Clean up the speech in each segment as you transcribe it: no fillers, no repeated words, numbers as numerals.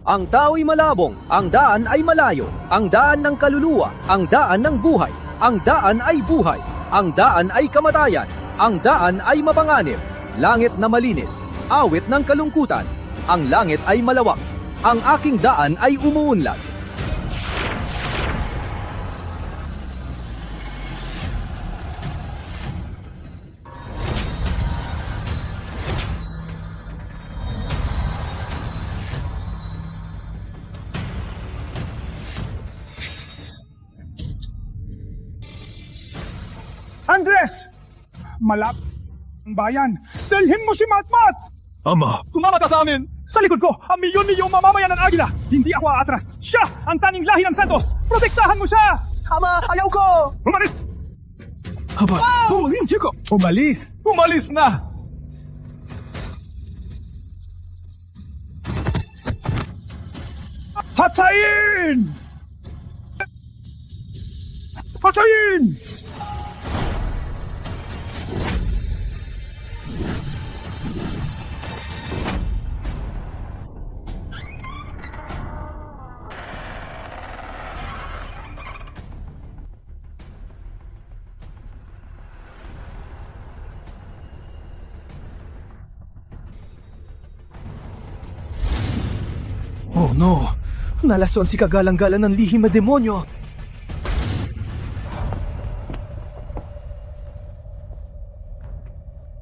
Ang tao'y malabong, ang daan ay malayo. Ang daan ng kaluluwa, ang daan ng buhay. Ang daan ay buhay. Ang daan ay kamatayan. Ang daan ay mapanganib. Langit na malinis, awit ng kalungkutan. Ang langit ay malawak. Ang aking daan ay umuunlad. Andres! Malap ang bayan. Dalhin mo si Matmat! Ama, Sumama ka sa amin! Sa likod ko, ang milyon-milyong mamamayan ng Agila. Hindi ako aatras. Siya ang tanging lahi ng Santos. Protektahan mo siya! Ama, ayaw ko! Umalis! Aba, hindi ko. Umalis! Umalis na! Patayin! Patayin! Oh no! Nalason si kagalang-galang ng lihim na demonyo!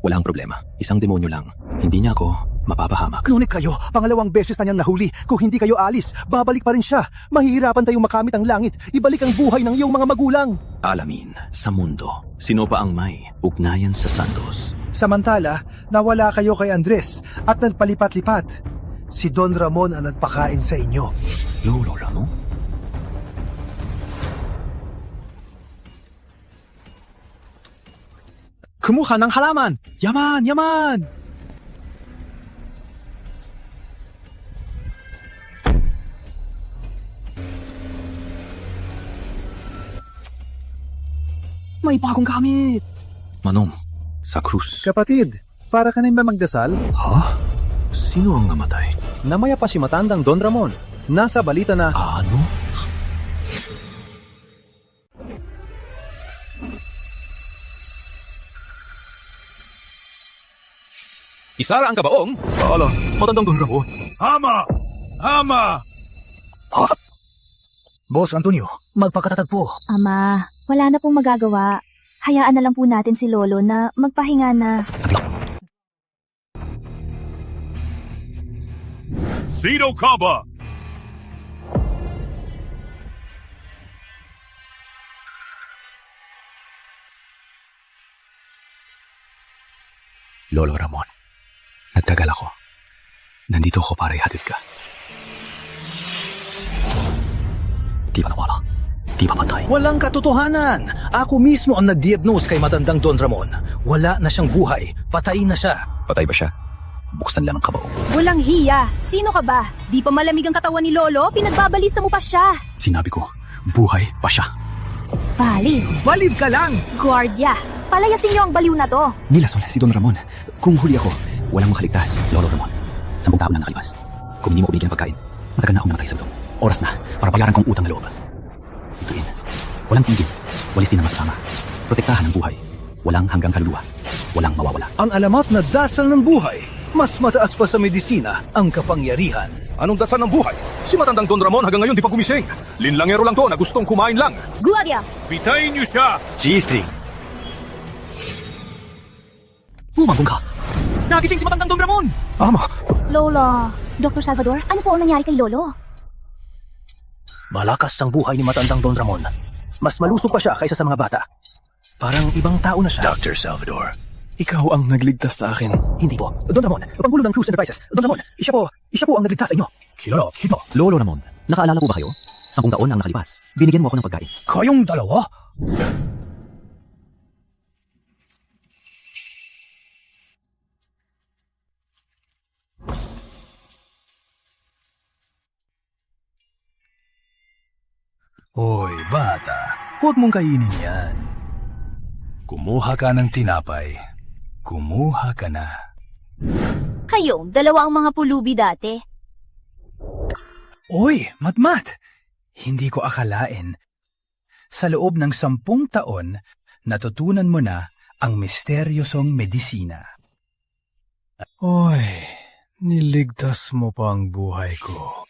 Walang problema. Isang demonyo lang. Hindi niya ako mapapahamak. Ngunit kayo, pangalawang beses na niyang nahuli. Kung hindi kayo alis, babalik pa rin siya. Mahihirapan tayong makamit ang langit. Ibalik ang buhay ng iyong mga magulang. Alamin, sa mundo, sino pa ang may ugnayan sa Santos? Samantala, nawala kayo kay Andres at nagpalipat-lipat. Si Don Ramon ang nagpakain sa inyo. Lolo Ramon? Kumuha ng halaman! Yaman! Yaman! May bagong gamit! Manom, sa krus. Kapatid, para ka na ba magdasal? Ha? Sino ang namatay? Namaya pa si matandang Don Ramon. Nasa balita na... Ano? Isara ang kabaong? Paala, matandang Don Ramon. Ama! Ama! Boss Antonio, magpakatatag po. Ama, wala na pong magagawa. Hayaan na lang po natin si Lolo na magpahinga na. Sino ka ba? Lolo Ramon, nagtagal ako. Nandito ako para ihatid ka. Di ba nawala? Di ba patay? Walang katotohanan. Ako mismo ang nag-diagnose kay matandang Don Ramon. Wala na siyang buhay. Patay na siya. Patay ba siya? Buksan lang ang kabaong. Walang hiya. Sino ka ba? Di pa malamig ang katawan ni Lolo, pinagbabalisa mo pa siya. Sinabi ko, buhay pa siya. Baliw. Walib ka lang! Guardia. Palayasin niyo ang baliw na to. Nilason si Don Ramon. Kung huli ako, walang makaligtas, Lolo Ramon. 10 taon na nakalipas. Kung hindi mo binigyan ng pagkain, matagal na akong namatay sa loob. Oras na para bayaran kong utang na loob. Ituin, walang tigil, walisin ang makasama. Protektahan ang buhay, walang hanggang kaluluwa, walang mawawala. Ang alamat na dasal ng buhay. Mas mataas pa sa medisina ang kapangyarihan. Anong dasal ng buhay? Si matandang Don Ramon hanggang ngayon di pa gumising. Linlangero lang to na gustong kumain lang. Guardia. Bitayin niyo siya! Gising! Bumangkong ka! Nagising si matandang Don Ramon! Ama! Lola. Dr. Salvador, ano po ang nangyari kay Lolo? Malakas ang buhay ni matandang Don Ramon. Mas malusog pa siya kaysa sa mga bata. Parang ibang tao na siya. Dr. Salvador, ikaw ang nagligtas sa akin. Hindi po. Don Ramon, Pangulo ng Cruz Enterprises. Don Ramon, siya po ang nagligtas sa inyo. Kilala, kita. Lolo Ramon, nakaalala po ba kayo? 10 taon ang nakalipas. Binigyan mo ako ng pagkain. Kayong dalawa? Hoy, bata. Huwag mong kainin yan. Kumuha ka ng tinapay. Kumuha ka na. Kayo, dalawa ang mga pulubi dati. Oy, Matmat! Hindi ko akalain. Sa loob ng 10 taon, natutunan mo na ang misteryosong medisina. Oy, niligtas mo pa ang buhay ko.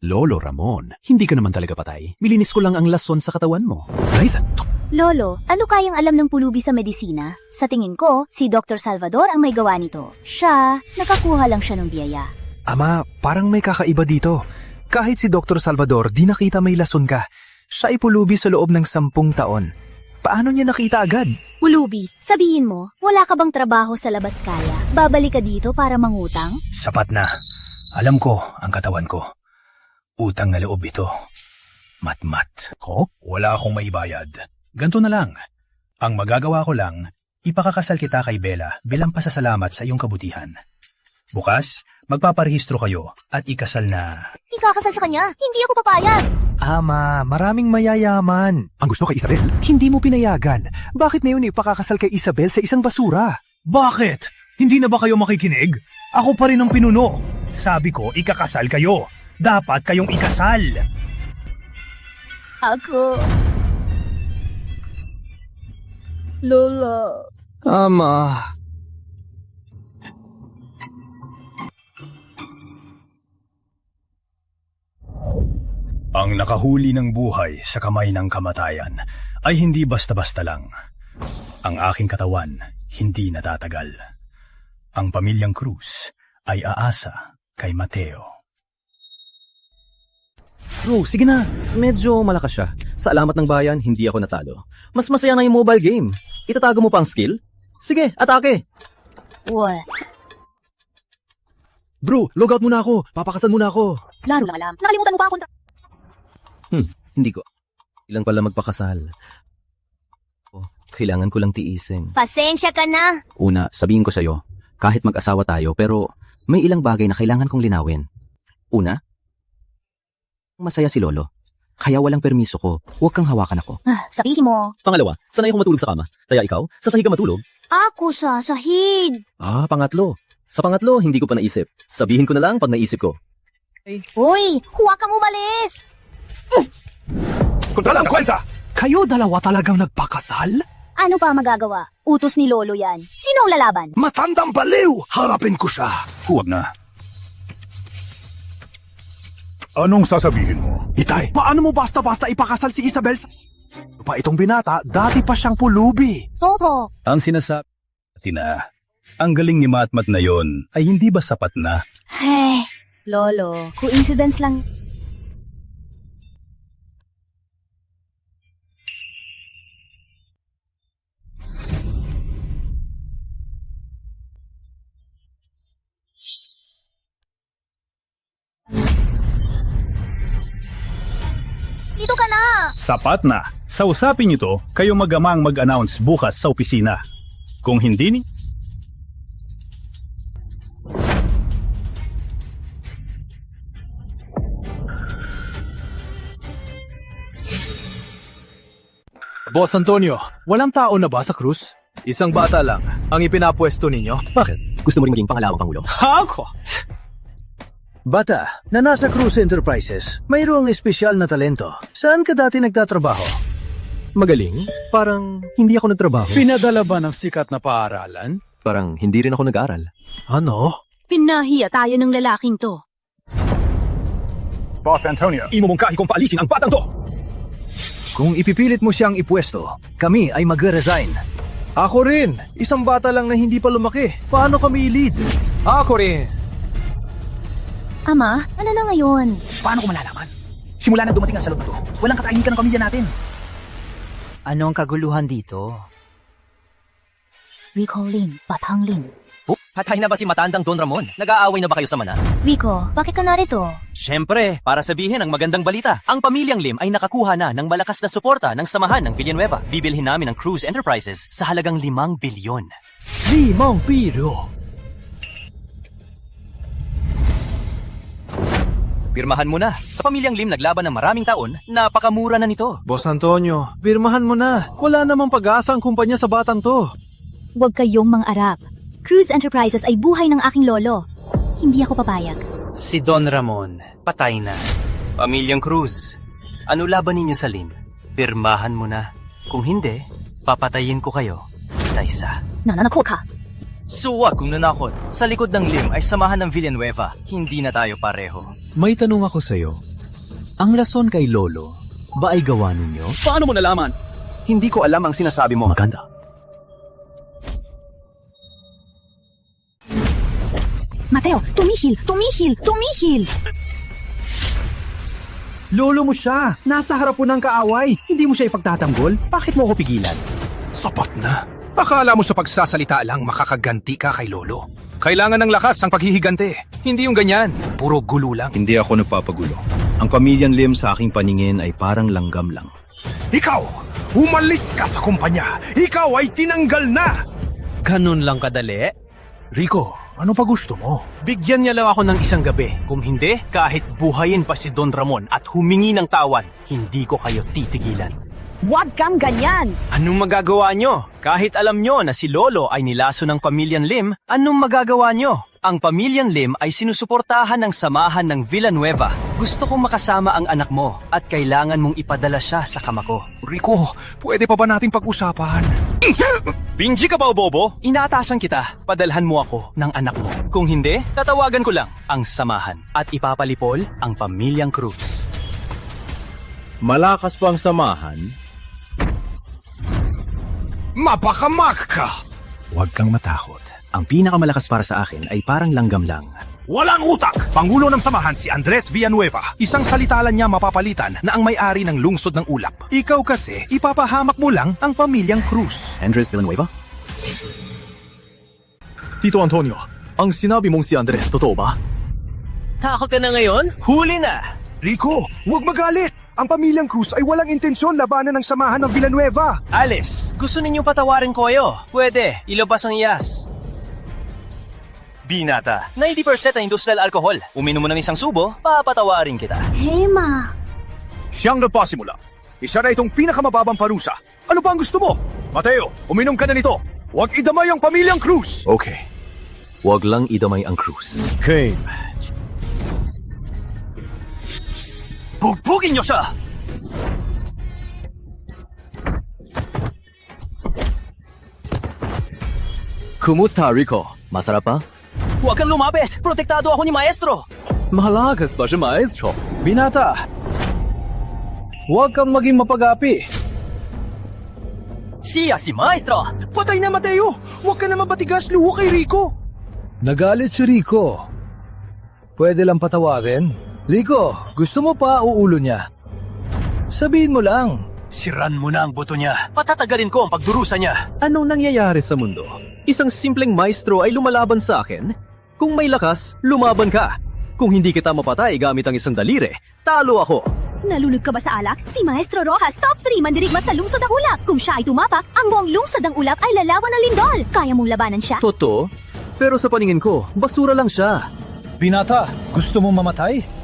Lolo Ramon, hindi ka naman talaga patay. Milinis ko lang ang lason sa katawan mo. Right? Lolo, ano kayang alam ng pulubi sa medisina? Sa tingin ko, si Dr. Salvador ang may gawa nito. Siya, nakakuha lang siya ng biyaya. Ama, parang may kakaiba dito. Kahit si Dr. Salvador, di nakita may lason ka. Siya ipulubi sa loob ng 10 taon. Paano niya nakita agad? Pulubi, sabihin mo, wala ka bang trabaho sa labas kaya? Babalik ka dito para mangutang? Sapat na. Alam ko ang katawan ko. Utang na loob ito. Matmat. Ko? Wala akong maibayad. Ganto na lang. Ang magagawa ko lang, ipakakasal kita kay Bella bilang pasasalamat sa iyong kabutihan. Bukas, magpaparehistro kayo at ikasal na... Ikakasal sa kanya, hindi ako papayag. Ama, maraming mayayaman. Ang gusto kay Isabel, hindi mo pinayagan. Bakit ngayon ipakakasal kay Isabel sa isang basura? Bakit? Hindi na ba kayo makikinig? Ako pa rin ang pinuno. Sabi ko, ikakasal kayo. Dapat kayong ikasal. Ako... Lola... Ama... Ang nakahuli ng buhay sa kamay ng kamatayan ay hindi basta-basta lang. Ang aking katawan hindi natatagal. Ang pamilyang Cruz ay aasa kay Mateo. Bro, sige na. Medyo malakas siya. Sa alamat ng bayan, hindi ako natalo. Mas masaya nga yung mobile game. Itatago mo pa ang skill? Sige, atake! What? Bro, logout muna ako. Papakasal muna ako. Laro lang alam. Nakalimutan mo pa ang Hindi ko. Ilang pala magpakasal. Oh, kailangan ko lang tiisin. Pasensya ka na. Una, sabihin ko sa'yo, kahit mag-asawa tayo, pero may ilang bagay na kailangan kong linawin. Una, masaya si Lolo. Kaya walang permiso ko. Huwag kang hawakan ako. Sabihin mo. Pangalawa, sanay akong matulog sa kama. Kaya ikaw, sa sahig ka matulog. Ako sa sahig. Pangatlo. Sa pangatlo, hindi ko pa naisip. Sabihin ko na lang pag naisip ko. Hoy, huwag kang umalis. Walang kwenta! Kayo dalawa talagang nagpakasal? Ano pa magagawa? Utos ni Lolo yan. Sino ang lalaban? Matandang baliw! Harapin ko siya! Huwag na. Anong sasabihin mo? Itay, paano mo basta-basta ipakasal si Isabel sa... Pa itong binata, dati pa siyang pulubi. Toto. Ang sinasabi Tina, ang galing ni Matmat na yon ay hindi ba sapat na? Hey, Lolo, coincidence lang. Dito ka na! Sapat na. Sa usapin ito, kayo magamang mag-announce bukas sa opisina. Kung hindi ni... Boss Antonio, walang tao na ba sa Cruz? Isang bata lang ang ipinapwesto ninyo. Bakit? Gusto mo rin maging pangalawang pangulo? Ako! Bata, na nasa Cruz Enterprises, mayroong espesyal na talento. Saan ka dati nagtatrabaho? Magaling? Parang hindi ako nagtrabaho. Pinadala ba ng sikat na paaralan? Parang hindi rin ako nag-aral. Ano? Pinahiya tayo ng lalaking to. Boss Antonio. Imo mong kahit kong paalisin ang batang to! Kung ipipilit mo siyang ipwesto, kami ay mag-resign. Ako rin! Isang bata lang na hindi pa lumaki. Paano kami i-lead? Ako rin! Ama, ano na ngayon? Paano ko malalaman? Simula nang dumating ang salot na to, walang katahimikan ng pamilya natin. Anong kaguluhan dito? Rico Lin, Batang Lin. Patay na ba si matandang Don Ramon? Nag-aaway na ba kayo sa mana? Rico, bakit ka narito? Siyempre, para sabihin ang magandang balita. Ang pamilyang Lim ay nakakuha na ng malakas na suporta ng samahan ng Villanueva. Bibilhin namin ang Cruz Enterprises sa halagang 5 bilyon. 5 piro! Pirmahan mo na. Sa pamilyang Lim naglaban ng maraming taon, napakamura na nito. Boss Antonio, pirmahan mo na. Wala namang pag-asa ang kumpanya sa batang to. Huwag kayong mang-arap. Cruz Enterprises ay buhay ng aking lolo. Hindi ako papayag. Si Don Ramon, patay na. Pamilyang Cruz, ano laban ninyo sa Lim? Pirmahan mo na. Kung hindi, papatayin ko kayo isa-isa. Nananako ka. Suwag kung nanakot. Sa likod ng Lim ay samahan ng Villanueva. Hindi na tayo pareho. May tanong ako sa'yo. Ang rason kay Lolo ba ay gawa ninyo? Paano mo nalaman? Hindi ko alam ang sinasabi mo. Maganda. Mateo, tumihil! Tumihil! Tumihil! Lolo mo siya. Nasa harap mo ng kaaway. Hindi mo siya ipagtatanggol. Bakit mo ako pigilan? Sapat na. Akala mo sa pagsasalita lang makakaganti ka kay Lolo. Kailangan ng lakas ang paghihigante. Hindi yung ganyan. Puro gulo lang. Hindi ako nagpapagulo. Ang pamilyang Lim sa aking paningin ay parang langgam lang. Ikaw, umalis ka sa kumpanya. Ikaw ay tinanggal na. Ganun lang kadali? Rico, ano pa gusto mo? Bigyan niya lang ako ng isang gabi. Kung hindi, kahit buhayin pa si Don Ramon at humingi ng tawad, hindi ko kayo titigilan. Huwag kang ganyan! Anong magagawa nyo? Kahit alam nyo na si Lolo ay nilaso ng pamilyang Lim, anong magagawa nyo? Ang pamilyang Lim ay sinusuportahan ng samahan ng Villanueva. Gusto kong makasama ang anak mo at kailangan mong ipadala siya sa kama ko. Rico, pwede pa ba nating pag-usapan? Binji ka ba, Bobo? Inaatasan kita. Padalhan mo ako ng anak mo. Kung hindi, tatawagan ko lang ang samahan at ipapalipol ang pamilyang Cruz. Malakas pa ang samahan. Mapakamak ka! Huwag kang matakot. Ang pinakamalakas para sa akin ay parang langgam lang. Walang utak! Pangulo ng samahan si Andres Villanueva. Isang salita lang niya mapapalitan na ang may-ari ng lungsod ng ulap. Ikaw kasi, ipapahamak mo lang ang pamilyang Cruz. Andres Villanueva? Tito Antonio, ang sinabi mong si Andres, totoo ba? Takot ka na ngayon? Huli na! Rico, huwag magalit! Ang pamilyang Cruz ay walang intensyon labanan ng samahan ng Villanueva. Alice, gusto ninyong patawarin ko kayo? Pwede, ilabas ang iyas. Binata, 90% na industrial alcohol. Uminom mo ng isang subo, papatawarin kita. Hema! Siyang nagpasimula. Isa na itong pinakamababang parusa. Ano pa ang gusto mo? Mateo, uminom ka na nito. Huwag idamay ang pamilyang Cruz. Okay. Huwag lang idamay ang Cruz. Game. Bugbugin niyo siya! Kumusta, Rico? Masarap pa? Huwag kang lumapit! Protektado ako ni Maestro! Mahalakas ba siya, maestro? Binata! Huwag kang maging mapag-api. Siya si Maestro! Patay na, Mateo! Huwag ka na mabatigas luho kay Rico. Nagalit si Rico. Pwede lang patawarin? Rico, gusto mo pa o ulo niya? Sabihin mo lang. Siran mo na ang buto niya. Patatagalin ko ang pagdurusa niya. Anong nangyayari sa mundo? Isang simpleng maestro ay lumalaban sa akin? Kung may lakas, lumaban ka. Kung hindi kita mapatay gamit ang isang daliri, talo ako. Nalunod ka ba sa alak? Si Maestro Rojas, top 3 mandirigma sa lungsod ng ulap. Kung siya ay tumapak, ang buong lungsod ng ulap ay lalawan ng lindol. Kaya mong labanan siya? Totoo? Pero sa paningin ko, basura lang siya. Binata, gusto mong mamatay?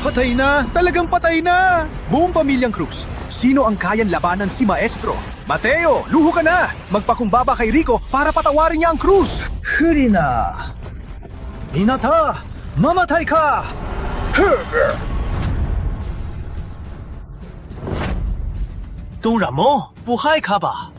Patay na! Talagang patay na! Buong pamilyang Cruz, sino ang kayang labanan si Maestro? Mateo, luho ka na! Magpakumbaba kay Rico para patawarin niya ang Cruz! Huli na! Binata, mamatay ka! Tung Ramo, buhay ka ba?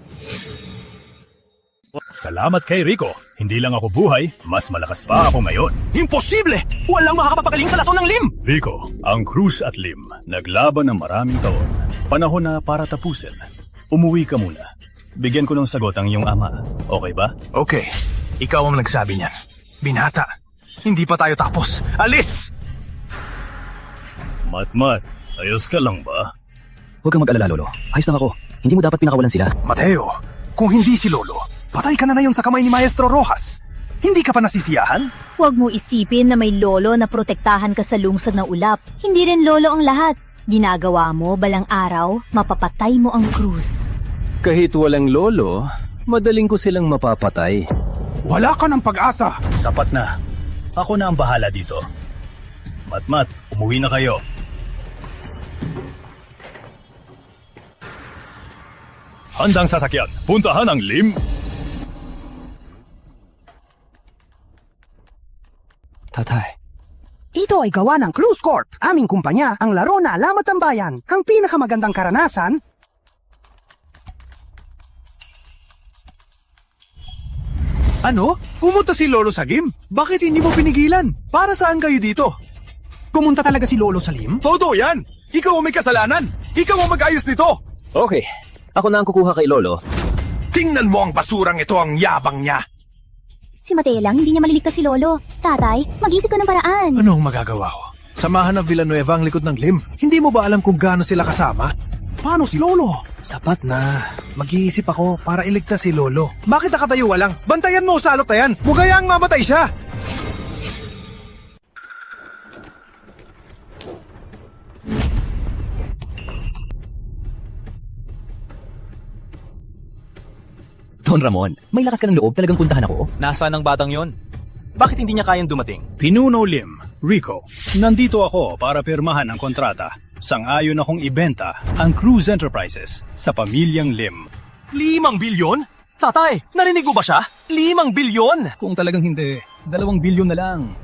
Salamat kay Rico. Hindi lang ako buhay, mas malakas pa ako ngayon. Imposible! Walang makakapapagaling sa lason ng Lim! Rico, ang Cruz at Lim, naglaban ng maraming taon. Panahon na para tapusin. Umuwi ka muna. Bigyan ko ng sagot ang iyong ama. Okay ba? Okay, ikaw ang nagsabi niyan. Binata, hindi pa tayo tapos. Alis! Matmat, ayos ka lang ba? Huwag kang mag-alala, Lolo. Ayos lang ako. Hindi mo dapat pinakawalan sila. Mateo, kung hindi si Lolo, patay ka na ngayon sa kamay ni Maestro Rojas. Hindi ka pa nasisiyahan? Huwag mo isipin na may lolo na protektahan ka sa lungsod ng ulap. Hindi rin lolo ang lahat. Ginagawa mo balang araw, mapapatay mo ang Cruz. Kahit walang lolo, madaling ko silang mapapatay. Wala ka ng pag-asa. Sapat na. Ako na ang bahala dito. Matmat, umuwi na kayo. Handang sasakyan. Puntahan ang Lim. Tatay. Ito ay gawa ng Clues Corp. Aming kumpanya, ang laro na alamat ng bayan. Ang pinakamagandang karanasan. Ano? Pumunta si Lolo sa game? Bakit hindi mo pinigilan? Para saan kayo dito? Pumunta talaga si Lolo Salim? Todo yan! Ikaw ang may kasalanan! Ikaw ang mag-ayos nito! Okay, ako na ang kukuha kay Lolo. Tingnan mo ang basurang ito, ang yabang niya! Si Mateo lang, hindi niya maliligtas si Lolo. Tatay, mag-isip ka ng paraan. Anong magagawa ko? Samahan ng Villanueva ang likod ng Lim. Hindi mo ba alam kung gaano sila kasama? Paano si Lolo? Sapat na. Mag-iisip ako para iligtas si Lolo. Bakit nakatayo lang? Bantayan mo, salot na yan! Mugayang mamatay siya! Don Ramon, may lakas ka ng loob talagang puntahan ako. Nasaan ang batang yon? Bakit hindi niya kayang dumating? Pinuno Lim, Rico, nandito ako para pirmahan ang kontrata. Sang-ayon akong ibenta ang Cruise Enterprises sa pamilyang Lim. 5 bilyon? Tatay, narinig mo ba siya? 5 bilyon! Kung talagang hindi, 2 bilyon na lang.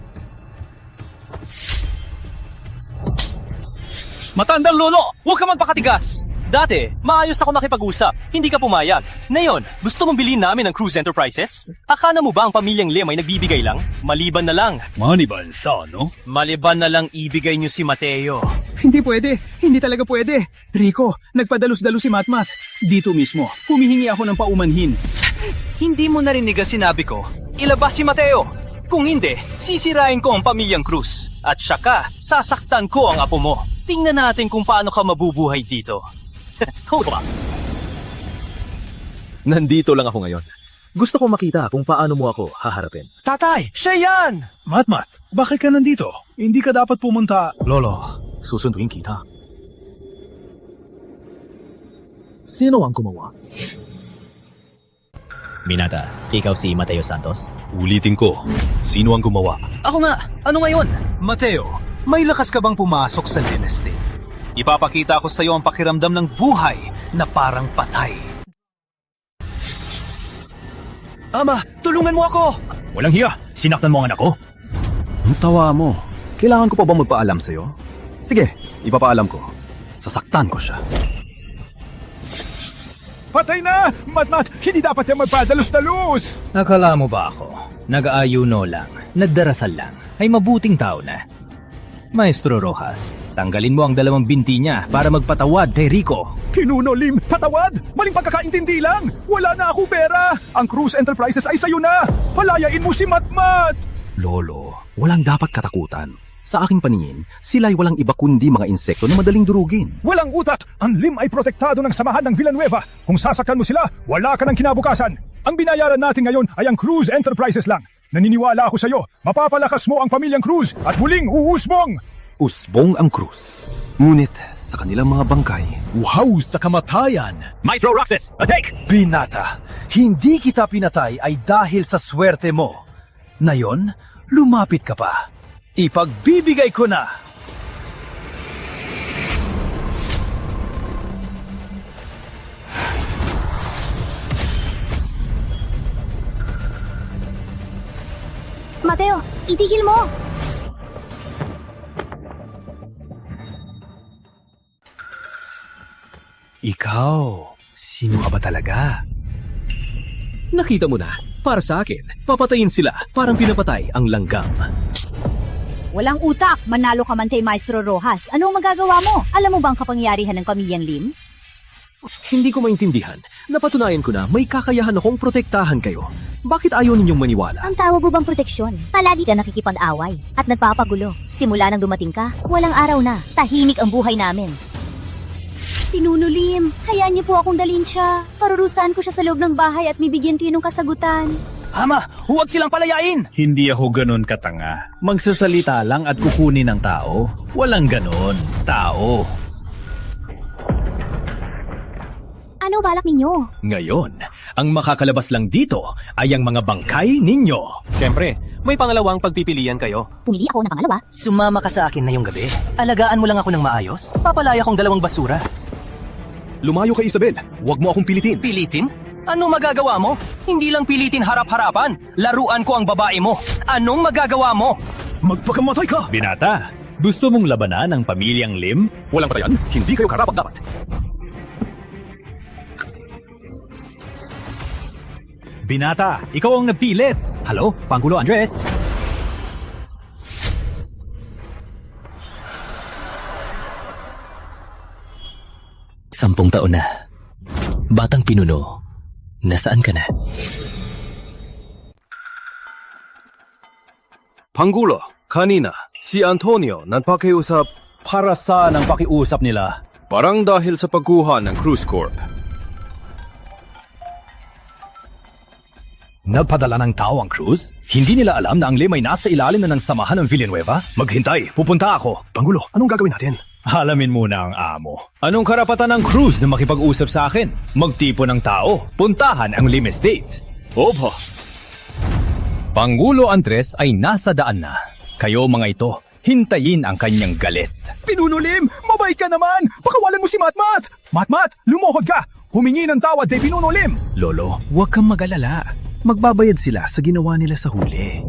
Matandang lolo, huwag ka magpakatigas! Dati, maayos ako nakipag-usap. Hindi ka pumayag. Ngayon, gusto mong bilhin namin ang Cruise Enterprises? Akala mo ba ang pamilyang Lim ay nagbibigay lang? Maliban na lang. Maniban sa ano? Maliban na lang ibigay niyo si Mateo. Hindi pwede. Hindi talaga pwede. Rico, nagpadalus-dalus si Matmat. Dito mismo, humihingi ako ng paumanhin. Hindi mo narinig ang sinabi ko. Ilabas si Mateo. Kung hindi, sisirain ko ang pamilyang Cruz. At saka, sasaktan ko ang apo mo. Tingnan natin kung paano ka mabubuhay dito. Nandito lang ako ngayon. Gusto ko makita kung paano mo ako haharapin. Tatay, siya yan! Matmat, bakit ka nandito? Hindi ka dapat pumunta. Lolo, susunduin kita. Sino ang gumawa? Binata, ikaw si Mateo Santos? Ulitin ko. Sino ang gumawa? Ako nga, ano ngayon? Mateo, may lakas ka bang pumasok sa Lim Estate? Ipapakita ko sa iyo ang pakiramdam ng buhay na parang patay. Ama, tulungan mo ako! Walang hiya! Sinaktan mo ang anak ko? Ang tawa mo. Kailangan ko pa ba magpaalam sa'yo? Sige, ipapaalam ko. Sasaktan ko siya. Patay na! Matmat, hindi dapat siya magpadalus-dalus! Nakala mo ba ako? Nag-aayuno lang, nagdarasal lang, ay mabuting tao na. Maestro Rojas, tanggalin mo ang 2 binti niya para magpatawad kay Rico. Pinuno Lim, patawad! Maling pagkakaintindi lang! Wala na ako pera! Ang Cruise Enterprises ay sayo na! Palayain mo si Matmat! Lolo, walang dapat katakutan. Sa aking paningin, sila'y walang iba kundi mga insekto na madaling durugin. Walang utat! Ang Lim ay protektado ng samahan ng Villanueva. Kung sasaktan mo sila, wala ka ng kinabukasan. Ang binayaran natin ngayon ay ang Cruise Enterprises lang. Naniniwala ako sa iyo, mapapalakas mo ang pamilyang Cruz at muling uusbong! Usbong ang krus. Ngunit sa kanilang mga bangkay, Wow sa kamatayan! Maestro Roxas, attack! Binata, hindi kita pinatay ay dahil sa swerte mo. Ngayon, lumapit ka pa. Ipagbibigay ko na! Mateo, itigil mo! Ikaw, sino ka ba talaga? Nakita mo na, para sa akin, papatayin sila parang pinapatay ang langgam. Walang utak, manalo ka man kay Maestro Rojas. Ano ang magagawa mo? Alam mo bang kapangyarihan ng pamilyang Lim? Hindi ko maintindihan. Napatunayan ko na may kakayahan akong protektahan kayo. Bakit ayaw ninyong maniwala? Ang tawag mo bang proteksyon? Palagi ka nakikipag-away at nagpapagulo. Simula nang dumating ka, walang araw na. Tahimik ang buhay namin. Pinuno Lim, hayaan niyo po akong dalhin siya. Parurusahan ko siya sa loob ng bahay at bibigyan kayo ng kasagutan. Ama, huwag silang palayain! Hindi ako ganun katanga. Magsasalita lang at kukunin ng tao. Walang ganun. Tao. Ano balak ninyo? Ngayon, ang makakalabas lang dito ay ang mga bangkay ninyo. Siyempre, may pangalawang pagpipilian kayo. Pumili ako ng pangalawa. Sumama ka sa akin na yung gabi. Alagaan mo lang ako ng maayos. Papalaya kong 2 basura. lumayo kay Isabel. Huwag mo akong pilitin. Pilitin? Anong magagawa mo? Hindi lang pilitin harap-harapan. Laruan ko ang babae mo. Anong magagawa mo? Magpakamatay ka! Binata, gusto mong labanan ang pamilyang Lim? Walang patayan, hindi kayo karapat-dapat. Binata, ikaw ang nagpilit. Halo, Pangulo Andres? Sampung taon na. Batang pinuno, nasaan ka na? Pangulo, kanina, si Antonio nagpakiusap. Para saan ang pakiusap nila? Parang dahil sa pagkuha ng Cruise Corp. Nagpadala ng tao ang Cruz? Hindi nila alam na ang Lim ay nasa ilalim na ng samahan ng Villanueva? Maghintay, pupunta ako. Pangulo, anong gagawin natin? Alamin muna ang amo. Anong karapatan ng Cruz na makipag-usap sa akin? Magtipo ng tao, puntahan ang Lim Estate. Opo. Pangulo Andres ay nasa daan na. Kayo mga ito, hintayin ang kanyang galit. Pinuno Lim, mabait ka naman! Pakawalan mo si Matmat! Matmat, lumuhod ka! Humingi ng tawad kay Pinuno Lim! Lolo, huwag kang mag-alala. Magbabayad sila sa ginawa nila sa huli.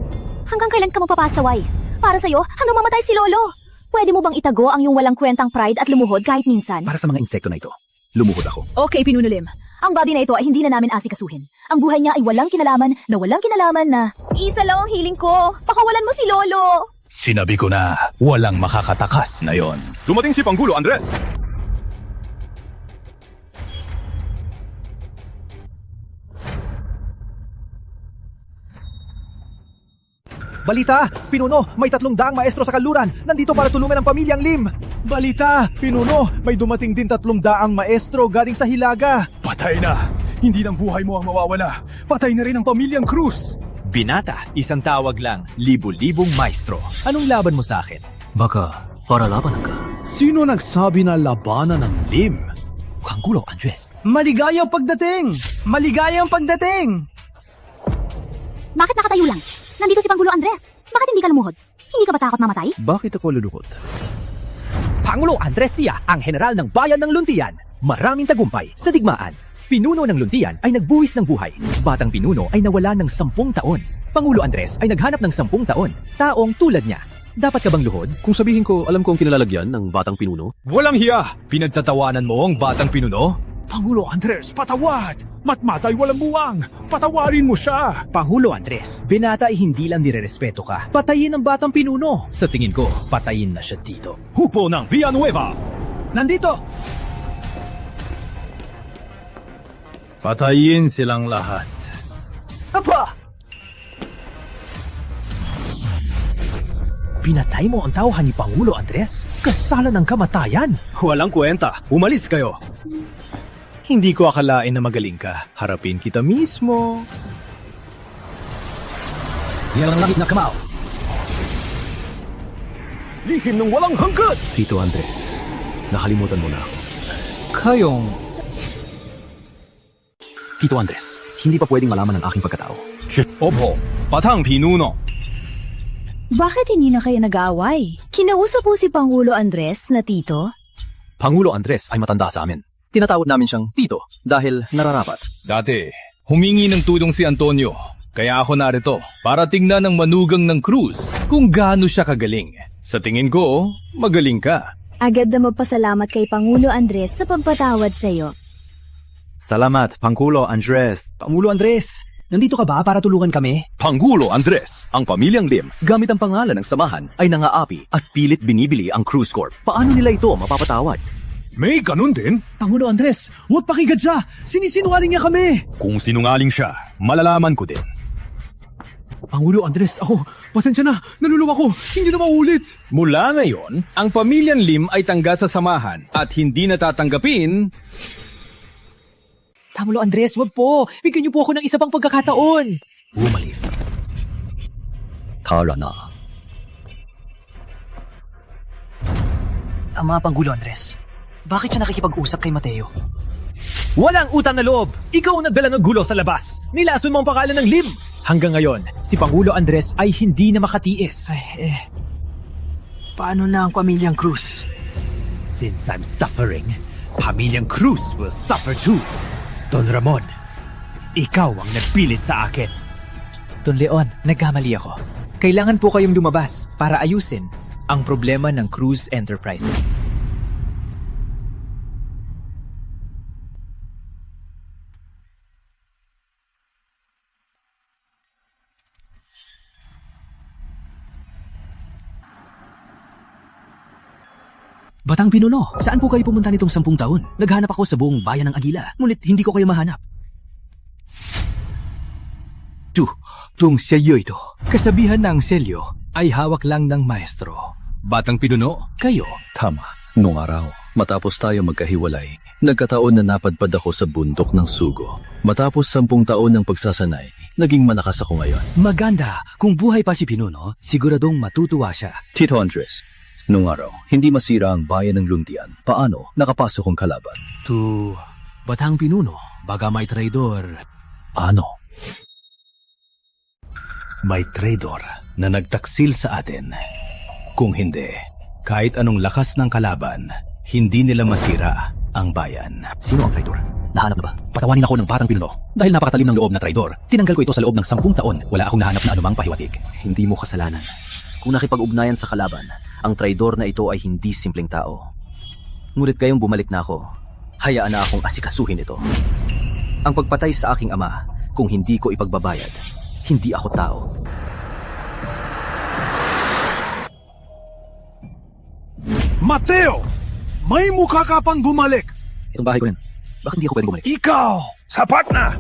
Hanggang kailan ka magpapasaway? Para sa'yo, hanggang mamatay si Lolo. Pwede mo bang itago ang iyong walang kwentang pride at lumuhod kahit minsan? Para sa mga insekto na ito, lumuhod ako. Okay, Pinuno Lim. Ang body na ito ay hindi na namin asikasuhin. Ang buhay niya ay walang kinalaman na isa lang ang hiling ko. Pakawalan mo si Lolo. Sinabi ko na, walang makakatakas na yon. Dumating si Pangulo Andres. Balita, Pinuno, may 300 maestro sa kanluran. Nandito para tulungan ang pamilyang Lim. Balita, Pinuno, may dumating din 300 maestro galing sa Hilaga. Patay na! Hindi ng buhay mo ang mawawala. Patay na rin ang pamilyang Cruz. Binata, isang tawag lang, libo-libong maestro. Anong laban mo sa akin? Baka para labanan ka. Sino nagsabi na labanan ng Lim? Pangulo Andres. Maligayang pagdating! Maligayang pagdating! Bakit nakatayo lang? Nandito si Pangulo Andres. Bakit hindi ka lumuhod? Hindi ka ba takot mamatay? Bakit ako lulukot? Pangulo Andres siya ang general ng bayan ng Luntian. Maraming tagumpay sa digmaan. Pinuno ng Luntian ay nagbuwis ng buhay. Batang pinuno ay nawala ng 10 taon. Pangulo Andres ay naghanap ng 10 taon. Taong tulad niya. Dapat ka bang luhod? Kung sabihin ko, alam ko ang kinalalagyan ng batang pinuno? Walang hiya! Pinagtatawanan mo ang batang pinuno? Pangulo Andres, patawad! Matmatay walang buwang! Patawarin mo siya! Pangulo Andres, binata ay hindi lang nirerespeto ka. Patayin ang batang pinuno. Sa tingin ko, patayin na siya dito. Hupo ng Villanueva! Nandito! Patayin silang lahat. Apa! Pinatay mo ang tauhan ni Pangulo Andres? Kasalan ng kamatayan! Walang kwenta. Umalis kayo. Hindi ko akalain na magaling ka. Harapin kita mismo. Yan ang langit na kamao. Lihim ng walang hanggan! Tito Andres, nakalimutan mo na ako. Kayong... Tito Andres, hindi pa pwedeng malaman ang aking pagkatao. Opo, batang pinuno. Bakit hindi na kayo nag-aaway? Kinausap po si Pangulo Andres na tito? Pangulo Andres ay matanda sa amin. Tinatawag namin siyang Tito dahil nararapat. Dati, humingi ng tulong si Antonio. Kaya ako narito para tingnan ng manugang ng Cruz kung gaano siya kagaling. Sa tingin ko, magaling ka. Agad na magpasalamat kay Pangulo Andres sa pagpatawad sa'yo. Salamat, Pangulo Andres. Pangulo Andres, nandito ka ba para tulungan kami? Pangulo Andres, ang pamilyang Lim, gamit ang pangalan ng samahan, ay nangaapi at pilit binibili ang Cruise Corp. Paano nila ito mapapatawad? May ganun din? Pangulo Andres, huwag pakinggan siya! Sinisinungaling niya kami! Kung sinungaling siya, malalaman ko din. Pangulo Andres, pasensya na, naluluwa ko, hindi na maulit! Mula ngayon, ang pamilyang Lim ay tangga sa samahan at hindi natatanggapin... Pangulo Andres, wag po! Bigyan niyo po ako ng isa pang pagkakataon! Umalif. Tara na. Ama Pangulo Andres, bakit siya nakikipag-usap kay Mateo? Walang utang na loob! Ikaw ang nagdala ng gulo sa labas! Nilason mo ang pangalan ng Lim! Hanggang ngayon, si Pangulo Andres ay hindi na makatiis. Paano na ang pamilyang Cruz? Since I'm suffering, pamilyang Cruz will suffer too. Don Ramon, ikaw ang nagpilit sa akin. Don Leon, nagkamali ako. Kailangan po kayong lumabas. para ayusin ang problema ng Cruz Enterprises. Batang Pinuno, saan po kayo pumunta nitong 10 taon? Naghanap ako sa buong bayan ng Agila, ngunit hindi ko kayo mahanap. Tung selyo ito. Kasabihan ng selyo ay hawak lang ng maestro. Batang Pinuno, kayo. Tama. Nung araw, matapos tayo magkahiwalay, nagkataon na napadpad ako sa bundok ng Sugo. Matapos 10 taon ng pagsasanay, naging malakas ako ngayon. Maganda. Kung buhay pa si Pinuno, siguradong matutuwa siya. Tito Andres, nung araw, hindi masira ang bayan ng Luntian. Paano nakapasok ang kalaban? Batang Pinuno, baga may traidor. Ano? May traidor na nagtaksil sa atin. Kung hindi, kahit anong lakas ng kalaban, hindi nila masira ang bayan. Sino ang traidor? Nahanap na ba? Patawanin ako ng Batang Pinuno. Dahil napakatalim ng loob na traidor, tinanggal ko ito sa loob ng 10 taon. Wala akong nahanap na anumang pahiwatig. Hindi mo kasalanan. Kung nakipag-ugnayan sa kalaban, ang traidor na ito ay hindi simpleng tao. Ngunit gayong bumalik na ako, hayaan na akong asikasuhin ito. Ang pagpatay sa aking ama, kung hindi ko ipagbabayad, hindi ako tao. Mateo! May mukha ka pang bumalik! Itong bahay ko rin. Bakit hindi ako pwede bumalik? Ikaw! Sapat na!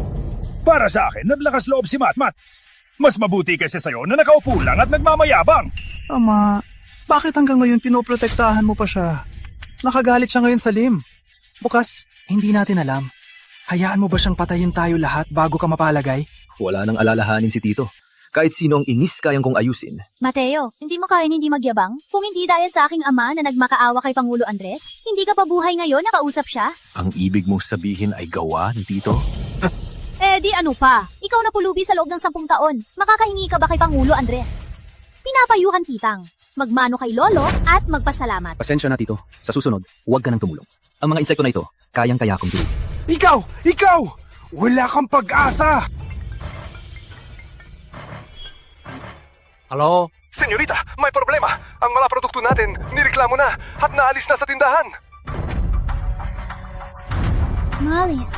Para sa akin, naglakas loob si Matmat. Mas mabuti kasi sa'yo na nakaupo lang at nagmamayabang. Ama, bakit hanggang ngayon pinoprotektahan mo pa siya? Nakagalit siya ngayon sa Lim. Bukas, hindi natin alam. Hayaan mo ba siyang patayin tayo lahat bago ka mapalagay? Wala nang alalahanin si Tito. Kahit sino ang inis kayang kong ayusin. Mateo, hindi mo kaya hindi magyabang? Kung hindi dahil sa aking ama na nagmakaawa kay Pangulo Andres, hindi ka pa buhay ngayon nakausap siya? Ang ibig mong sabihin ay gawa ni Tito? Eh di ano pa? Ikaw na pulubi sa loob ng 10 taon. Makakahingi ka ba kay Pangulo Andres? Pinapayuhan kitang. Magmano kay Lolo at magpasalamat. Pasensya na, Tito. Sa susunod, huwag ka nang tumulong. Ang mga insekto na ito, kayang-kaya kong tulog. Ikaw! Ikaw! Wala kang pag-asa! Hello? Senyorita, may problema. Ang mga produkto natin, nireklamo na at naalis na sa tindahan. Malis.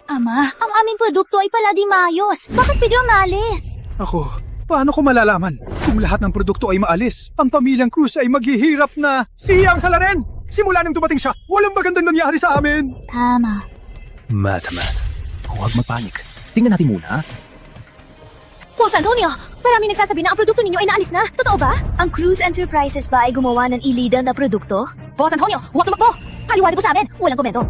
Ama, ang aming produkto ay pala di maayos. Bakit biglang naalis? Ako, paano ko malalaman? Kung lahat ng produkto ay maalis, ang pamilyang Cruz ay maghihirap na. Siyang Salaren! Simula nang dumating siya, walang magandang nangyari sa amin. Tama. Matmat, Huwag magpanik. Tingnan natin muna. Boss Antonio, maraming nagsasabi na ang produkto ninyo ay naalis na. Totoo ba? Ang Cruz Enterprises ba ay gumawa ng illegal na produkto? Boss Antonio, huwag tumakbo! Paliwanag mo sa amin, walang komento.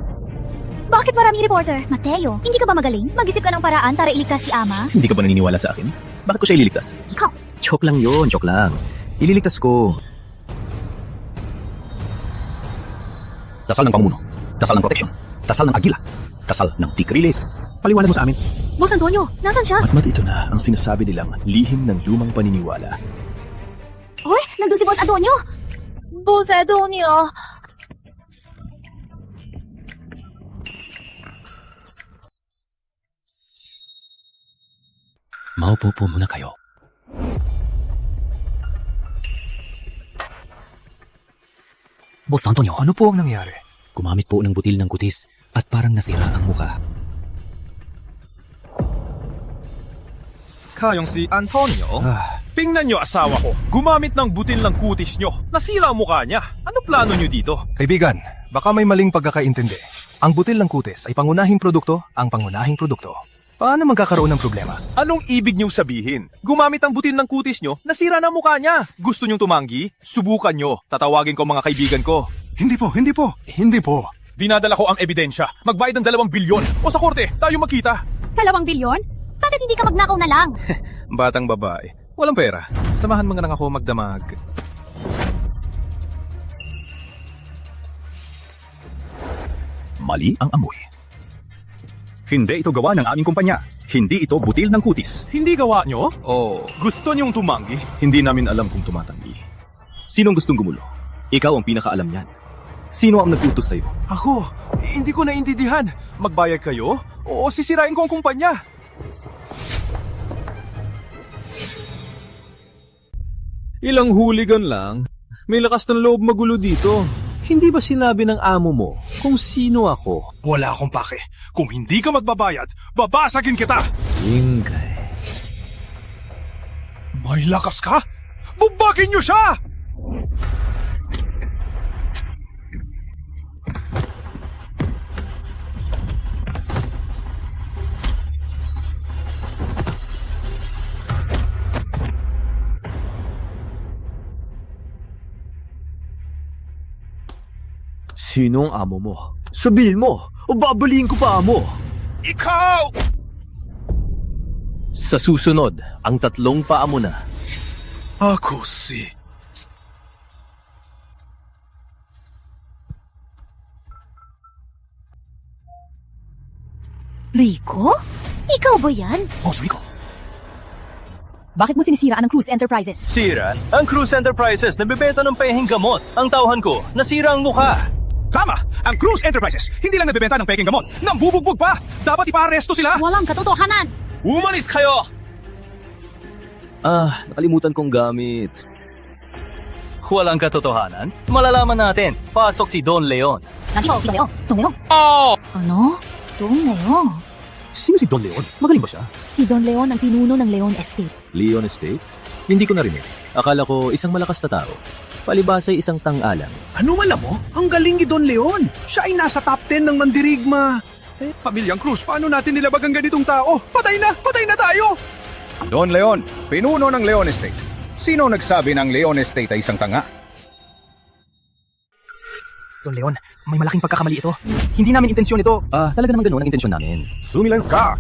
Bakit marami reporter? Mateo, hindi ka ba magaling? Mag-isip ka ng paraan para iligtas si Ama? Hindi ka ba naniniwala sa akin? Bakit ko siya ililigtas? Ikaw! Joke lang yun, joke lang. Ililigtas ko. Dasal ng Panguno. Dasal ng proteksyon. Dasal ng Agila. Dasal ng Tikriles. Paliwanag mo sa amin. Boss Antonio, nasan siya? Matmat, ito na ang sinasabi nilang lihim ng lumang paniniwala. Oy, nandun si Boss Antonio! Boss Antonio! Maupo po muna kayo. Boss Antonio, Ano po ang nangyari? gumamit po ng butil ng kutis at parang nasira ang muka. Kayong si Antonio? Tingnan nyo asawa ko. Gumamit ng butil ng kutis nyo. Nasira ang mukha niya. Ano plano nyo dito? Kaibigan, baka may maling pagkakaintindi. Ang butil ng kutis ay pangunahing produkto, ang pangunahing produkto. Paano magkakaroon ng problema? Anong ibig nyo sabihin? Gumamit ang butil ng kutis nyo, nasira na ang mukha niya. Gusto nyong tumanggi? Subukan nyo. Tatawagin ko mga kaibigan ko. Hindi po, hindi po, hindi po. Dinadala ko ang ebidensya. Magbayad ng 2 bilyon. O sa korte, tayo magkita. 2 bilyon? Bakit hindi ka magnakaw na lang? Batang babae. Walang pera. Samahan mo nga lang ako magdamag. Mali ang amoy. Hindi ito gawa ng aming kumpanya. Hindi ito butil ng kutis. Hindi gawa nyo? O gusto nyong tumanggi? Hindi namin alam kung tumatanggi. Sinong gustong gumulo? Ikaw ang pinakaalam niyan. Sino ang nagtutos sa'yo? Ako, hindi ko naintindihan. Magbayad kayo o sisirain ko ang kumpanya? Ilang hooligan lang. May lakas ng loob magulo dito. Hindi ba sinabi ng amo mo kung sino ako? Wala akong pake. Kung hindi ka magbabayad, babasagin kita! Ingay. May lakas ka? Bugbagin niyo siya! Sino ang amo mo? Sabihin mo, o babaliin ko pa amo! Ikaw! Sa susunod, ang tatlong paa mo na. Ako si... Rico? Ikaw ba yan? Boss Rico. Bakit mo sinisiraan ang Cruise Enterprises? Sira? Ang Cruise Enterprises nabibenta ng peheng gamot. Ang tauhan ko, nasira ang mukha. Tama! Ang Cruise Enterprises hindi lang nagbebenta ng peking gamot, nambubugbog pa! Dapat ipa-aresto sila! Walang katotohanan! Umalis kayo! Nakalimutan kong gamit. Walang katotohanan? Malalaman natin. Pasok si Don Leon. Nandito, Don Leon. Don Leon? Ano? Don Leon? Sino si Don Leon? Magaling ba siya? Si Don Leon ang pinuno ng Leon Estate. Leon Estate? Hindi ko narinig. Akala ko isang malakas na tao. Palibasay isang tang-alang. Ano alam mo? Ang galing ni Don Leon. Siya ay nasa top 10 ng mandirigma. Pamilyang Cruz, paano natin nilabag ang ganitong tao? Patay na tayo! Don Leon, pinuno ng Leon Estate. Sino nagsabi ng Leon Estate ay isang tanga? Don Leon, may malaking pagkakamali ito. Hindi namin intensyon ito. Talaga naman ganun ang intensyon namin. Sumilans ka!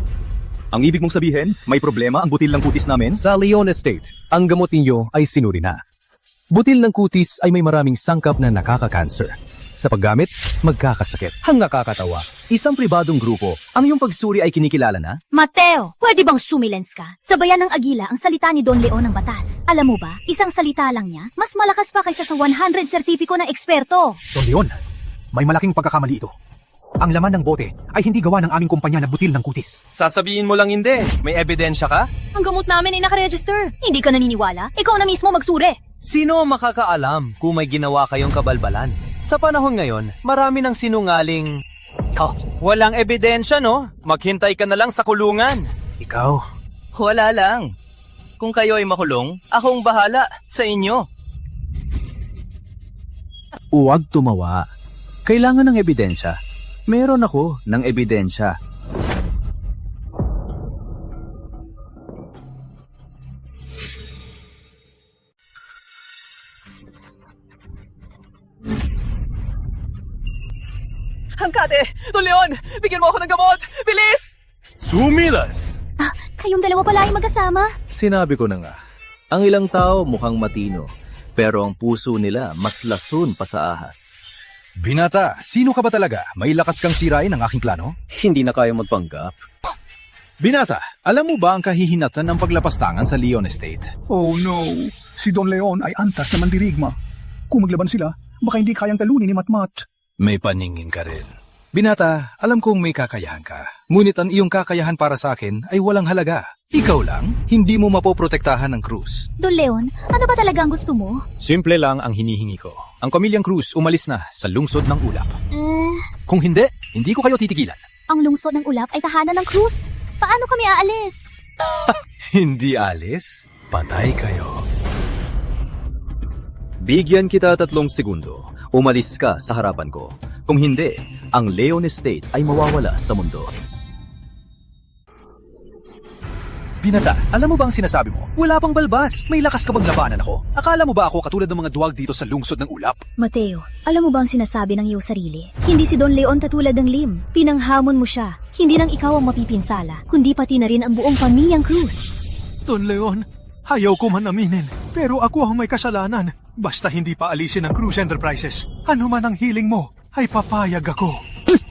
Ang ibig mong sabihin, may problema ang butil ng kutis namin? Sa Leon Estate, ang gamot ninyo ay sinuri na. Butil ng kutis ay may maraming sangkap na nakaka-cancer. Sa paggamit, magkakasakit. Ang nakakatawa. Isang pribadong grupo, ang iyong pagsuri ay kinikilala na? Mateo, pwede bang sumilens ka? Sabayan ng agila ang salita ni Don Leon ng batas. Alam mo ba, isang salita lang niya, mas malakas pa kaysa sa 100 sertipiko ng eksperto. Don Leon, may malaking pagkakamali ito. Ang laman ng bote ay hindi gawa ng aming kumpanya na butil ng kutis. Sasabihin mo lang hindi. May ebidensya ka? Ang gamot namin ay nakaregister. Hindi ka naniniwala? Ikaw na mismo magsuri. Sino ang makakaalam kung may ginawa kayong kabalbalan? Sa panahon ngayon, marami ng sinungaling... walang ebidensya, no? Maghintay ka na lang sa kulungan. Ikaw? Wala lang. Kung kayo ay makulong, akong bahala sa inyo. Huwag tumawa. Kailangan ng ebidensya. Meron ako ng ebidensya. Hangkate! Don Leon! Bigyan mo ako ng gamot! Bilis! Sumilas! Kayong dalawa pala ay magkasama? Sinabi ko na nga. Ang ilang tao mukhang matino, pero ang puso nila mas lason pa sa ahas. Binata, sino ka ba talaga? May lakas kang sirain ang aking plano? Hindi na kaya magpanggap. Binata, alam mo ba ang kahihinatan ng paglapastangan sa Leon Estate? Oh no, si Don Leon ay antas na mandirigma. Kung maglaban sila, baka hindi kayang talunin ni Matmat. May paningin ka rin. Binata, alam kong may kakayahan ka. Ngunit ang iyong kakayahan para sa akin ay walang halaga. Ikaw lang, hindi mo mapoprotektahan ng Cruz. Don Leon, ano ba talaga ang gusto mo? Simple lang ang hinihingi ko. Ang pamilyang Cruz umalis na sa lungsod ng ulap. Kung hindi ko kayo titigilan. Ang lungsod ng ulap ay tahanan ng Cruz. Paano kami aalis? Hindi alis? Patay kayo. Bigyan kita 3 segundo. Umalis ka sa harapan ko. Kung hindi, ang Leon Estate ay mawawala sa mundo. Binata, alam mo ba ang sinasabi mo? Wala pang balbas. May lakas ka bang labanan ako? Akala mo ba ako katulad ng mga duwag dito sa lungsod ng ulap? Mateo, alam mo ba ang sinasabi ng iyong sarili? Hindi si Don Leon katulad ng Lim. Pinanghamon mo siya. Hindi lang ikaw ang mapipinsala, kundi pati na rin ang buong pamilyang Cruz. Don Leon, ayaw ko man aminin, pero ako ang may kasalanan. Basta hindi pa alisin ng Cruz Enterprises. Ano man ang hiling mo, ay papayag ako.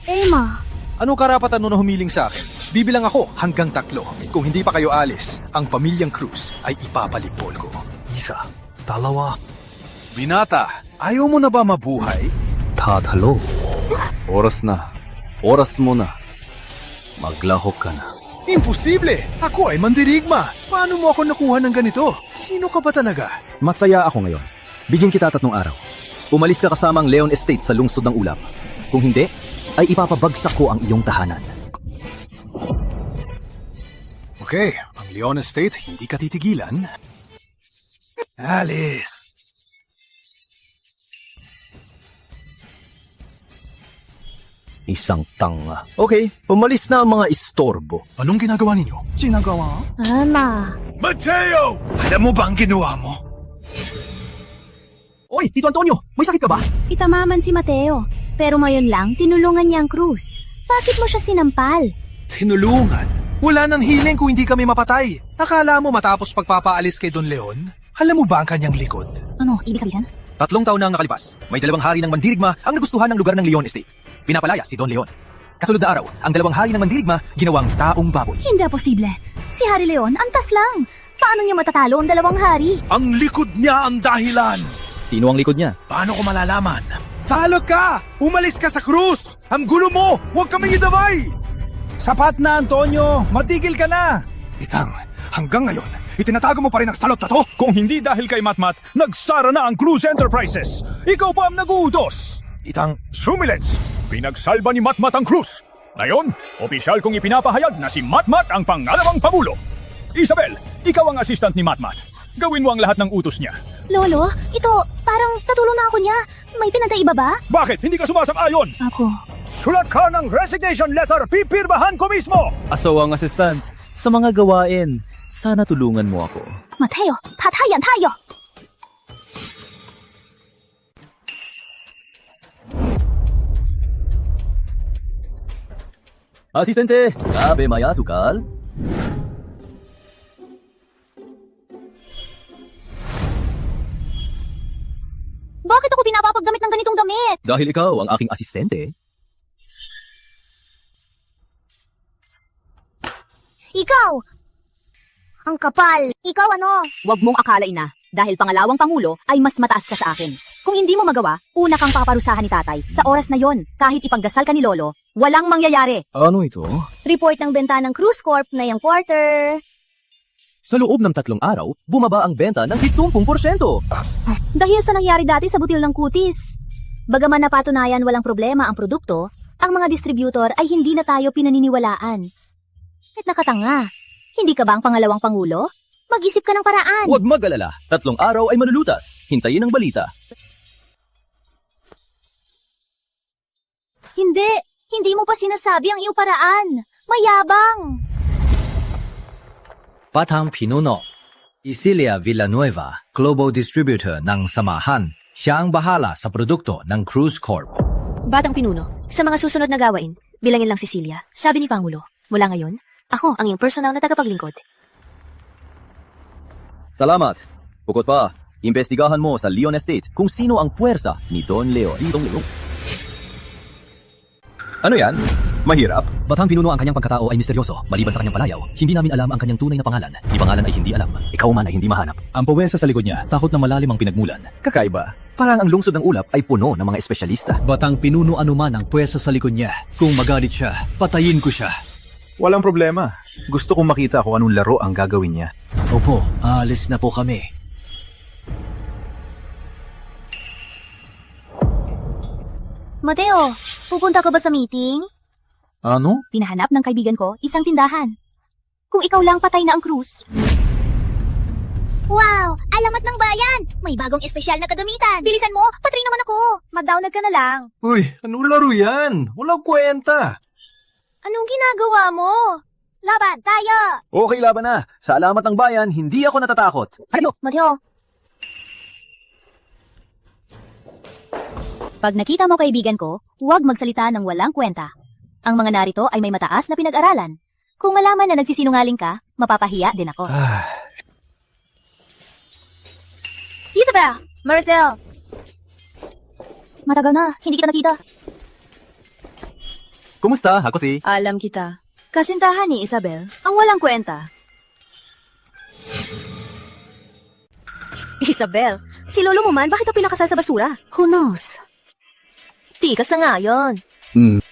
Emma! Anong karapatan mo na humiling sa akin? Bibilang ako hanggang 3. Kung hindi pa kayo alis, ang pamilyang Cruz ay ipapalipol ko. 1, 2. Binata, ayaw mo na ba mabuhay? Tatalo. Oras na. Oras mo na. Maglahok ka na. Imposible! Ako ay mandirigma! Paano mo ako nakuha ng ganito? Sino ka ba talaga? Masaya ako ngayon. Bigyan kita 3 araw. Umalis ka kasama ang Leon Estate sa lungsod ng ulap. Kung hindi, ay ipapabagsak ko ang iyong tahanan. Okay, ang Leon Estate, hindi ka titigilan. Alice! Isang tanga. Okay, umalis na ang mga istorbo. Anong ginagawa ninyo? Sinagawa? Ama. Mateo! Alam mo ba ang ginawa mo? Oy, Tito Antonio, may sakit ka ba? Itamaman si Mateo. Pero ngayon lang, tinulungan niya ang Cruz. Bakit mo siya sinampal? Tinulungan? Wala nang healing kung hindi kami mapatay. Akala mo matapos pagpapaalis kay Don Leon? Alam mo ba ang kanyang likod? Ano, ibig sabihin? 3 taon na ang nakalipas. May 2 hari ng mandirigma ang nagustuhan ng lugar ng Leon Estate. Pinapalaya si Don Leon. Kasunod na araw, ang 2 hari ng mandirigma ginawang taong baboy. Hindi posible. Si Hari Leon, antas lang. Paano niya matatalo ang 2 hari? Ang likod niya ang dahilan. Sino ang likod niya? Paano ko malalaman? Salot ka! Umalis ka sa krus! Ang gulo mo! Huwag kaming idaway! Sapat na, Antonio! Matigil ka na! Itang, hanggang ngayon, itinatago mo pa rin ang salot na to? Kung hindi dahil kay Matmat, nagsara na ang Cruz Enterprises. Ikaw pa ang nag-uutos. Itang, Sumilens, pinagsalba ni Matmat ang Cruz. Ngayon, opisyal kong ipinapahayag na si Matmat ang pangalawang pamulo. Isabel, ikaw ang assistant ni Matmat. Gawin mo ang lahat ng utos niya. Lolo, ito, parang tatulong na ako niya. May pinagkaiba ba? Bakit hindi ka sumasang-ayon? Ako. Sulat ka ng resignation letter, pipirmahan ko mismo! Asawang assistant, sa mga gawain, sana tulungan mo ako. Mateo, tatayan tayo! Asistente, sabi maya sukal? Bakit ako pinapapagdamit ng ganitong damit? Dahil ikaw ang aking asistente. Ikaw! Ang kapal! Ikaw ano? Huwag mong akalain na, dahil pangalawang pangulo ay mas mataas ka sa akin. Kung hindi mo magawa, una kang paparusahan ni tatay. Sa oras na yon, kahit ipagdasal ka ni Lolo, walang mangyayari. Ano ito? Report ng benta ng Cruz Corp na yung quarter. Sa loob ng 3 araw, bumaba ang benta ng 70%. Dahil sa nangyari dati sa butil ng kutis. Bagaman napatunayan walang problema ang produkto, ang mga distributor ay hindi na tayo pinaniniwalaan. At nakatanga, hindi ka ba ang pangalawang pangulo? Mag-isip ka ng paraan. Huwag mag-alala, 3 araw ay malulutas. Hintayin ang balita. Hindi mo pa sinasabi ang iyong paraan. Mayabang. Patang Pinuno, Isilia Villanueva, Global Distributor ng Samahan. Siya ang bahala sa produkto ng Cruz Corp. Batang Pinuno, sa mga susunod na gawain, bilangin lang Cecilia. Sabi ni Pangulo, mula ngayon, ako ang iyong personal na tagapaglingkod. Salamat. Bukod pa, imbestigahan mo sa Leon Estate kung sino ang puwersa ni Don Leon. Ano yan? Mahirap? Batang Pinuno, ang kanyang pagkatao ay misteryoso. Maliban sa kanyang palayaw, hindi namin alam ang kanyang tunay na pangalan. Di pangalan ay hindi alam. Ikaw man ay hindi mahanap. Ang puwersa sa likod niya, takot na malalim ang pinagmulan. Kakaiba. Parang ang lungsod ng ulap ay puno ng mga espesyalista. Batang Pinuno, anuman ang pwersa sa likod niya. Kung magalit siya, patayin ko siya. Walang problema. Gusto kong makita kung anong laro ang gagawin niya. Opo, aalis na po kami. Mateo, pupunta ka ba sa meeting? Ano? Pinahanap ng kaibigan ko isang tindahan. Kung ikaw lang patay na ang Cruz. Wow! Alamat ng bayan! May bagong espesyal na kagamitan! Bilisan mo! Patry naman ako! Mag-download ka na lang. Uy, anong laro yan? Walang kwenta. Anong ginagawa mo? Laban tayo! Okay, laban na. Sa alamat ng bayan, hindi ako natatakot. Mateo! Pag nakita mo kaibigan ko, huwag magsalita ng walang kwenta. Ang mga narito ay may mataas na pinag-aralan. Kung malaman na nagsisinungaling ka, mapapahiya din ako. Isabel! Maricel! Matagal na, hindi kita nakita. Kumusta? Ako si... Alam kita. Kasintahan ni Isabel, ang walang kwenta. Isabel, si lolo mo man, bakit ito pinakasal sa basura? Who knows? Tikas na nga yun.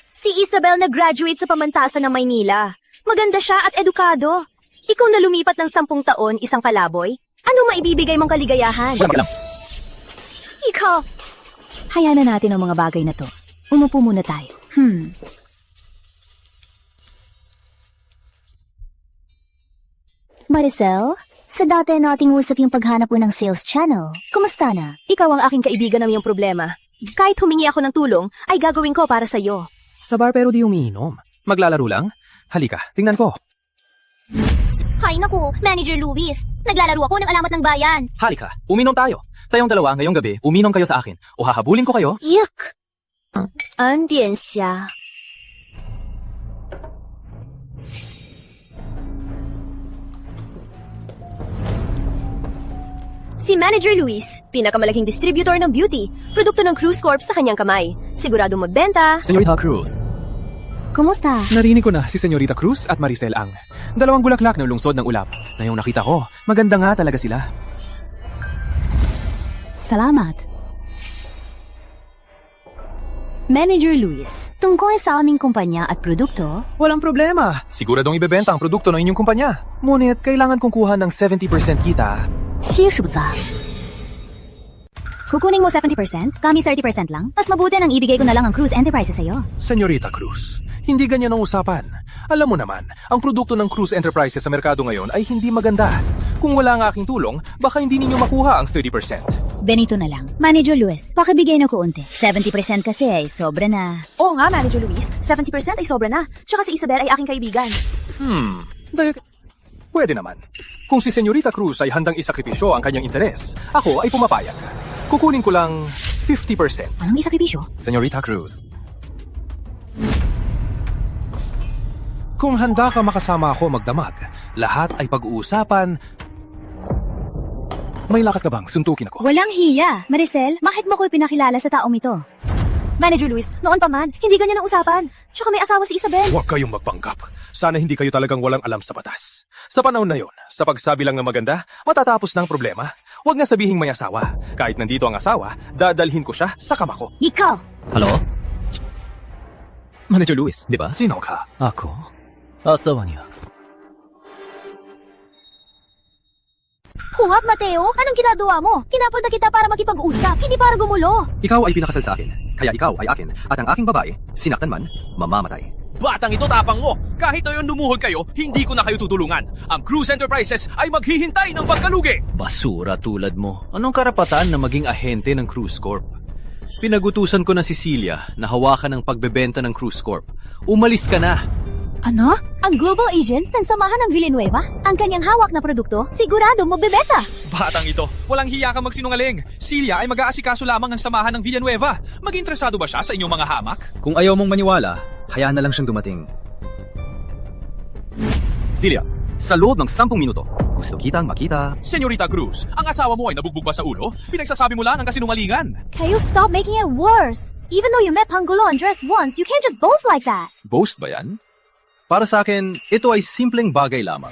Si Isabel nag-graduate sa pamantasan ng Maynila. Maganda siya at edukado. Ikaw na lumipat ng 10 taon, isang palaboy. Ano maibibigay mong kaligayahan? Ikaw! Hayaan na natin ang mga bagay na to. Umupo muna tayo. Maricel, sa dati nating usap yung paghanap mo ng sales channel. Kumusta na? Ikaw ang aking kaibigan ng iyong problema. Kahit humingi ako ng tulong, ay gagawin ko para sa iyo. Sa bar pero di umiinom. Maglalaro lang? Halika, tingnan ko. Hay naku, Manager Luis. Naglalaro ako ng alamat ng bayan. Halika, uminom tayo. Tayong dalawa ngayong gabi, uminom kayo sa akin. O hahabulin ko kayo. Yuck! Andiyan siya. Si Manager Luis, pinakamalaking distributor ng beauty, produkto ng Cruz Corp sa kanyang kamay. Siguradong magbenta. Señorita Cruz. Kumusta? Narinig ko na si Señorita Cruz at Maricel Ang. Dalawang bulaklak ng lungsod ng ulap. Na yung nakita ko, maganda nga talaga sila. Salamat. Manager Luis, tungkol sa aming kumpanya at produkto, Walang problema. Siguradong ibebenta ang produkto ng inyong kumpanya. Ngunit kailangan kong kuha ng 70% kita. 70%. Kukunin mo 70%, kami 30% lang. Mas mabuti nang ibigay ko na lang ang Cruz Enterprises sa'yo. Señorita Cruz, hindi ganyan ang usapan. Alam mo naman, ang produkto ng Cruz Enterprises sa merkado ngayon ay hindi maganda. Kung wala ang aking tulong, baka hindi ninyo makuha ang 30%. Ganito na lang. Manager Luis, pakibigay na kuunti. 70% kasi ay sobra na. Oo nga, Manager Luis. 70% ay sobra na. Tsaka si Isabel ay aking kaibigan. Pwede naman. Kung si Señorita Cruz ay handang isakripisyo ang kanyang interes, ako ay pumapayag. Kukunin ko lang 50%. Anong isakripisyo? Señorita Cruz. Kung handa ka makasama ako magdamag, lahat ay pag-uusapan. May lakas ka bang suntukin ako? Walang hiya. Maricel, bakit mo ko pinakilala sa taong ito? Manager Luis, noon pa man, hindi ganyan ang usapan. Tsaka may asawa si Isabel. Huwag kayong magpanggap. Sana hindi kayo talagang walang alam sa batas. Sa panahon na yon, sa pagsabi lang ng maganda, matatapos na ang problema. Huwag nga sabihing may asawa. Kahit nandito ang asawa, dadalhin ko siya sa kama ko. Ikaw! Halo? Manager Luis, di ba? Sino ka? Ako? Asawa niya. Huwag, Mateo! Anong ginagawa mo? Pinapunta kita para makipag-usap, hindi para gumulo. Ikaw ay pinakasal sa akin, kaya ikaw ay akin, at ang aking babae, sinaktan man, mamamatay. Batang ito tapang mo! Kahit ayon lumuhod kayo, hindi ko na kayo tutulungan. Ang Cruz Enterprises ay maghihintay ng pagkalugi! Basura tulad mo. Anong karapatan na maging ahente ng Cruz Corp? Pinagutusan ko na si Celia na hawakan ang pagbebenta ng Cruz Corp. Umalis ka na! Ano? Ang global agent ng samahan ng Villanueva? Ang kanyang hawak na produkto, sigurado magbebenta! Batang ito, walang hiya ka magsinungaling. Celia ay mag-aasikaso lamang ng samahan ng Villanueva. Mag-interesado ba siya sa inyong mga hamak? Kung ayaw mong maniwala, hayaan na lang siyang dumating. Celia, sa loob ng 10 minuto, gusto kitang makita. Señorita Cruz, ang asawa mo ay nabugbog ba sa ulo? Pinagsasabi mo lang ang kasinungalingan. Can you stop making it worse? Even though you met Pangulo Andres once, you can't just boast like that. Boast ba yan? Para sa akin, ito ay simpleng bagay lamang.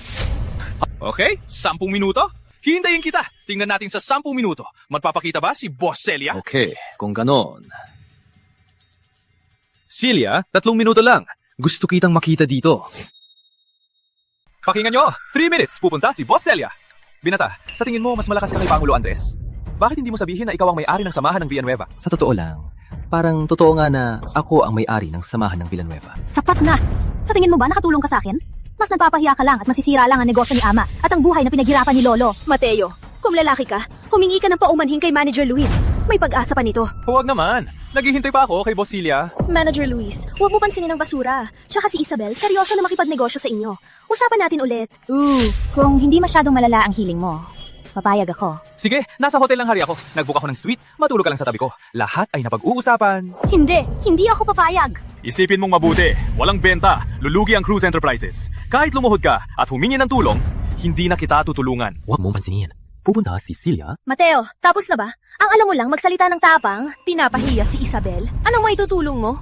Okay, 10 minuto? Hintayin kita. Tingnan natin sa 10 minuto. Magpapakita ba si Boss Celia? Okay, kung ganon. Celia, 3 minuto lang. Gusto kitang makita dito. Pakinggan nyo, 3 minutes, pupunta si Boss Celia. Binata, sa tingin mo mas malakas ka kay Pangulo Andres? Bakit hindi mo sabihin na ikaw ang may-ari ng samahan ng Villanueva? Sa totoo lang, parang totoo nga na ako ang may-ari ng samahan ng Villanueva. Sapat na! Sa tingin mo ba nakatulong ka sa akin? Mas nagpapahiya ka lang at masisira lang ang negosyo ni Ama at ang buhay na pinaghirapan ni Lolo. Mateo, kung lalaki ka, humingi ka ng paumanhin kay Manager Luis. May pag-asa pa nito. Huwag naman. Naghihintay pa ako kay Boss Celia. Manager Luis, huwag mo pansinin ang basura. Tsaka si Isabel, seryoso na makipagnegosyo sa inyo. Usapan natin ulit. Kung hindi masyadong malala ang hiling mo, papayag ako. Sige, nasa hotel lang hari ako. Nagbook ako ng suite, matulog ka lang sa tabi ko. Lahat ay napag-uusapan. Hindi ako papayag. Isipin mong mabuti, walang benta, lulugi ang Cruz Enterprises. Kahit lumuhod ka at humingi ng tulong, hindi na kita tutulungan. Huwag mo pansinin. Pupunta si Celia. Mateo, tapos na ba? Ang alam mo lang, magsalita ng tapang, pinapahiya si Isabel. Anong maitutulong mo?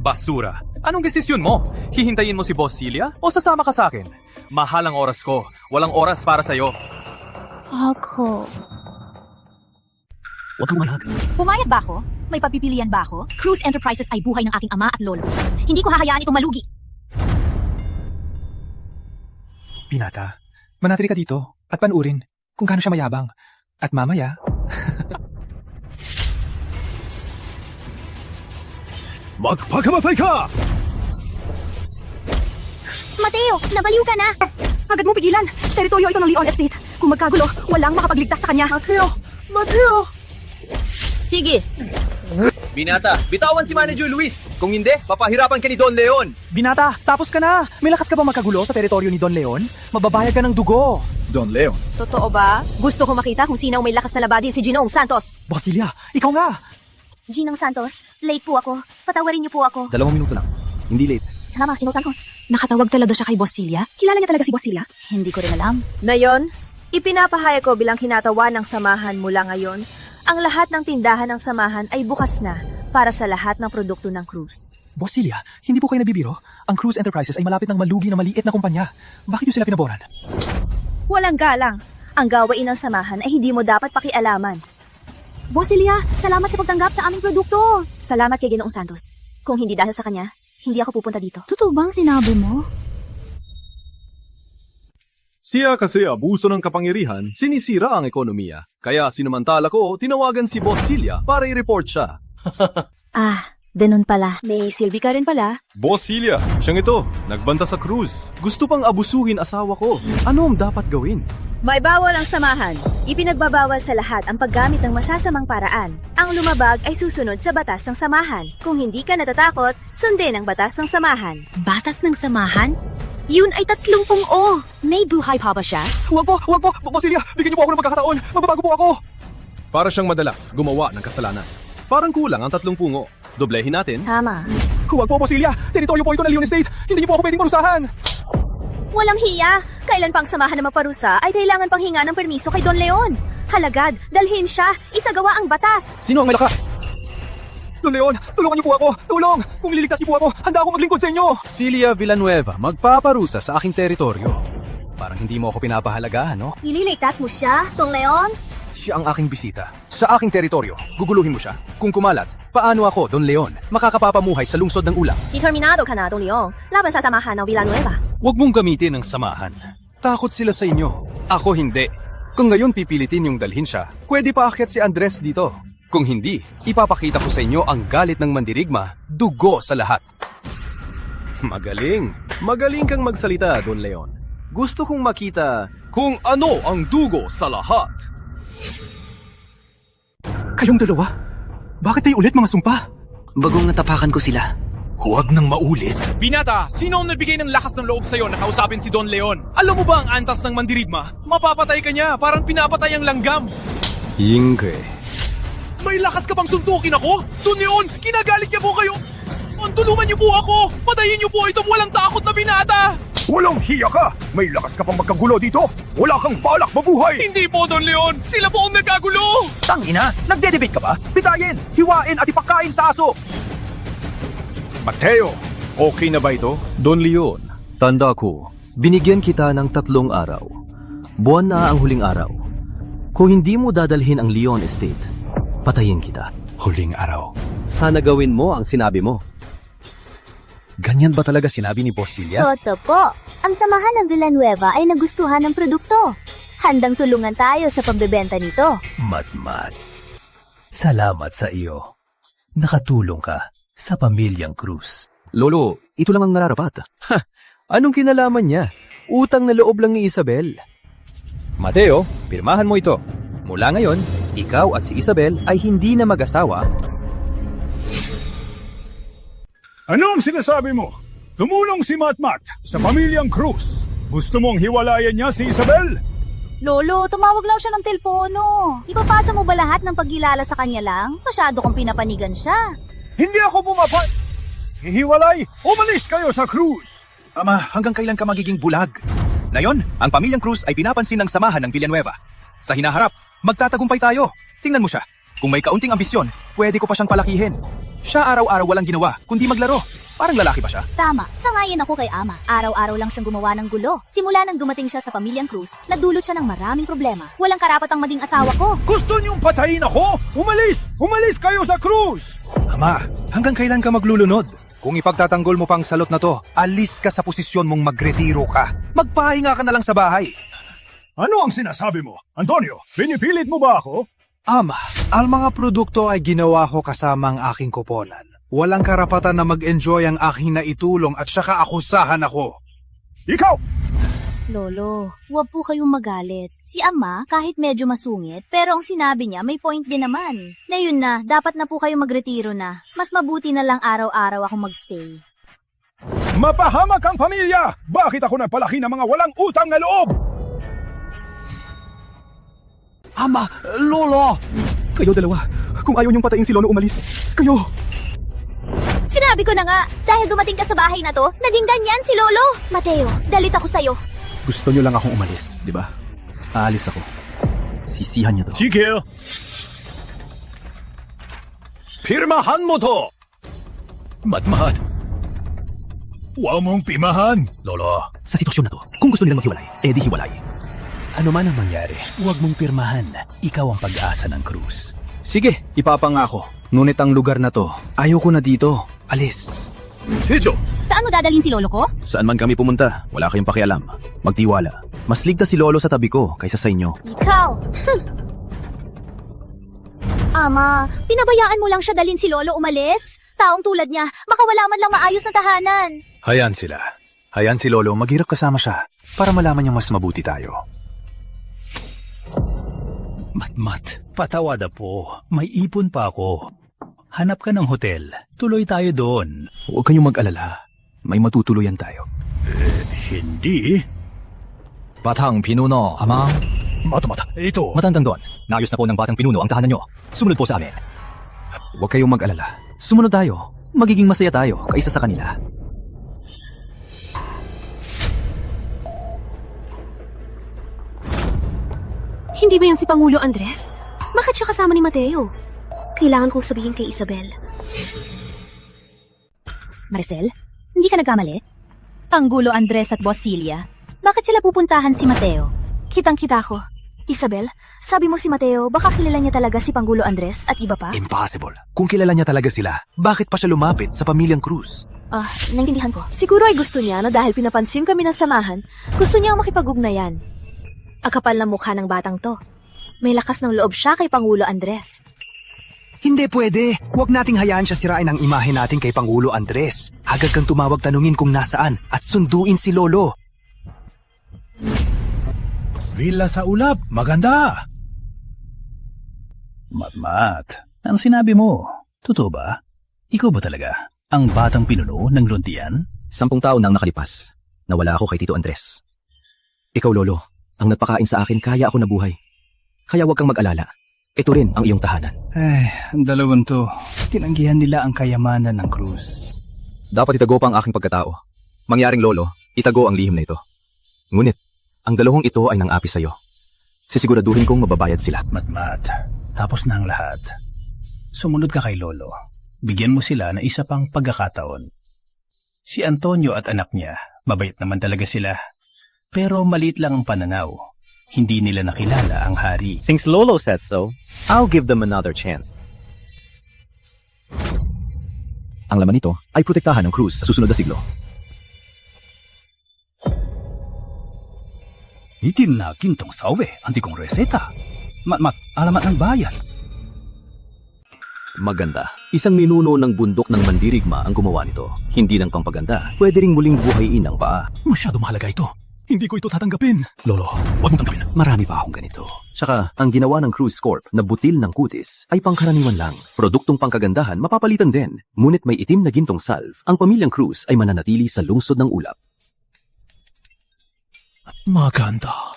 Basura. Anong desisyon mo? Hihintayin mo si Boss Celia o sasama ka sa akin? Mahal ang oras ko. Walang oras para sa'yo. Ako. Huwag kang malag. Pumayag ba ako? May pagpipilian ba ako? Cruz Enterprises ay buhay ng aking ama at lolo. Hindi ko hahayaan itong malugi. Binata, manatili ka dito at panuurin kung gaano siya mayabang. At mamaya... Magpakamatay ka! Mateo, nabaliw ka na! Agad mo pigilan! Teritoryo ito ng Leon Estate. Kung magkagulo, walang makapagligtas sa kanya. Mateo! Sige. Binata, bitawan si Manager Luis. Kung hindi, papahirapan ka ni Don Leon. Binata, tapos ka na! May lakas ka ba magkagulo sa teritoryo ni Don Leon? Mababayag ka ng dugo! Don Leon. Totoo ba? Gusto ko makita kung sino ang may lakas na labadin si Ginoong Santos. Bosilia, ikaw nga! Ginong Santos, late po ako. Patawarin niyo po ako. 2 minuto lang. Hindi late. Salamat, Ginong Santos. Nakatawag talaga siya kay Boss Celia? Kilala niya talaga si Boss Celia? Hindi ko rin alam. Ngayon, ipinapahayag ko bilang kinatawan ng samahan mula ngayon, ang lahat ng tindahan ng samahan ay bukas na para sa lahat ng produkto ng cruise. Bosilia, hindi po kayo nabibiro? Ang Cruise Enterprises ay malapit ng malugi na maliit na kumpanya. Bakit niyo sila pinaboran? Walang galang. Ang gawain ng samahan ay hindi mo dapat pakialaman. Boss Celia, salamat sa pagtanggap sa aming produkto. Salamat kay Ginoong Santos. Kung hindi dahil sa kanya, hindi ako pupunta dito. Totoo bang sinabi mo? Siya kasi abuso ng kapangyarihan, sinisira ang ekonomiya. Kaya sinumantala ko, tinawagan si Boss Celia para i-report siya. Ganun pala. May silbi ka rin pala. Boss Celia, siyang ito, nagbanta sa cruise. Gusto pang abusuhin asawa ko. Ano ang dapat gawin? May bawal ang samahan. Ipinagbabawal sa lahat ang paggamit ng masasamang paraan. Ang lumabag ay susunod sa batas ng samahan. Kung hindi ka natatakot, sundin ang batas ng samahan. Batas ng samahan? Yun ay 30 O. May buhay pa ba siya? Huwag po! Bosilia, bigyan niyo po ako ng pagkakataon. Mababago po ako. Para siyang madalas gumawa ng kasalanan. Parang kulang ang 3 pungo. Doblehin natin. Tama. Huwag po, Bosilia. Teritoryo po ito ng Leon Estate. Hindi niyo po ako pwedeng parusahan. Walang hiya. Kailan pang samahan na magparusa ay kailangan pang hinga ng permiso kay Don Leon. Halagad, dalhin siya. Isagawa ang batas. Sino ang may lakas? Don Leon, tulungan niyo po ako. Tulong! Kung liligtas niyo po ako, handa akong maglingkod sa inyo. Celia Villanueva, magpaparusa sa aking teritoryo. Parang hindi mo ako pinapahalagahan, no? Ililigtas mo siya, Don Leon? Siya ang aking bisita. Sa aking teritoryo, guguluhin mo siya. Kung kumalat, paano ako, Don Leon, makakapapamuhay sa lungsod ng ulang? Determinado ka na, Don Leon. Laban sa samahan ng Villanueva. Huwag mong gamitin ang samahan. Takot sila sa inyo. Ako hindi. Kung ngayon pipilitin yung dalhin siya, pwede pa akyat si Andres dito. Kung hindi, ipapakita ko sa inyo ang galit ng mandirigma, dugo sa lahat. Magaling. Magaling kang magsalita, Don Leon. Gusto kong makita kung ano ang dugo sa lahat. Kayong dalawa? Bakit tayo ulit mga sumpa? Bagong natapakan ko sila. Huwag nang maulit. Binata, sino ang nagbigay ng lakas ng loob sa'yo na kausapin si Don Leon? Alam mo ba ang antas ng mandirigma? Mapapatay ka niya, parang pinapatay ang langgam. Ingge. May lakas ka bang suntukin ako? Don Leon, kinagalit niya po kayo. Tulungan niyo po ako. Patayin niyo po itong walang takot na binata. Walang hiya ka! May lakas ka pang magkagulo dito! Wala kang balak mabuhay! Hindi po, Don Leon. Sila po ang nagkagulo. Tangina, nagde-debate ka ba? Bitayin, hiwain at ipakain sa aso. Mateo, okay na ba ito? Don Leon, tanda ko, binigyan kita ng 3 araw. Buwan na ang huling araw. Kung hindi mo dadalhin ang Leon Estate, patayin kita. Huling araw. Sana gawin mo ang sinabi mo. Ganyan ba talaga sinabi ni Boss Celia? Toto po. Ang samahan ng Villanueva ay nagustuhan ng produkto. Handang tulungan tayo sa pagbebenta nito. Matmat. Salamat sa iyo. Nakatulong ka sa pamilyang Cruz. Lolo, ito lang ang nararapat. Anong kinalaman niya? Utang na loob lang ni Isabel. Mateo, pirmahan mo ito. Mula ngayon, ikaw at si Isabel ay hindi na mag-asawa. Ano ang sinasabi mo? Tumulong si Matmat sa pamilyang Cruz. Gusto mong hiwalayan niya si Isabel? Lolo, tumawag lang siya ng telepono. Ipapasa mo ba lahat ng pagkilala sa kanya lang? Masyado kong pinapanigan siya. Hindi ako Hihiwalay! Umalis kayo sa Cruz! Ama, hanggang kailan ka magiging bulag? Ngayon, ang pamilyang Cruz ay pinapansin ng samahan ng Villanueva. Sa hinaharap, magtatagumpay tayo. Tingnan mo siya. Kung may kaunting ambisyon, pwede ko pa siyang palakihin. Siya araw-araw walang ginawa, kundi maglaro. Parang lalaki ba siya? Tama, sangayon ako kay Ama. Araw-araw lang siyang gumawa ng gulo. Simula nang dumating siya sa pamilyang Cruz, nadulot siya ng maraming problema. Walang karapatang maging asawa ko. Gusto niyong patayin ako? Umalis! Umalis kayo sa Cruz! Ama, hanggang kailan ka maglulunod? Kung ipagtatanggol mo pang salot na to, alis ka sa posisyon mong magretiro ka. Magpahinga ka na lang sa bahay. Ano ang sinasabi mo? Antonio, pinipilit mo ba ako? Ama, ang mga produkto ay ginawa ko kasama ang aking koponan. Walang karapatan na mag-enjoy ang aking naitulong at saka akusahan ako. Ikaw! Lolo, huwag po kayong magalit. Si Ama, kahit medyo masungit, pero ang sinabi niya may point din naman. Ngayon na, dapat na po kayo magretiro na. Mas mabuti na lang araw-araw ako magstay. Mapahamak ang pamilya! Bakit ako nagpalaki ng mga walang utang na loob? Ama! Lolo! Kayo dalawa, kung ayaw niyong patayin si Lolo umalis, kayo! Sinabi ko na nga, dahil dumating ka sa bahay na to, naging ganyan si Lolo. Mateo, dalit ako sa'yo. Gusto niyo lang akong umalis, di ba? Aalis ako. Sisihan niyo to. Sige! Pirmahan mo to! Matmat! Huwag mong pimahan! Lolo, sa sitwasyon na to, kung gusto nilang maghiwalay, edi hiwalay. Ano man ang mangyari, huwag mong pirmahan. Ikaw ang pag-asa ng Cruz. Sige, ipapangako. Ngunit ang lugar na to, ayaw ko na dito. Alis. Sijo! Saan mo dadalhin si Lolo ko? Saan man kami pumunta, wala kayong pakialam. Magtiwala. Mas ligtas si Lolo sa tabi ko kaysa sa inyo. Ikaw! Ama, pinabayaan mo lang siya dalhin si Lolo umalis? Taong tulad niya, baka wala man lang maayos na tahanan. Hayaan sila. Hayaan si Lolo, maghirap kasama siya para malaman niyang mas mabuti tayo. Matmat, patawada po. May ipon pa ako. Hanap ka ng hotel. Tuloy tayo doon. Huwag kayong mag-alala. May matutuluyan tayo. Hindi. Batang Pinuno, Ama. Mata, ito. Matandang doon. Naayos na po ng Batang Pinuno ang tahanan nyo. Sumunod po sa amin. Huwag kayong mag-alala. Sumunod tayo. Magiging masaya tayo kaysa sa kanila. Hindi ba yan si Pangulo Andres? Bakit siya kasama ni Mateo? Kailangan kong sabihin kay Isabel. Maricel, hindi ka nagkamali? Pangulo Andres at Boss Celia, bakit sila pupuntahan si Mateo? Kitang-kita ko. Isabel, sabi mo si Mateo, baka kilala niya talaga si Pangulo Andres at iba pa? Impossible. Kung kilala niya talaga sila, bakit pa siya lumapit sa pamilyang Cruz? Naintindihan ko. Siguro ay gusto niya na dahil pinapansin kami ng samahan, gusto niya makipag-ugnayan. Ang kapal na mukha ng batang to. May lakas ng loob siya kay Pangulo Andres. Hindi pwede. Huwag nating hayaan siya sirain ang imahe natin kay Pangulo Andres. Agad kang tumawag tanungin kung nasaan at sunduin si Lolo. Villa sa ulap, maganda. Matmat, ang sinabi mo, totoo ba? Ikaw ba talaga ang Batang Pinuno ng Luntian? 10 taon nang nakalipas. Nawala ako kay Tito Andres. Ikaw, Lolo, ang nagpakain sa akin kaya ako nabuhay. Kaya huwag kang mag-alala. Ito rin ang iyong tahanan. Ang dalawang to, tinanggihan nila ang kayamanan ng Cruz. Dapat itago pa ang aking pagkatao. Mangyaring Lolo, itago ang lihim na ito. Ngunit, ang dalawang ito ay nang-api sa'yo. Sisiguraduhin kong mababayad sila. Matmat, tapos na ang lahat. Sumunod ka kay Lolo. Bigyan mo sila ng isa pang pagkakataon. Si Antonio at anak niya, mabait naman talaga sila. Pero maliit lang ang pananaw. Hindi nila nakilala ang hari. Since Lolo said so, I'll give them another chance. Ang laman nito ay protektahan ng Cruz sa susunod na siglo. Itin na kintong sawe, anti kong reseta. Matmat, alamat ng bayan. Maganda. Isang ninuno ng bundok ng mandirigma ang gumawa nito. Hindi lang pangpaganda, pwede ring muling buhayin ang paa. Masyado mahalaga ito. Hindi ko ito tatanggapin. Lolo, huwag mong tanggapin. Marami pa akong ganito. Tsaka, ang ginawa ng Cruz Corp na butil ng kutis ay pangkaraniwan lang. Produktong pangkagandahan mapapalitan din. Ngunit may itim na gintong salve, ang pamilyang Cruz ay mananatili sa lungsod ng ulap. Maganda.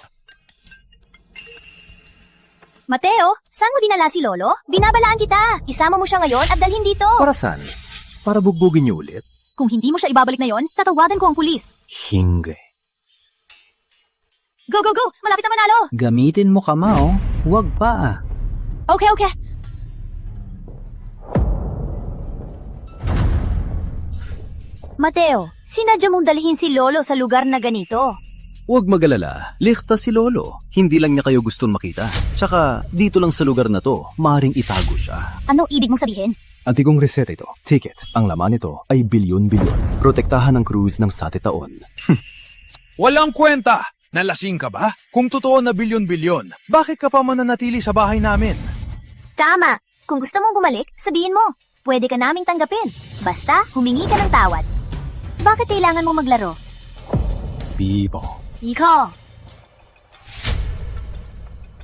Mateo, saan mo dinala si Lolo? Binabalaan kita. Isama mo siya ngayon at dalhin dito. Para saan? Para bugbugin niyo ulit? Kung hindi mo siya ibabalik na yon, tatawagan ko ang pulis. Hinggay. Go, go, go! Malapit na manalo! Gamitin mo kamao, huwag pa. Okay, okay. Mateo, sinadya mong dalhin si Lolo sa lugar na ganito. Huwag mag-alala, ligtas si Lolo. Hindi lang niya kayo gustong makita. Tsaka, dito lang sa lugar na to, maaaring itago siya. Anong ibig mong sabihin? Antigong reseta ito. Ticket. Ang laman nito ay bilyon-bilyon. Protektahan ng cruise ng 7 taon. Walang kwenta! Nalasing ka ba? Kung totoo na bilyon-bilyon, bakit ka pa mananatili sa bahay namin? Tama. Kung gusto mong bumalik, sabihin mo. Pwede ka naming tanggapin. Basta, humingi ka ng tawad. Bakit kailangan mong maglaro? Bibo. Ikaw!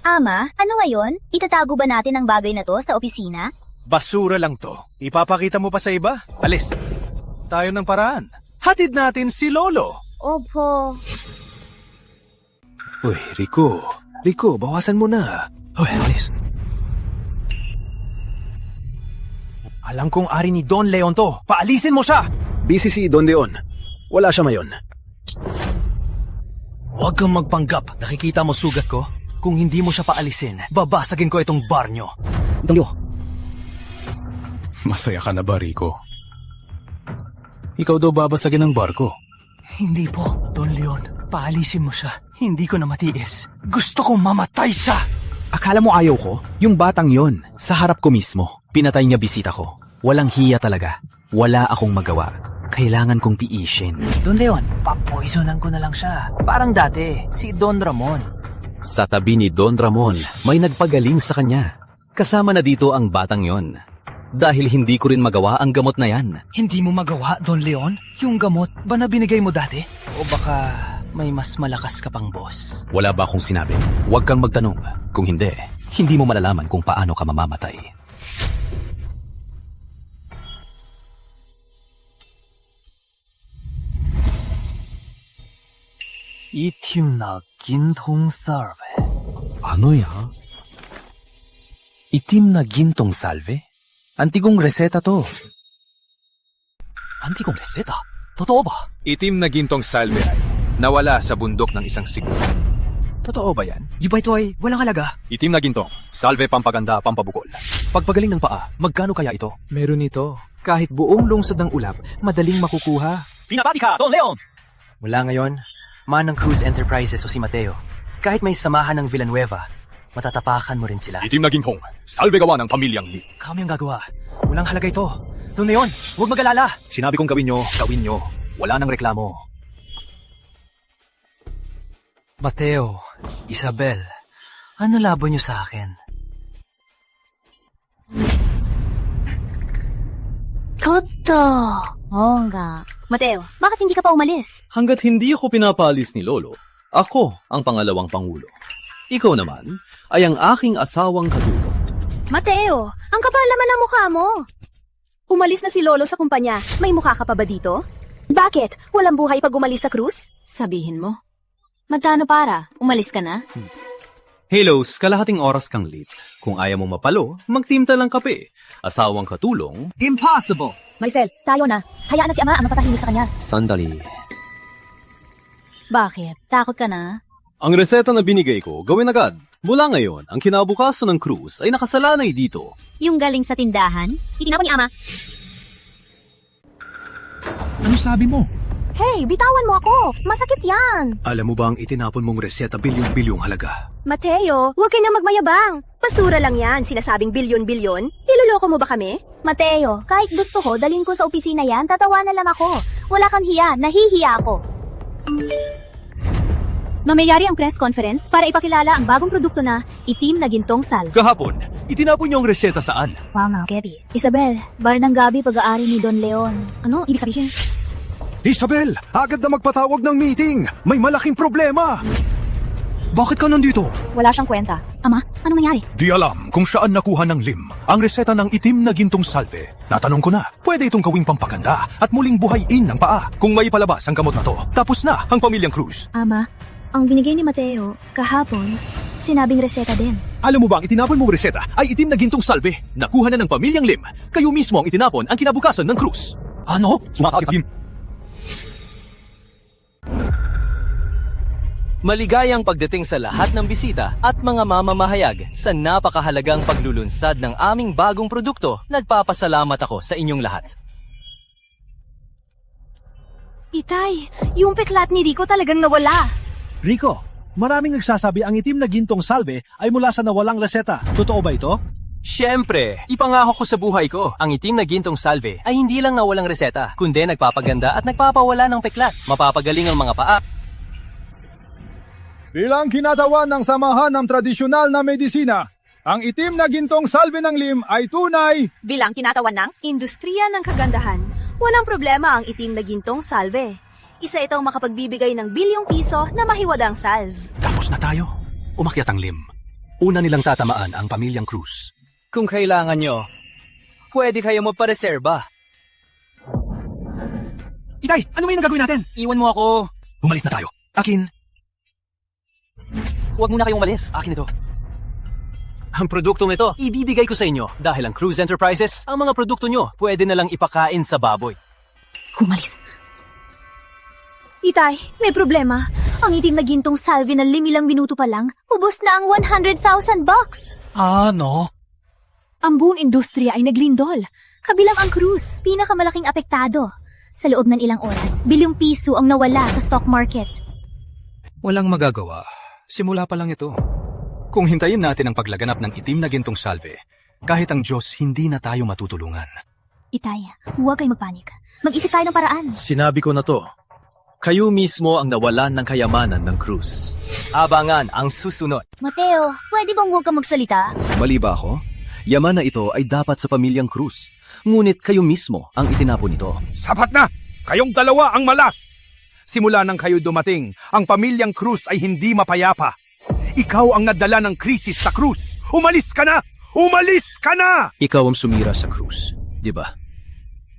Ama, ano ngayon? Itatago ba natin ang bagay na to sa opisina? Basura lang to. Ipapakita mo pa sa iba? Alis. Tayo ng paraan. Hatid natin si Lolo. Opo. Uy, Rico. Rico, bawasan mo na. Uy, alis. Alam kong ari ni Don Leon to. Paalisin mo siya! Busy si Don Leon. Wala siya mayon. Huwag kang magpanggap. Nakikita mo sugat ko? Kung hindi mo siya paalisin, babasagin ko itong bar nyo. Masaya ka na ba, Rico? Ikaw daw babasagin ang barko. Hindi po, Don Leon. Paalisin mo siya. Hindi ko na matiis. Gusto kong mamatay siya. Akala mo ayaw ko? Yung batang yon, sa harap ko mismo. Pinatay niya bisita ko. Walang hiya talaga. Wala akong magawa. Kailangan kong tiisin. Don Leon, papoisonan ko na lang siya. Parang dati, si Don Ramon. Sa tabi ni Don Ramon, may nagpagaling sa kanya. Kasama na dito ang batang yon. Dahil hindi ko rin magawa ang gamot na yan. Hindi mo magawa, Don Leon? Yung gamot ba na binigay mo dati? O baka may mas malakas ka pang boss? Wala ba akong sinabi? Huwag kang magtanong. Kung hindi, hindi mo malalaman kung paano ka mamamatay. Itim na gintong salve. Ano ya? Itim na gintong salve? Antigong reseta to. Antigong reseta? Totoo ba? Itim na gintong salve ay nawala sa bundok ng isang siglo. Totoo ba yan? Di ba ito ay walang halaga? Itim na gintong, salve pampaganda, pampabukol. Pagpagaling ng paa, magkano kaya ito? Meron ito. Kahit buong lungsod ng ulap, madaling makukuha. Pinapati ka, Don Leon! Mula ngayon, manang Cruise Enterprises o si Mateo. Kahit may samahan ng Villanueva, matatapakan mo rin sila. Itim na gintong, salve gawa ng pamilyang Lim. Kami ang gagawa. Walang halaga ito. Don Leon, huwag mag-alala. Sinabi kong gawin nyo. Wala nang reklamo. Mateo, Isabel, ano labo niyo sa akin? Toto! Oo nga. Mateo, bakit hindi ka pa umalis? Hanggat hindi ako pinapalis ni Lolo, ako ang pangalawang pangulo. Ikaw naman ay ang aking asawang katulong. Mateo, ang kapal naman ang mukha mo. Umalis na si Lolo sa kumpanya. May mukha ka pa ba dito? Bakit? Walang buhay pag umalis sa cruise? Sabihin mo. Magkano para? Umalis ka na? Halos, kalahating oras kang late. Kung ayaw mong mapalo, magtimpla lang kape. Asawang katulong. Impossible! Maricel, tayo na. Hayaan na si Ama ang magpatahimik sa kanya. Sandali. Bakit? Takot ka na? Ang reseta na binigay ko, gawin agad. Mula ngayon, ang kinabukaso ng cruise ay nakasalanay dito. Yung galing sa tindahan? Itinapon ni Ama. Ano sabi mo? Hey, bitawan mo ako. Masakit yan. Alam mo ba ang itinapon mong reseta bilyon-bilyong halaga? Mateo, huwag ka na magmayabang. Basura lang yan, sinasabing bilyon-bilyon. Niloloko mo ba kami? Mateo, kahit gusto ko, dalhin ko sa opisina yan, tatawa na lang ako. Wala kang hiya, nahihiya ako. Mamayari ang press conference para ipakilala ang bagong produkto na itim na gintong sal. Kahapon, itinapon niyo ang reseta saan? Wow nga, Gabby. Isabel, bar ng gabi pag-aari ni Don Leon. Ano ibig sabihin? Isabel, agad na magpatawag ng meeting! May malaking problema! Bakit ka nandito? Wala siyang kwenta. Ama, anong nangyari? Di alam kung saan nakuha ng Lim ang reseta ng itim na gintong salve. Natanong ko na, pwede itong gawing pampaganda at muling buhayin ng paa. Kung may palabas ang gamot na to, tapos na ang pamilyang Cruz. Ama, ang binigay ni Mateo kahapon, sinabing reseta din. Alam mo ba ang itinapon mong reseta ay itim na gintong salve? Nakuha na ng pamilyang Lim. Kayo mismo ang itinapon ang kinabukasan ng Cruz. Ano? Sumasakit Lim. Maligayang pagdating sa lahat ng bisita at mga mamamahayag sa napakahalagang paglulunsad ng aming bagong produkto. Nagpapasalamat ako sa inyong lahat. Itay, yung peklat ni Rico talagang nawala. Rico, maraming nagsasabi ang itim na gintong salve ay mula sa nawalang reseta. Totoo ba ito? Siyempre, ipangako ko sa buhay ko, ang itim na gintong salve ay hindi lang nawalang reseta, kundi nagpapaganda at nagpapawala ng peklat. Mapapagaling ang mga paa. Bilang kinatawan ng samahan ng tradisyonal na medisina, ang itim na gintong salve ng lim ay tunay. Bilang kinatawan ng industriya ng kagandahan, walang problema ang itim na gintong salve. Isa itong makapagbibigay ng bilyong piso na mahiwadang salve. Tapos na tayo. Umakyat ang lim. Una nilang tatamaan ang pamilyang Cruz. Kung kailangan nyo, pwede kayo magpareserba. Itay, ano may nagagawin natin? Iwan mo ako. Umalis na tayo. Akin. Huwag muna kayong umalis. Akin ito. Ang produktong ito, ibibigay ko sa inyo dahil ang Cruz Enterprises, ang mga produkto nyo, pwede na lang ipakain sa baboy. Humalis. Itay, may problema. Ang itim na gintong salve na ilang minuto pa lang, ubos na ang 100,000 bucks. Ano? Ang buong industriya ay naglindol. Kabilang ang Cruz, pinakamalaking apektado. Sa loob ng ilang oras, bilyong piso ang nawala sa stock market. Walang magagawa. Simula pa lang ito. Kung hintayin natin ang paglaganap ng itim na gintong salve, kahit ang Diyos hindi na tayo matutulungan. Itay, huwag kayo magpanik. Mag-isip tayo ng paraan. Sinabi ko na to. Kayo mismo ang nawalan ng kayamanan ng Cruz. Abangan ang susunod. Mateo, pwede bang huwag ka magsalita? Mali ba ako? Yaman na ito ay dapat sa pamilyang Cruz. Ngunit kayo mismo ang itinapon nito. Sapat na! Kayong dalawa ang malas! Simula nang kayo dumating, ang pamilyang Cruz ay hindi mapayapa. Ikaw ang nadala ng krisis sa Cruz. Umalis ka na! Umalis ka na! Ikaw ang sumira sa Cruz, di ba?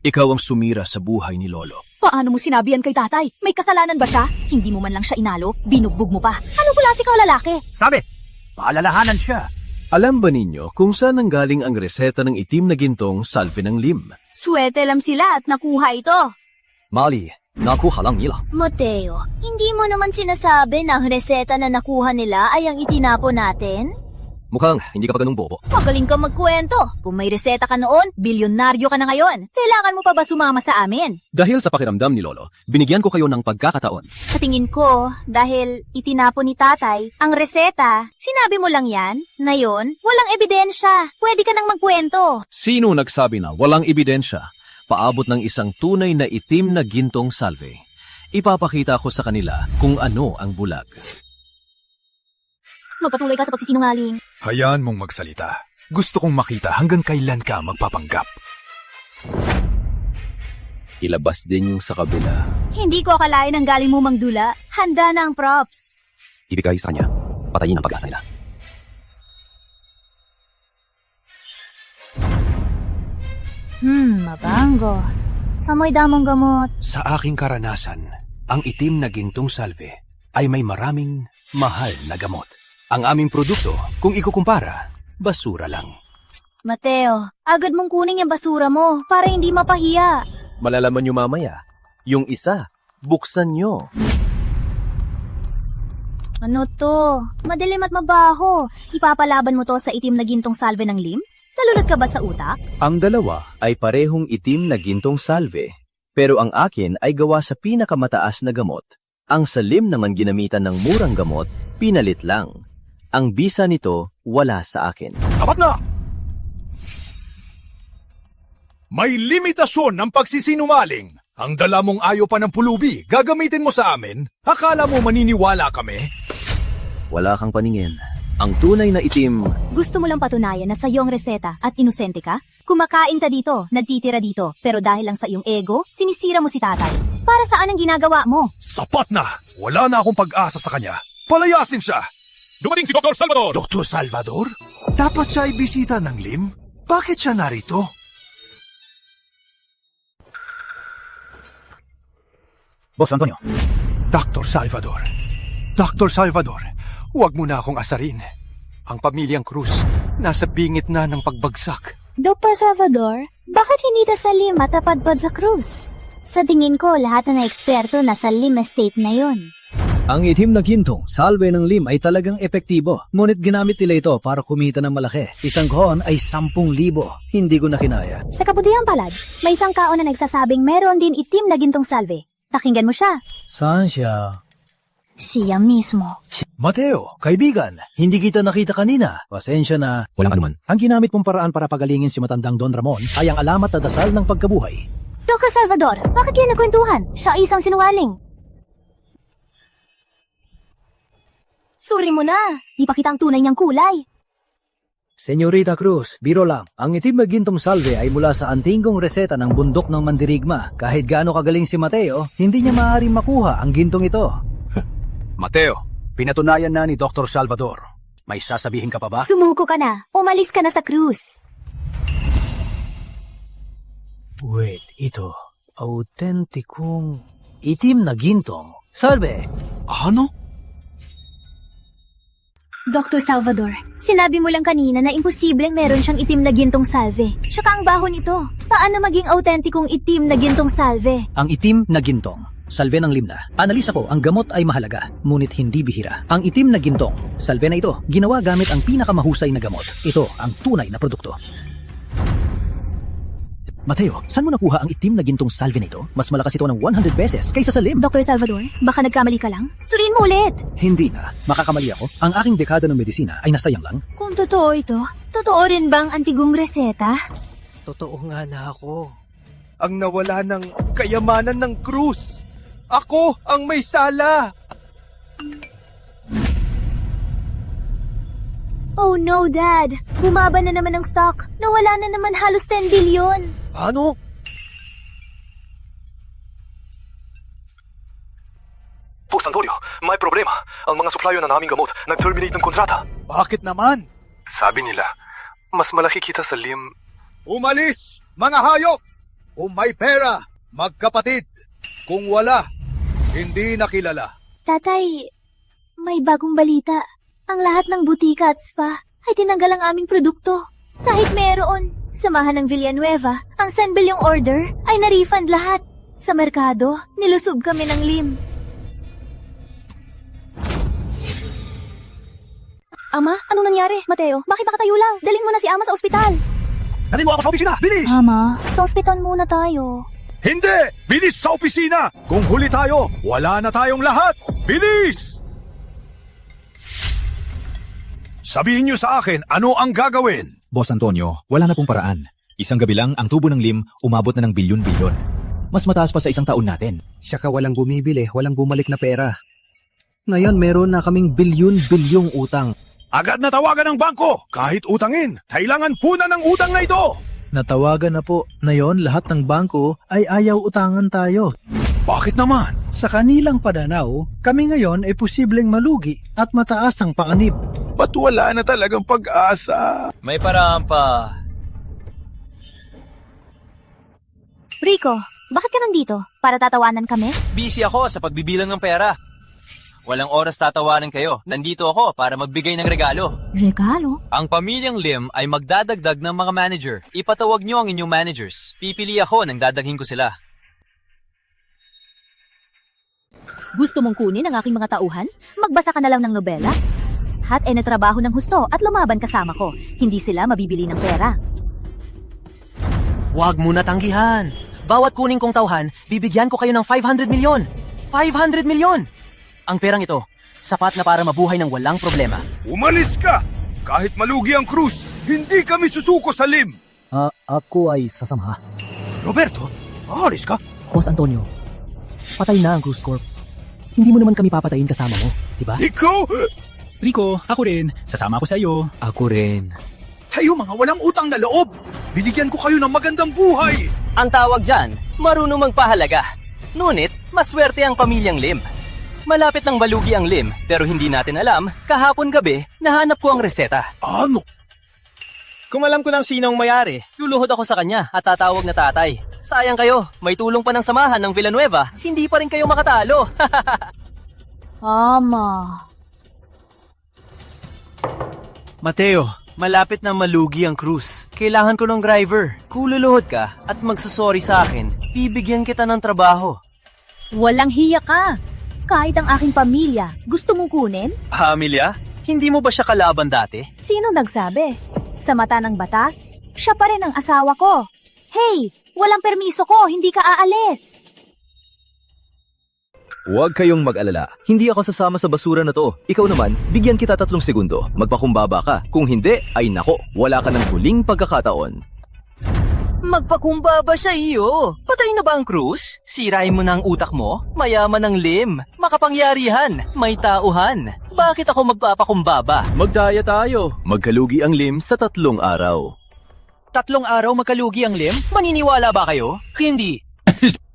Ikaw ang sumira sa buhay ni Lolo. Paano mo sinabi yan kay tatay? May kasalanan ba siya? Hindi mo man lang siya inalo, binugbog mo pa. Ano klase ka lalaki? Sabi, paalalahanan siya. Alam ba ninyo kung saan nanggaling ang reseta ng itim na gintong salve ng lim? Swerte lang sila at nakuha ito. Mali, nakuha lang nila. Mateo, hindi mo naman sinasabi na ang reseta na nakuha nila ay ang itinapon natin? Mukhang hindi ka pa ganung bobo. Magaling kang magkwento. Kung may reseta ka noon, bilyonaryo ka na ngayon. Kailangan mo pa ba sumama sa amin? Dahil sa pakiramdam ni Lolo, binigyan ko kayo ng pagkakataon. Sa tingin ko, dahil itinapon ni tatay ang reseta, sinabi mo lang yan, na yon, walang ebidensya. Pwede ka nang magkwento. Sino nagsabi na walang ebidensya? Paabot ng isang tunay na itim na gintong salve. Ipapakita ko sa kanila kung ano ang bulag. Magpatuloy ka sa pagsisinungaling. Hayaan mong magsalita. Gusto kong makita hanggang kailan ka magpapanggap. Ilabas din yung sa kabila. Hindi ko akalain ang galing mo mangdula. Handa na ang props. Ibigay sa kanya. Patayin ang pag-asa nila. Mabango. Amoy damong gamot. Sa aking karanasan, ang itim na gintong salve ay may maraming mahal na gamot. Ang aming produkto, kung ikukumpara, basura lang. Mateo, agad mong kunin yung basura mo para hindi mapahiya. Malalaman nyo mamaya. Yung isa, buksan nyo. Ano to? Madilim at mabaho. Ipapalaban mo to sa itim na gintong salve ng lim? Nalulod ka ba sa utak? Ang dalawa ay parehong itim na gintong salve, pero ang akin ay gawa sa pinakamataas na gamot. Ang salim naman ginamitan ng murang gamot, pinalit lang. Ang bisa nito, wala sa akin. Sapat na! May limitasyon ng pagsisinungaling. Ang dala mong ayaw pa ng pulubi, gagamitin mo sa amin? Akala mo maniniwala kami? Wala kang paningin. Ang tunay na itim... Gusto mo lang patunayan na sa iyong reseta at inosente ka? Kumakain ka dito, nagtitira dito, pero dahil lang sa iyong ego, sinisira mo si tatay. Para saan ang ginagawa mo? Sapat na! Wala na akong pag-asa sa kanya. Palayasin siya! Dumating si Dr. Salvador! Dr. Salvador? Dapat siya ay bisita ng lim? Bakit siya narito? Boss Antonio. Dr. Salvador. Dr. Salvador, huwag mo na akong asarin. Ang pamilyang Cruz, nasa bingit na ng pagbagsak. Dr. Salvador, bakit hindi ta sa lim at tapadpad sa Cruz? Sa tingin ko, lahat na eksperto nasa lim estate na yon. Ang itim na gintong salve ng lim ay talagang epektibo. Ngunit ginamit nila ito para kumita ng malaki. Isang kahon ay 10,000. Hindi ko na kinaya. Sa kabutihang palad, may isang kaon na nagsasabing meron din itim na gintong salve. Pakinggan mo siya. Saan siya? Siya mismo. Mateo, kaibigan, hindi kita nakita kanina. Pasensya na. Walang anuman. Ang ginamit mong paraan para pagalingin si matandang Don Ramon ay ang alamat na dasal ng pagkabuhay. Dr. Salvador, bakit kayo nagkwentuhan? Siya ay isang sinungaling. Suri mo na. Ipakita ang tunay niyang kulay. Senyorita Cruz, biro lang. Ang itim na gintong salve ay mula sa antingong reseta ng bundok ng Mandirigma. Kahit gaano kagaling si Mateo, hindi niya maaaring makuha ang gintong ito. Mateo, pinatunayan na ni Dr. Salvador. May sasabihin ka pa ba? Sumuko ka na. Umalis ka na sa Cruz. Wait, ito. Autentikong itim na gintong. Salve! Ano? Dr. Salvador, sinabi mo lang kanina na imposibleng meron siyang itim na gintong salve. Tsaka ang baho nito. Paano maging autentikong itim na gintong salve? Ang itim na gintong, salve ng limna. Analisa ko, ang gamot ay mahalaga, ngunit hindi bihira. Ang itim na gintong, salve na ito, ginawa gamit ang pinakamahusay na gamot. Ito ang tunay na produkto. Mateo, saan mo nakuha ang itim na gintong salve na ito? Mas malakas ito ng 100 beses kaysa sa lim. Dr. Salvador, baka nagkamali ka lang? Suriin mo ulit! Hindi na. Makakamali ako. Ang aking dekada ng medisina ay nasayang lang. Kung totoo ito, totoo rin bang antigong reseta? Totoo nga na ako. Ang nawala ng kayamanan ng Cruz. Ako ang may sala. Oh no, Dad! Bumaba na naman ang stock. Nawala na naman halos 10 bilyon. Ano? Boss Antonio, may problema. Ang mga suplayo na naming gamot nag-terminate ng kontrata. Bakit naman? Sabi nila, mas malaki kita sa lim. Umalis, mga hayop! Kung may pera, magkapatid. Kung wala, hindi nakilala. Tatay, may bagong balita. Ang lahat ng butika at spa ay tinanggal ang aming produkto. Kahit meron, samahan ng Villanueva, ang San Bilyong order ay na-refund lahat. Sa merkado, nilusob kami ng lim. Ama, anong nangyari? Mateo, bakit nakatayo lang? Dalhin mo na si Ama sa ospital. Dalhin mo ako sa opisina! Bilis! Ama, sa ospital muna tayo. Hindi! Bilis sa opisina! Kung huli tayo, wala na tayong lahat! Bilis! Sabihin niyo sa akin, ano ang gagawin? Boss Antonio, wala na pong paraan. Isang gabi lang, ang tubo ng lim umabot na ng bilyon-bilyon. Mas mataas pa sa isang taon natin. Saka walang bumibili, walang bumalik na pera. Ngayon meron na kaming bilyon-bilyong utang. Agad na tawagan ng bangko! Kahit utangin, kailangan punan ng utang na ito! Natawagan na po. Na yon, lahat ng bangko ay ayaw utangan tayo. Bakit naman? Sa kanilang pananaw, kami ngayon ay posibleng malugi at mataas ang panganib. Ba't wala na talagang pag-asa? May paraan pa. Rico, bakit ka nandito? Para tatawanan kami? Busy ako sa pagbibilang ng pera. Walang oras tatawanan kayo. Nandito ako para magbigay ng regalo. Regalo? Ang pamilyang Lim ay magdadagdag ng mga manager. Ipatawag niyo ang inyong managers. Pipili ako nang dadaghin ko sila. Gusto mong kunin ang aking mga tauhan? Magbasa ka na lang ng nobela. Hat ay natrabaho ng husto at lumaban kasama ko. Hindi sila mabibili ng pera. Huwag mo na tanggihan. Bawat kuning kong tauhan, bibigyan ko kayo ng 500 milyon. 500 milyon! Ang perang ito, sapat na para mabuhay ng walang problema. Umalis ka! Kahit malugi ang Cruz, hindi kami susuko sa lim! Ako ay sasama. Roberto, aalis ka? Boss Antonio, patay na ang Cruz Corp. Hindi mo naman kami papatayin kasama mo, di ba? Ikaw? Rico, ako rin. Sasama ko sa iyo. Ako rin. Kayo mga walang utang na loob! Binigyan ko kayo ng magandang buhay! Ang tawag dyan, marunong magpahalaga. Ngunit, maswerte ang pamilyang Lim. Malapit ng balugi ang Lim, pero hindi natin alam, kahapon gabi, nahanap ko ang reseta. Ano? Kung alam ko ng sinong mayari, luluhod ako sa kanya at tatawag na tatay. Sayang kayo, may tulong pa ng samahan ng Villanueva, hindi pa rin kayo makatalo. Ama. Mateo, malapit na malugi ang Cruz. Kailangan ko ng driver. Kung luluhod ka at magsasorry sa akin, bibigyan kita ng trabaho. Walang hiya ka. Kahit ang aking pamilya, gusto mong kunin? Pamilya? Hindi mo ba siya kalaban dati? Sino nagsabi? Sa mata ng batas, siya pa rin ang asawa ko. Hey, walang permiso ko, hindi ka aalis. Huwag kayong mag-alala. Hindi ako sasama sa basura na to. Ikaw naman, bigyan kita 3 segundo. Magpakumbaba ka. Kung hindi, ay nako, wala ka ng huling pagkakataon. Magpakumbaba sa iyo. Patay na ba ang Cruz? Sirain mo na ang utak mo? Mayaman ang Lim. Makapangyarihan. May tauhan. Bakit ako magpapakumbaba? Magdaya tayo. Magkalugi ang Lim sa 3 araw. 3 araw magkalugi ang Lim? Maniniwala ba kayo? Hindi.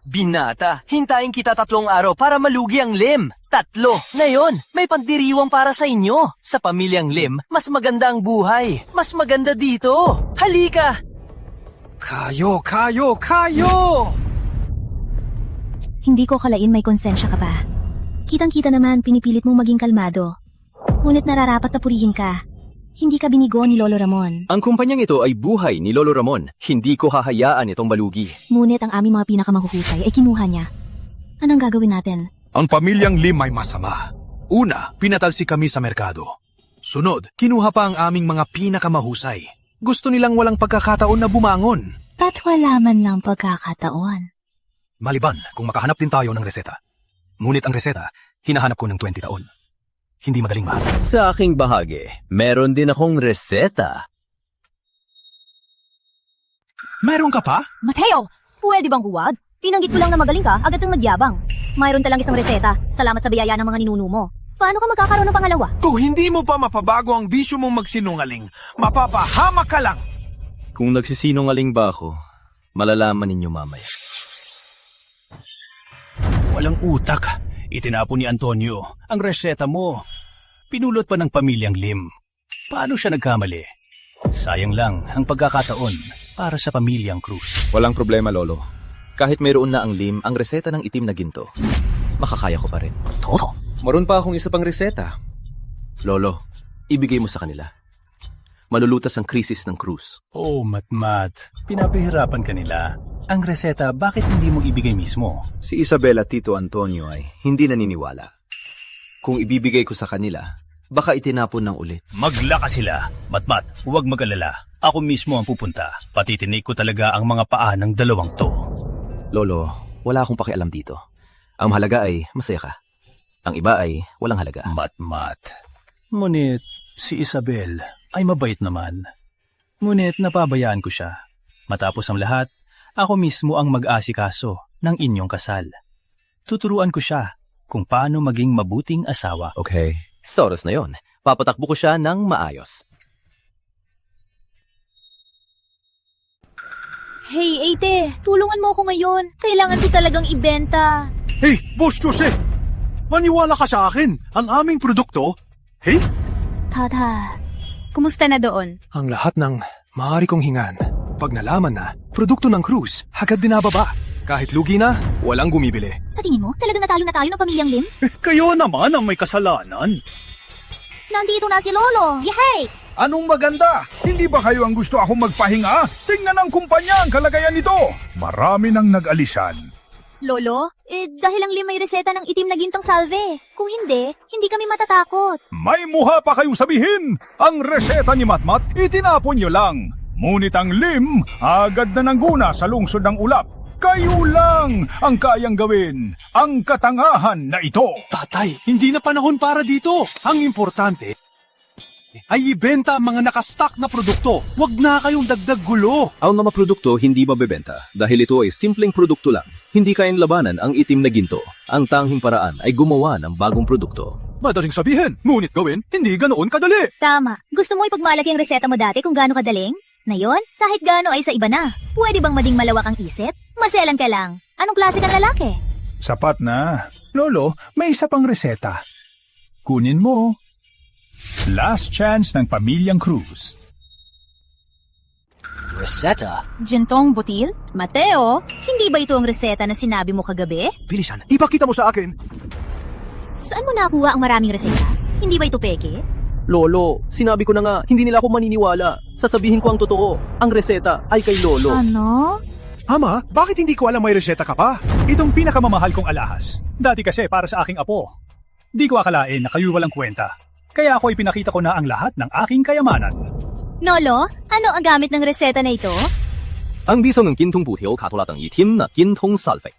Binata, hintayin kita 3 araw para malugi ang Lim. 3. Ngayon, may pandiriwang para sa inyo. Sa pamilyang Lim, mas maganda ang buhay. Mas maganda dito. Halika! Kayo! Hindi ko kalain may konsensya ka pa. Kitang-kita naman pinipilit mong maging kalmado. Ngunit nararapat na purihin ka. Hindi ka binigo ni Lolo Ramon. Ang kumpanyang ito ay buhay ni Lolo Ramon. Hindi ko hahayaan itong malugi. Ngunit ang aming mga pinakamahuhusay ay kinuha niya. Anong gagawin natin? Ang pamilyang Lim ay masama. Una, pinatalsi kami sa merkado. Sunod, kinuha pa ang aming mga pinakamahusay. Gusto nilang walang pagkakataon na bumangon. Ba't wala man lang pagkakataon? Maliban kung makahanap din tayo ng reseta. Ngunit ang reseta, hinahanap ko ng 20 taon. Hindi madaling mahal. Sa aking bahagi, meron din akong reseta. Meron ka pa? Mateo, pwede bang huwag? Pinanggit ko lang na magaling ka, agad kang nagyabang. Mayroon talang isang reseta. Salamat sa biyaya ng mga ninuno mo. Paano ka magkakaroon ng pangalawa? Kung hindi mo pa mapabago ang bisyo mong magsinungaling, mapapahamak ka lang. Kung nagsisinungaling ba ako, malalaman ninyo mamaya. Walang utak. Itinapon ni Antonio ang reseta mo. Pinulot pa ng pamilyang Lim. Paano siya nagkamali? Sayang lang ang pagkakataon para sa pamilyang Cruz. Walang problema, Lolo. Kahit mayroon na ang Lim, ang reseta ng itim na ginto, makakaya ko pa rin. Toto? Maroon pa akong isa pang reseta. Lolo, ibigay mo sa kanila. Malulutas ang krisis ng Cruz. Oh, Matmat. Pinapahirapan ka nila. Ang reseta, bakit hindi mo ibigay mismo? Si Isabel at Tito Antonio ay hindi naniniwala. Kung ibibigay ko sa kanila, baka itinapon ng ulit. Maglakas sila. Matmat, huwag mag-alala. Ako mismo ang pupunta. Patitinig ko talaga ang mga paa ng 2 to. Lolo, wala akong pakialam dito. Ang mahalaga ay masaya ka. Ang iba ay walang halaga. Matmat. Ngunit si Isabel ay mabait naman. Ngunit napabayaan ko siya. Matapos ang lahat, ako mismo ang mag-asikaso ng inyong kasal. Tuturuan ko siya kung paano maging mabuting asawa. Okay. Sa oras na yon, papatakbo ko siya ng maayos. Hey, Ate, tulungan mo ako ngayon. Kailangan ko talagang ibenta. Hey, Boss Jose! Maniwala ka sa akin. Ang aming produkto. Hey? Tata, kumusta na doon? Ang lahat ng maaari kong hingan. Pag nalaman na, produkto ng Cruz, agad dinababa. Kahit lugi na, walang bumibili. Sa tingin mo, talagang natalo na tayo ng pamilyang Lim? Kayo naman ang may kasalanan. Nandito na si Lolo! Yay! Anong maganda? Hindi ba kayo ang gusto akong magpahinga? Tingnan ang kumpanya ang kalagayan nito. Marami nang nag-alisan. Lolo, dahil ang Lim may reseta ng itim na gintong salve. Kung hindi, hindi kami matatakot. May muha pa kayong sabihin. Ang reseta ni Matmat, itinapon nyo lang. Ngunit ang Lim, agad na nangguna sa lungsod ng ulap. Kayo lang ang kayang gawin ang katangahan na ito. Tatay, hindi na panahon para dito. Ang importante ay ibenta ang mga nakastock na produkto. Huwag na kayong dagdag gulo. Ang mga produkto hindi mabebenta dahil ito ay simpleng produkto lang. Hindi kayang labanan ang itim na ginto. Ang tanging paraan ay gumawa ng bagong produkto. Madaling sabihin, ngunit gawin, hindi ganoon kadali. Tama. Gusto mo ipagmalaki ang reseta mo dati kung gaano kadaling? Ngayon, kahit gaano ay sa iba na. Pwede bang maging malawak ang isip? Maselan ka lang. Anong klase kang lalaki? Sapat na. Lolo, may isa pang reseta. Kunin mo. Last chance ng pamilyang Cruz. Reseta? Gintong butil? Mateo, hindi ba ito ang reseta na sinabi mo kagabi? Bilisan, ipakita mo sa akin. Saan mo nakuha ang maraming reseta? Hindi ba ito peke? Lolo, sinabi ko na nga, hindi nila ako maniniwala. Sasabihin ko ang totoo. Ang reseta ay kay Lolo. Ano? Ama, bakit hindi ko alam may reseta ka pa? Itong pinakamamahal kong alahas. Dati kasi para sa aking apo. Di ko akalain na kayo walang kwenta. Kaya ako ipinakita ko na ang lahat ng aking kayamanan. Nolo, ano ang gamit ng reseta na ito? Ang bisong ng gintong butiw katulad ng itim na gintong salve.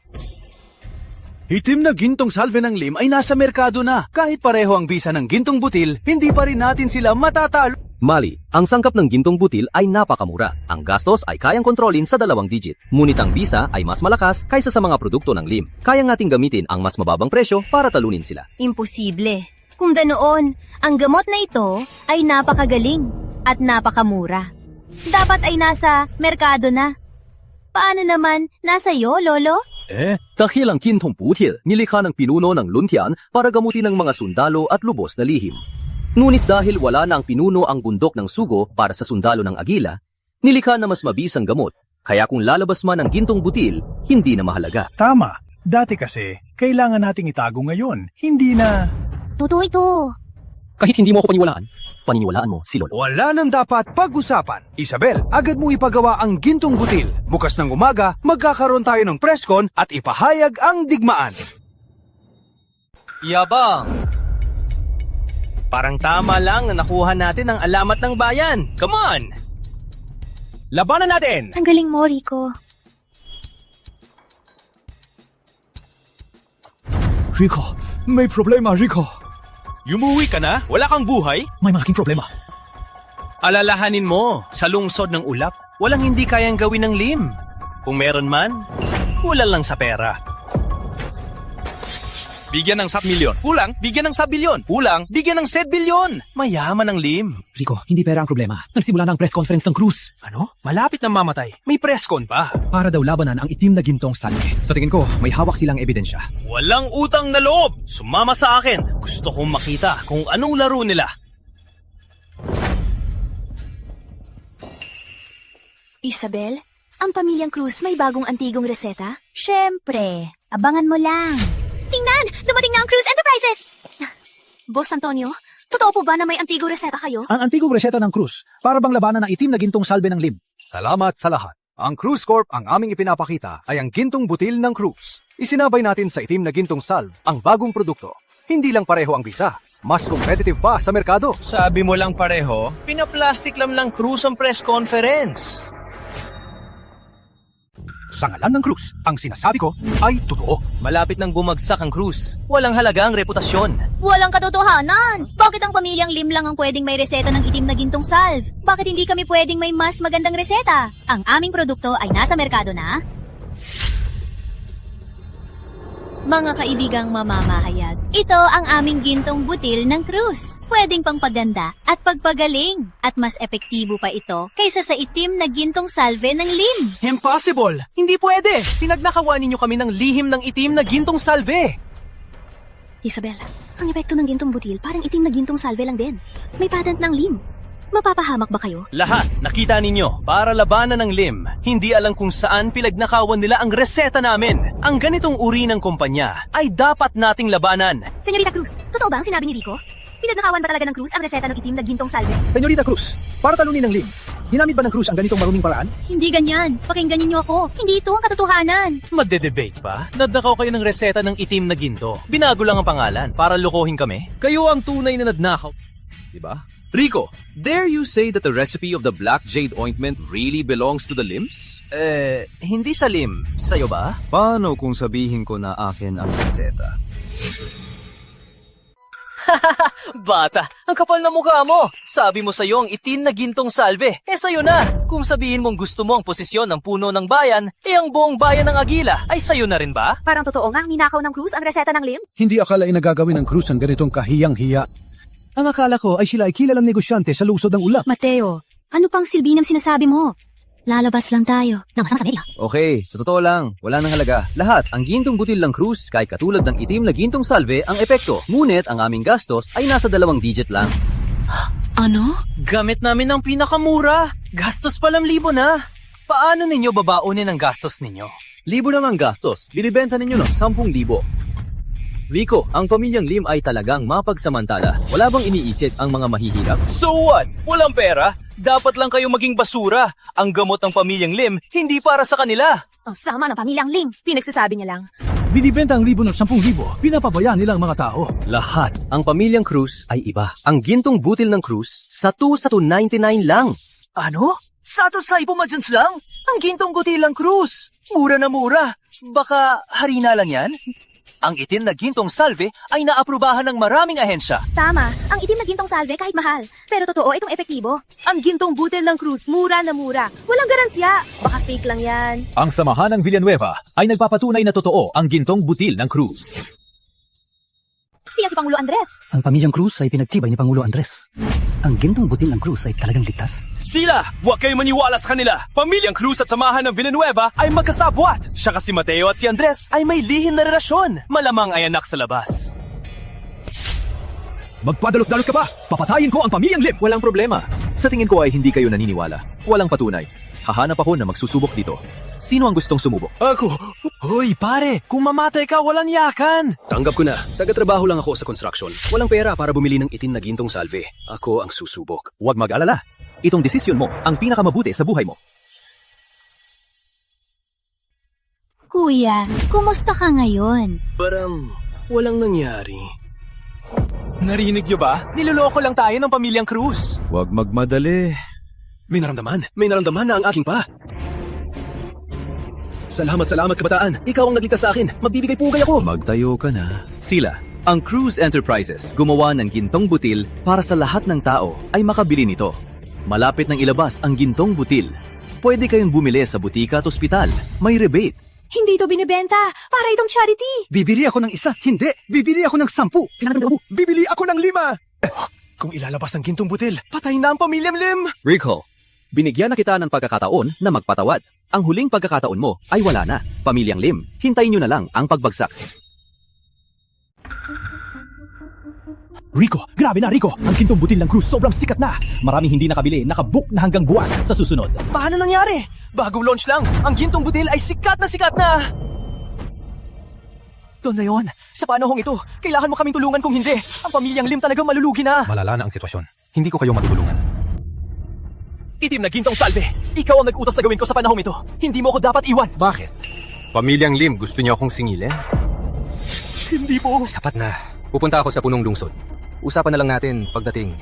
Itim na gintong salve ng Lim ay nasa merkado na. Kahit pareho ang bisa ng gintong butil, hindi pa rin natin sila matatalo. Mali, ang sangkap ng gintong butil ay napakamura. Ang gastos ay kayang kontrolin sa 2 digit. Ngunit ang bisa ay mas malakas kaysa sa mga produkto ng Lim. Kaya nating gamitin ang mas mababang presyo para talunin sila. Imposible. Kung ganoon, ang gamot na ito ay napakagaling at napakamura. Dapat ay nasa merkado na. Paano naman nasa iyo, Lolo? Dahil ang gintong butil, nilikha ng pinuno ng Luntian para gamutin ang mga sundalo at lubos na lihim. Ngunit dahil wala na ang pinuno ang bundok ng sugo para sa sundalo ng Agila, nilikha na mas mabisang gamot. Kaya kung lalabas man ang gintong butil, hindi na mahalaga. Tama. Dati kasi, kailangan nating itago ngayon. Hindi na... Totoo ito. Kahit hindi mo ako paniniwalaan mo si Lolo. Wala nang dapat pag-usapan. Isabel, agad mo ipagawa ang gintong butil. Bukas ng umaga, magkakaroon tayo ng presscon at ipahayag ang digmaan. Yabang! Parang tama lang na nakuha natin ang alamat ng bayan. Come on! Labanan natin! Ang galing mo, Rico. Rico, may problema, Rico. Yumuwi ka na? Wala kang buhay? May malaking problema. Alalahanin mo, sa lungsod ng ulap, walang hindi kayang gawin ng Lim. Kung meron man, kulang lang sa pera. Bigyan ng 1 milyon. Kulang, bigyan ng 1 bilyon. Kulang, bigyan ng 7 bilyon. Mayaman ang Lim. Rico, hindi pera ang problema. Nagsimula na ang press conference ng Cruz. Ano? Malapit na mamatay. May presscon pa. Para daw labanan ang itim na gintong salve. Sa tingin ko, may hawak silang ebidensya. Walang utang na loob. Sumama sa akin. Gusto kong makita kung anong laro nila. Isabel, ang pamilyang Cruz may bagong antigong reseta? Siyempre, abangan mo lang. Tingnan! Dumating na ang Cruz Enterprises! Boss Antonio, totoo po ba na may antigong reseta kayo? Ang antigong reseta ng Cruz, para bang labanan ng itim na gintong salve ng Lim. Salamat sa lahat. Ang Cruz Corp ang aming ipinapakita ay ang gintong butil ng Cruz. Isinabay natin sa itim na gintong salve ang bagong produkto. Hindi lang pareho ang bisa, mas competitive pa sa merkado. Sabi mo lang pareho, pinaplastic lang Cruz ang press conference. Sa ngalan ng Cruz, ang sinasabi ko ay totoo. Malapit nang bumagsak ang Cruz. Walang halaga ang reputasyon. Walang katotohanan! Bakit ang pamilyang Lim lang ang pwedeng may reseta ng itim na gintong salve? Bakit hindi kami pwedeng may mas magandang reseta? Ang aming produkto ay nasa merkado na. Mga kaibigang mamamahayag, ito ang aming gintong butil ng Cruz. Pwedeng pangpaganda at pagpagaling. At mas epektibo pa ito kaysa sa itim na gintong salve ng Lim. Impossible! Hindi pwede! Pinagnakawan ninyo kami ng lihim ng itim na gintong salve! Isabel, ang epekto ng gintong butil parang itim na gintong salve lang din. May patent ng Lim. Mapapahamak ba kayo? Lahat, nakita ninyo, para labanan ng Lim, hindi alam kung saan pinagnakawan nila ang reseta namin. Ang ganitong uri ng kumpanya ay dapat nating labanan. Senyorita Cruz, totoo ba ang sinabi ni Rico? Pinagnakawan ba talaga ng Cruz ang reseta ng itim na gintong salve? Senyorita Cruz, para talunin ng Lim, ginamit ba ng Cruz ang ganitong maruming paraan? Hindi ganyan. Pakinggan ninyo ako. Hindi ito ang katotohanan. Madde-debate pa? Nadnakaw kayo ng reseta ng itim na ginto. Binago lang ang pangalan para lokohin kami. Kayo ang tunay na nadnakaw. Diba? Rico, dare you say that the recipe of the Black Jade ointment really belongs to the Lims? Hindi sa Lim. Sa'yo ba? Paano kung sabihin ko na akin ang reseta? Bata, ang kapal na mukha mo. Sabi mo sa'yo ang itim na gintong salve. Sa'yo na. Kung sabihin mong gusto mo ang posisyon ng puno ng bayan, ang buong bayan ng Agila ay sa'yo na rin ba? Parang totoo nga, ninakaw ng Cruz ang reseta ng Lim? Hindi akala ay nagagawin ng Cruz ang ganitong kahiyang-hiya. Ang akala ko ay sila ay kilalang negosyante sa lungsod ng ulap. Mateo, ano pang silbi ng sinasabi mo? Lalabas lang tayo. Namasang sa media. Okay, sa totoo lang, wala nang halaga. Lahat, ang gintong butil ng Cruz, kahit katulad ng itim na gintong salve, ang epekto. Ngunit ang aming gastos ay nasa 2 digit lang. Ano? Gamit namin ang pinakamura. Gastos pa 1,000 na. Paano ninyo babaonin ang gastos ninyo? 1,000 lang ang gastos. Binibenta ninyo ng 10,000. Rico, ang pamilyang Lim ay talagang mapagsamantala. Wala bang iniisip ang mga mahihirap? So what? Walang pera? Dapat lang kayo maging basura. Ang gamot ng pamilyang Lim, hindi para sa kanila. Ang sama ng pamilyang Lim. Pinagsasabi niya lang. Binibenta ang libo ng 10,000. Pinapabayaan nila ang mga tao. Lahat. Ang pamilyang Cruz ay iba. Ang gintong butil ng Cruz, sa 2,99 lang. Ano? Sa ipumadzans lang? Ang gintong butil ng Cruz. Mura na mura. Baka harina lang yan? Ang itim na gintong salve ay naaprubahan ng maraming ahensya. Tama, ang itim na gintong salve kahit mahal. Pero totoo itong epektibo. Ang gintong butil ng Cruz, mura na mura. Walang garantya. Baka fake lang yan. Ang samahan ng Villanueva ay nagpapatunay na totoo ang gintong butil ng Cruz. Siya si Pangulo Andres. Ang pamilyang Cruz ay pinagtibay ni Pangulo Andres. Ang gintong butil ng Cruz ay talagang ligtas. Sila! Huwag kayong maniwala sa kanila! Pamilyang Cruz at samahan ng Villanueva ay magkasabwat! Siya si Mateo at si Andres ay may lihim na relasyon. Malamang ay anak sa labas. Magpadalos-dalos ka ba? Papatayin ko ang pamilyang Lim! Walang problema. Sa tingin ko ay hindi kayo naniniwala. Walang patunay. Hahanap ako na magsusubok dito. Sino ang gustong sumubok? Ako! Hoy, pare! Kung mamatay ka, walang yakan! Tanggap ko na. Taga-trabaho lang ako sa construction. Walang pera para bumili ng itim na gintong salve. Ako ang susubok. Huwag mag-alala. Itong desisyon mo ang pinakamabuti sa buhay mo. Kuya, kumusta ka ngayon? Parang walang nangyari. Narinig niyo ba? Niloloko lang tayo ng pamilyang Cruz. Huwag magmadali. May naramdaman. May naramdaman na ang aking pa. Salamat kabataan. Ikaw ang nagligtas sa akin. Magbibigay pugay ako. Magtayo ka na. Sila, ang Cruz Enterprises, gumawa ng gintong butil para sa lahat ng tao ay makabili nito. Malapit nang ilabas ang gintong butil. Pwede kayong bumili sa butika at ospital. May rebate. Hindi ito binibenta. Para itong charity. Bibili ako ng isa. Hindi. Bibili ako ng 10. Bibili ako ng 5. Kung ilalabas ang gintong butil, Patay na ang pamilyang Lim! Recall. Binigyan na kita ng pagkakataon na magpatawad. Ang huling pagkakataon mo ay wala na. Pamilyang Lim, hintayin nyo na lang ang pagbagsak. Rico, grabe na Rico! Ang gintong butil ng Cruz sobrang sikat na. Maraming hindi nakabili, nakabook na hanggang buwan sa susunod. Paano nangyari? Bagong launch lang. Ang gintong butil ay sikat na sikat na! Don Leon, sa panahong ito, kailangan mo kaming tulungan kung hindi. Ang pamilyang Lim talagang malulugi na. Malala na ang sitwasyon. Hindi ko kayo matutulungan. Itim na gintong salve. Ikaw ang nag-utos na gawin ko sa panahong ito. Hindi mo ako dapat iwan. Bakit? Pamilyang Lim, gusto niyo akong singilin? Hindi po. Sapat na. Pupunta ako sa punong lungsod. Usapan na lang natin pagdating.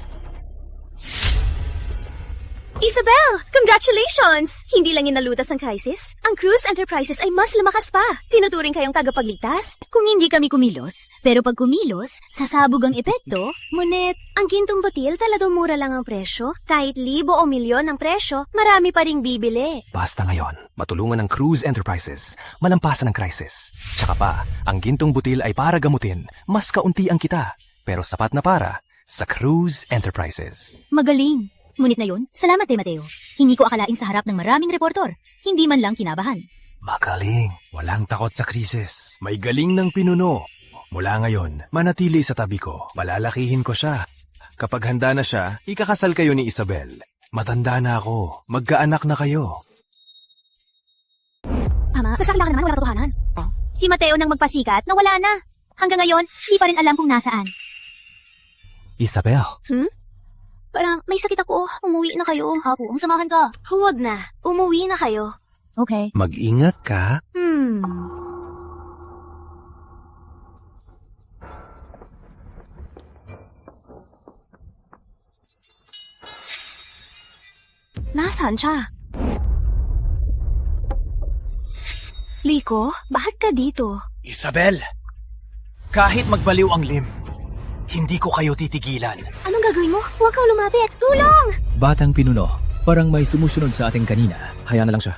Isabel! Congratulations! Hindi lang yung nalutas ang crisis. Ang Cruz Enterprises ay mas lumakas pa. Tinuturing kayong tagapagligtas. Kung hindi kami kumilos, pero pag kumilos, sasabog ang epekto. Ngunit, ang gintong butil talagang mura lang ang presyo. Kahit 1,000 o milyon ang presyo, marami pa ring bibili. Basta ngayon, matulungan ng Cruz Enterprises, malampasan ang crisis. Tsaka pa, ang gintong butil ay para gamutin, mas kaunti ang kita, pero sapat na para sa Cruz Enterprises. Magaling. Ngunit na yun, salamat Mateo. Hindi ko akalaing sa harap ng maraming reporter. Hindi man lang kinabahan. Magaling. Walang takot sa krisis. May galing ng pinuno. Mula ngayon, manatili sa tabi ko. Palalakihin ko siya. Kapag handa na siya, ikakasal kayo ni Isabel. Matanda na ako. Magkaanak na kayo. Ama, kasakla ka naman, wala katotohanan. Si Mateo nang magpasikat, nawala na. Hanggang ngayon, hindi pa rin alam kung nasaan. Isabel. Parang may sakit ako. Umuwi na kayo. Ako, ang samahan ka. Huwag na. Umuwi na kayo. Okay. Mag-ingat ka. Nasaan siya? Liko, bakit ka dito? Isabel! Kahit magbaliw ang Lim, hindi ko kayo titigilan. Anong gagawin mo? Huwag kang lumapit. Tulong! Batang pinuno, parang may sumusunod sa ating kanina. Hayaan na lang siya.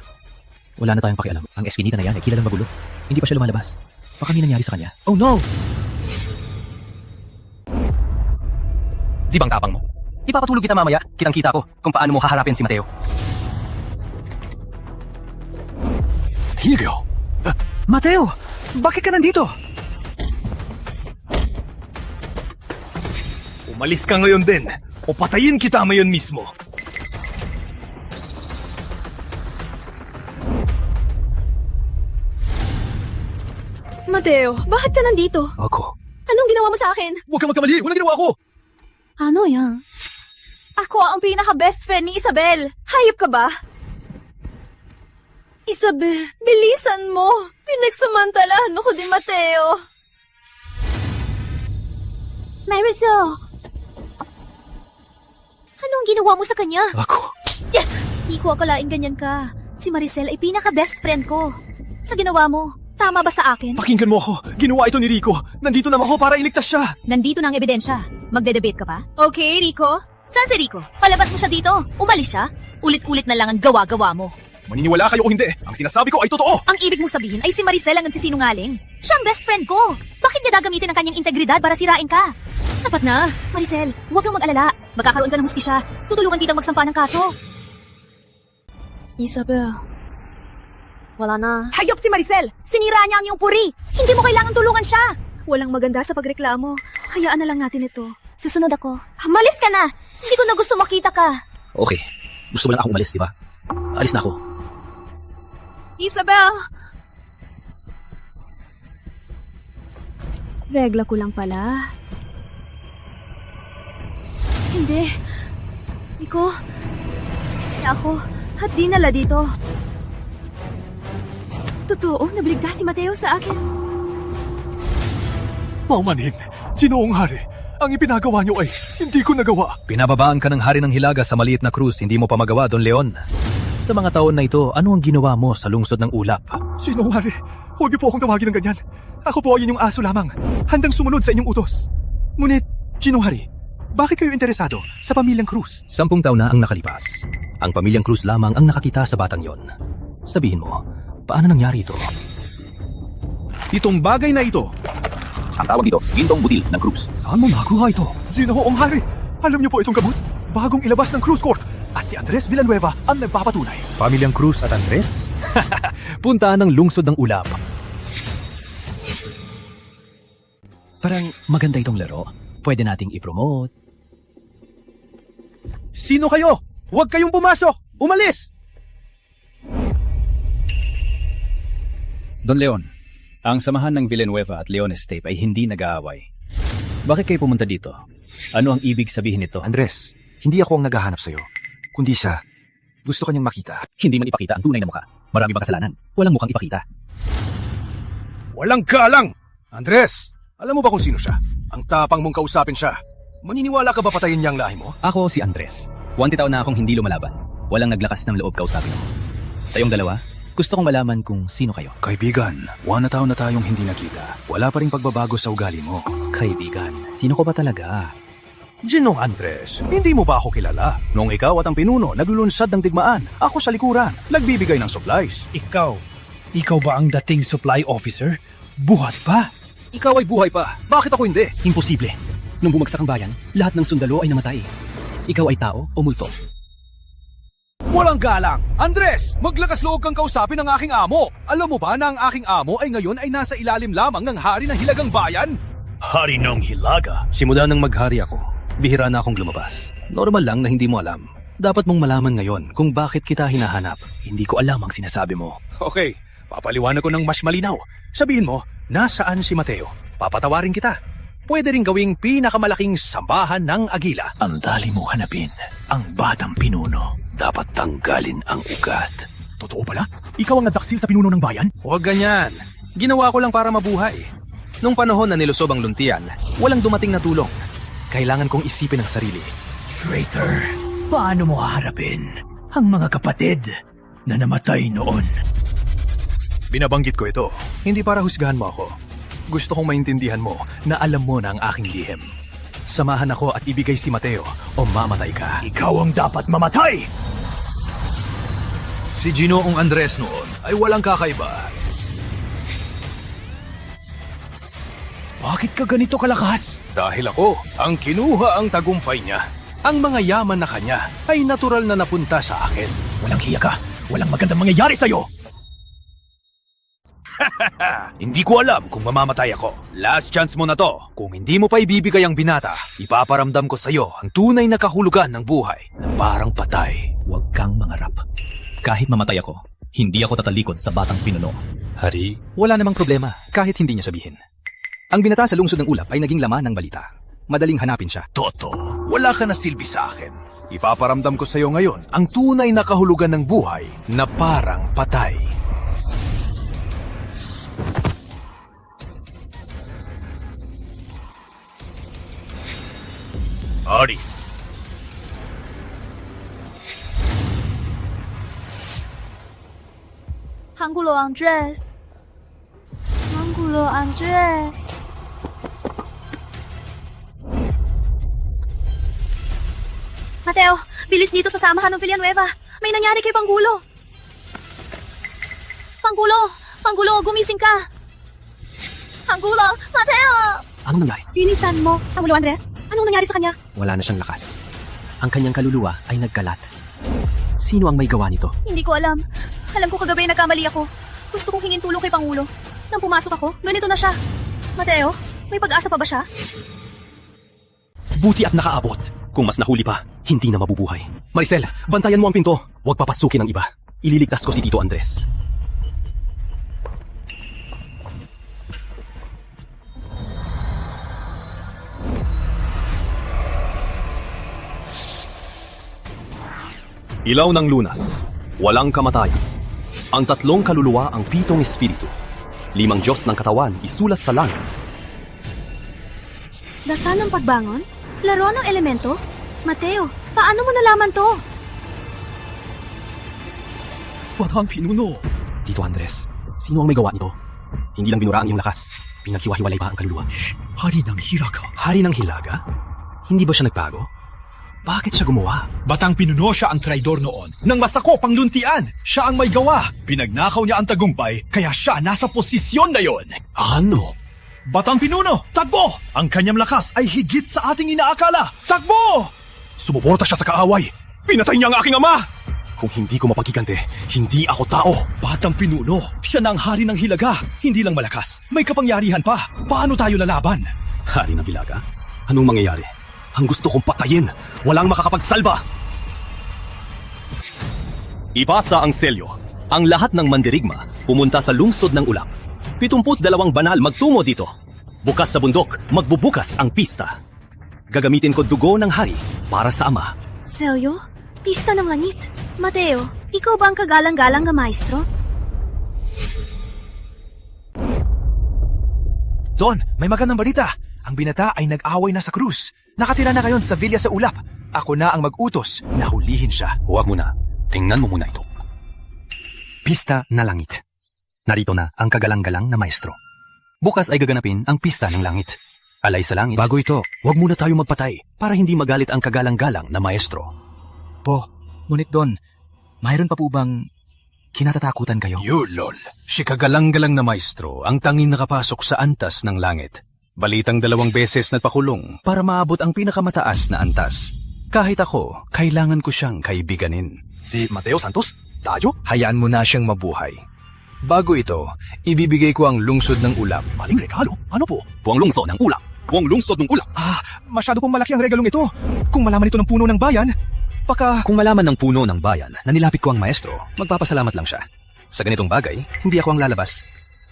Wala na tayong pakialam. Ang eskinita na yan ay kilalang magulo. Hindi pa siya lumalabas. Baka may nangyari sa kanya. Oh no! Di bang tapang mo? Ipapatulog kita mamaya. Kitang-kita ko kung paano mo haharapin si Mateo. Hilio! Mateo! Bakit ka nandito? Umalis ka ngayon din, o patayin kita ngayon mismo. Mateo, bakit ka nandito? Ako. Anong ginawa mo sa akin? Huwag ka magkamali! Walang ginawa ko! Ano yan? Ako ang pinaka-best friend ni Isabel. Hayop ka ba? Isabel, bilisan mo. Pinagsamantalahan ako ni Mateo. Marisol! Anong ginawa mo sa kanya? Ako. Di ko akalain ganyan ka. Si Maricel ay pinaka-best friend ko. Sa ginawa mo, Tama ba sa akin? Pakinggan mo ako. Ginawa ito ni Rico. Nandito naman ako para iligtas siya. Nandito na ang ebidensya. Magde-debate ka pa? Okay, Rico. Saan si Rico? Palabas mo siya dito. Umalis siya. Ulit-ulit na lang ang gawa-gawa mo. Maniniwala kayo o hindi. Ang sinasabi ko ay totoo. Ang ibig mong sabihin ay si Maricel ang nagsisinungaling. Siya ang best friend ko. Bakit niya gagamitin ang kanyang integridad para sirain ka? Sapat na. Maricel, huwag kang mag-alala. Magkakaroon ka ng hustisya. Tutulungan kitang magsampa ng kaso. Isabel. Wala na. Hayop si Maricel! Sinira niya ang iyong puri! Hindi mo kailangan tulungan siya! Walang maganda sa pagreklamo. Hayaan na lang natin ito. Susunod ako. Malis ka na! Hindi ko na gusto makita ka. Okay. Gusto mo lang akong umalis, di ba? Alis na ako. Isabel! Regla ko lang pala. Hindi. Iko. Ako. At dinala dito. Totoo, nabligtas si Mateo sa akin. Paumanhin, Ginoong Hari. Ang ipinagawa niyo ay hindi ko nagawa. Pinababaan ka ng hari ng Hilaga sa maliit na krus, hindi mo pa magawa, Don Leon. Sa mga taon na ito, ano ang ginawa mo sa lungsod ng ulap? Ginoong Hari, huwag niyo po akong tawagin ng ganyan. Ako po ay inyong aso lamang, handang sumunod sa inyong utos. Ngunit, Ginoong Hari, bakit kayo interesado sa pamilyang Cruz? 10 taon na ang nakalipas. Ang pamilyang Cruz lamang ang nakakita sa batang yon. Sabihin mo, paano nangyari ito? Itong bagay na ito, ang tawag dito, gintong butil ng Cruz. Saan mo nakuha ito? Ginoong Hari, alam niyo po itong gamot? Bagong ilabas ng Cruz Court. At si Andres Villanueva ang nagpapatunay. Pamilyang Cruz at Andres? Puntaan ng lungsod ng ulap. Parang maganda itong laro. Pwede nating i-promote. Sino kayo? Huwag kayong pumasok! Umalis! Don Leon, ang samahan ng Villanueva at Leones Tape ay hindi nag-aaway. Bakit kayo pumunta dito? Ano ang ibig sabihin nito? Andres, hindi ako ang naghahanap sa'yo. Kundi siya. Gusto kanyang makita. Hindi man ipakita ang tunay na mukha. Marami bang kasalanan? Walang mukhang ipakita. Walang galang! Andres, alam mo ba kung sino siya? Ang tapang mong kausapin siya. Maniniwala ka ba patayin niya ang lahi mo? Ako si Andres. 20 taon na akong hindi lumalaban. Walang naglakas ng loob kausapin ako. Tayong dalawa, gusto kong malaman kung sino kayo. Kaibigan, 1 na taon na tayong hindi nakita. Wala pa ring pagbabago sa ugali mo. Kaibigan, sino ko ba talaga? Ginoong Andres, hindi mo ba ako kilala? Noong ikaw at ang pinuno naglulunsad ng digmaan, ako sa likuran, nagbibigay ng supplies. Ikaw ba ang dating supply officer? Buhat pa? Ikaw ay buhay pa. Bakit ako hindi? Imposible. Nung bumagsak ang bayan, lahat ng sundalo ay namatay. Ikaw ay tao o multo? Walang galang! Andres, maglakas loob kang kausapin ang aking amo. Alam mo ba na ang aking amo ay ngayon ay nasa ilalim lamang ng hari ng Hilagang Bayan? Hari ng Hilaga? Simula nang maghari ako, bihira na akong lumabas. Normal lang na hindi mo alam. Dapat mong malaman ngayon kung bakit kita hinahanap. Hindi ko alam ang sinasabi mo. Okay, papaliwanag ko ng mas malinaw. Sabihin mo, nasaan si Mateo? Papatawarin kita. Pwede rin gawing pinakamalaking sambahan ng Agila. Ang dali mo hanapin, ang batang pinuno. Dapat tanggalin ang ugat. Totoo pala? Ikaw ang nadaksil sa pinuno ng bayan? Huwag ganyan. Ginawa ko lang para mabuhay. Nung panahon na nilusob ang luntian, walang dumating na tulong. Kailangan kong isipin ang sarili. Traitor, paano mo haharapin ang mga kapatid na namatay noon? Binabanggit ko ito, hindi para husgahan mo ako. Gusto kong maintindihan mo na alam mo na ang aking lihim. Samahan ako at ibigay si Mateo o mamatay ka. Ikaw ang dapat mamatay! Si Ginoong Andres noon ay walang kakaiba. Bakit ka ganito kalakas? Dahil ako ang kinuha ang tagumpay niya. Ang mga yaman na kanya ay natural na napunta sa akin. Walang hiya ka! Walang magandang mangyayari sa'yo! Hindi ko alam kung mamamatay ako. Last chance mo na to. Kung hindi mo pa ibibigay ang binata, ipaparamdam ko sa'yo ang tunay na kahulugan ng buhay na parang patay. Huwag kang mangarap. Kahit mamatay ako, hindi ako tatalikod sa batang pinuno. Hari, wala namang problema kahit hindi niya sabihin. Ang binata sa lungsod ng ulap ay naging laman ng balita. Madaling hanapin siya. Toto, wala ka na silbi sa akin. Ipaparamdam ko sa'yo ngayon ang tunay na kahulugan ng buhay na parang patay. Aris. Anggulo Andres. Pangulo Andres. Mateo, bilis dito sa samahan ng Villanueva. May nangyari kay Pangulo. Pangulo, gumising ka. Pangulo, Mateo! Anong nangyari? Linisan mo. Pangulo Andres, anong nangyari sa kanya? Wala na siyang lakas. Ang kanyang kaluluwa ay nagkalat. Sino ang may gawa nito? Hindi ko alam. Alam ko kagabi nagkamali ako. Gusto kong hingin tulong kay Pangulo. Nang pumasok ako, ganito na siya. Mateo, may pag-asa pa ba siya? Buti at nakaabot. Kung mas nahuli pa, hindi na mabubuhay. Maricel, bantayan mo ang pinto. Huwag papasukin ng iba. Ililigtas ko si Tito Andres. Ilaw ng lunas, walang kamatayan. Ang 3 kaluluwa ang 7 espiritu. 5 Diyos ng katawan isulat sa langit. Dasal ng pagbangon? Laro ng elemento? Mateo, paano mo nalaman to? Batang pinuno! Tito Andres, sino ang may gawa nito? Hindi lang binura ang iyong lakas. Pinaghiwa-hiwalay pa ang kaluluwa. Hari ng Hilaga. Hari ng Hilaga? Hindi ba siya nagbago? Bakit siya gumawa? Batang pinuno siya ang traidor noon. Nang masako pangluntian, siya ang may gawa. Pinagnakaw niya ang tagumpay, kaya siya nasa posisyon na yon. Ano? Batang pinuno, takbo! Ang kanyang lakas ay higit sa ating inaakala. Takbo! Sumuporta siya sa kaaway. Pinatay niya ang aking ama! Kung hindi ko mapagkikante, hindi ako tao. Batang pinuno, siya na ang hari ng Hilaga. Hindi lang malakas, may kapangyarihan pa. Paano tayo lalaban? Hari ng Hilaga? Anong mangyayari? Ang gusto kong patayin, walang makakapagsalba. Ipasa ang selyo. Ang lahat ng mandirigma pumunta sa lungsod ng Ulap. 72 banal magtungo dito. Bukas sa bundok, magbubukas ang pista. Gagamitin ko dugo ng hari para sa ama. Selyo? Pista ng langit? Mateo, ikaw ba ang kagalang-galang na maestro? Don, may magandang balita. Ang binata ay nag-away na sa krus. Nakatira na ngayon sa villa sa Ulap. Ako na ang mag-utos na hulihin siya. Huwag muna. Tingnan mo muna ito. Pista na langit. Narito na ang kagalang-galang na maestro. Bukas ay gaganapin ang pista ng langit. Alay sa langit. Bago ito, huwag muna tayo magpatay para hindi magalit ang kagalang-galang na maestro. Po, ngunit Don, mayroon pa po bang kinatatakutan kayo? Lol. Si kagalang-galang na maestro ang tanging nakapasok sa antas ng langit. Balitang 2 beses napakulong para maabot ang pinakamataas na antas. Kahit ako, kailangan ko siyang kaibiganin. Si Mateo Santos? Tayo? Hayaan mo na siyang mabuhay. Bago ito, ibibigay ko ang lungsod ng Ulap. Maling regalo? Ano po? Buwang lungsod ng Ulap. Buwang lungsod ng Ulap. Masyado pong malaki ang regalong ito. Kung malaman ito ng puno ng bayan, Kung malaman ng puno ng bayan na nilapit ko ang maestro, magpapasalamat lang siya. Sa ganitong bagay, hindi ako ang lalabas.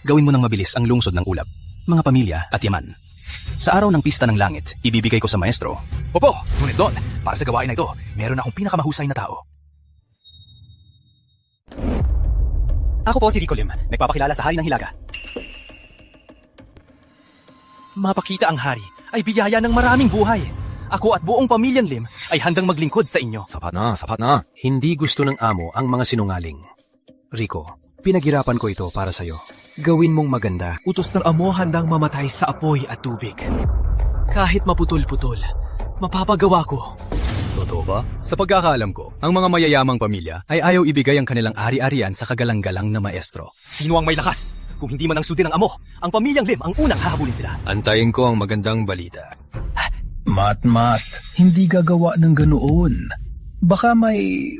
Gawin mo ng mabilis ang lungsod ng Ulap, mga pamilya at yaman. Sa araw ng pista ng langit, ibibigay ko sa maestro. Opo, ngunit Don, para sa gawain na ito, meron akong pinakamahusay na tao. Ako po si Rico Lim, nagpapakilala sa Hari ng Hilaga. Mapakita ang hari ay biyaya ng maraming buhay. Ako at buong pamilyang Lim ay handang maglingkod sa inyo. Sapat na. Hindi gusto ng amo ang mga sinungaling. Rico, pinaghirapan ko ito para sa'yo. Gawin mong maganda. Utos ng amo handang mamatay sa apoy at tubig. Kahit maputol-putol, mapapagawa ko. Totoo ba? Sa pagkakaalam ko, ang mga mayayamang pamilya ay ayaw ibigay ang kanilang ari-arian sa kagalang-galang na maestro. Sino ang may lakas? Kung hindi man ang sundin ng amo, ang pamilyang Lim ang unang hahabulin sila. Antayin ko ang magandang balita. Mat, hindi gagawa ng ganoon. Baka may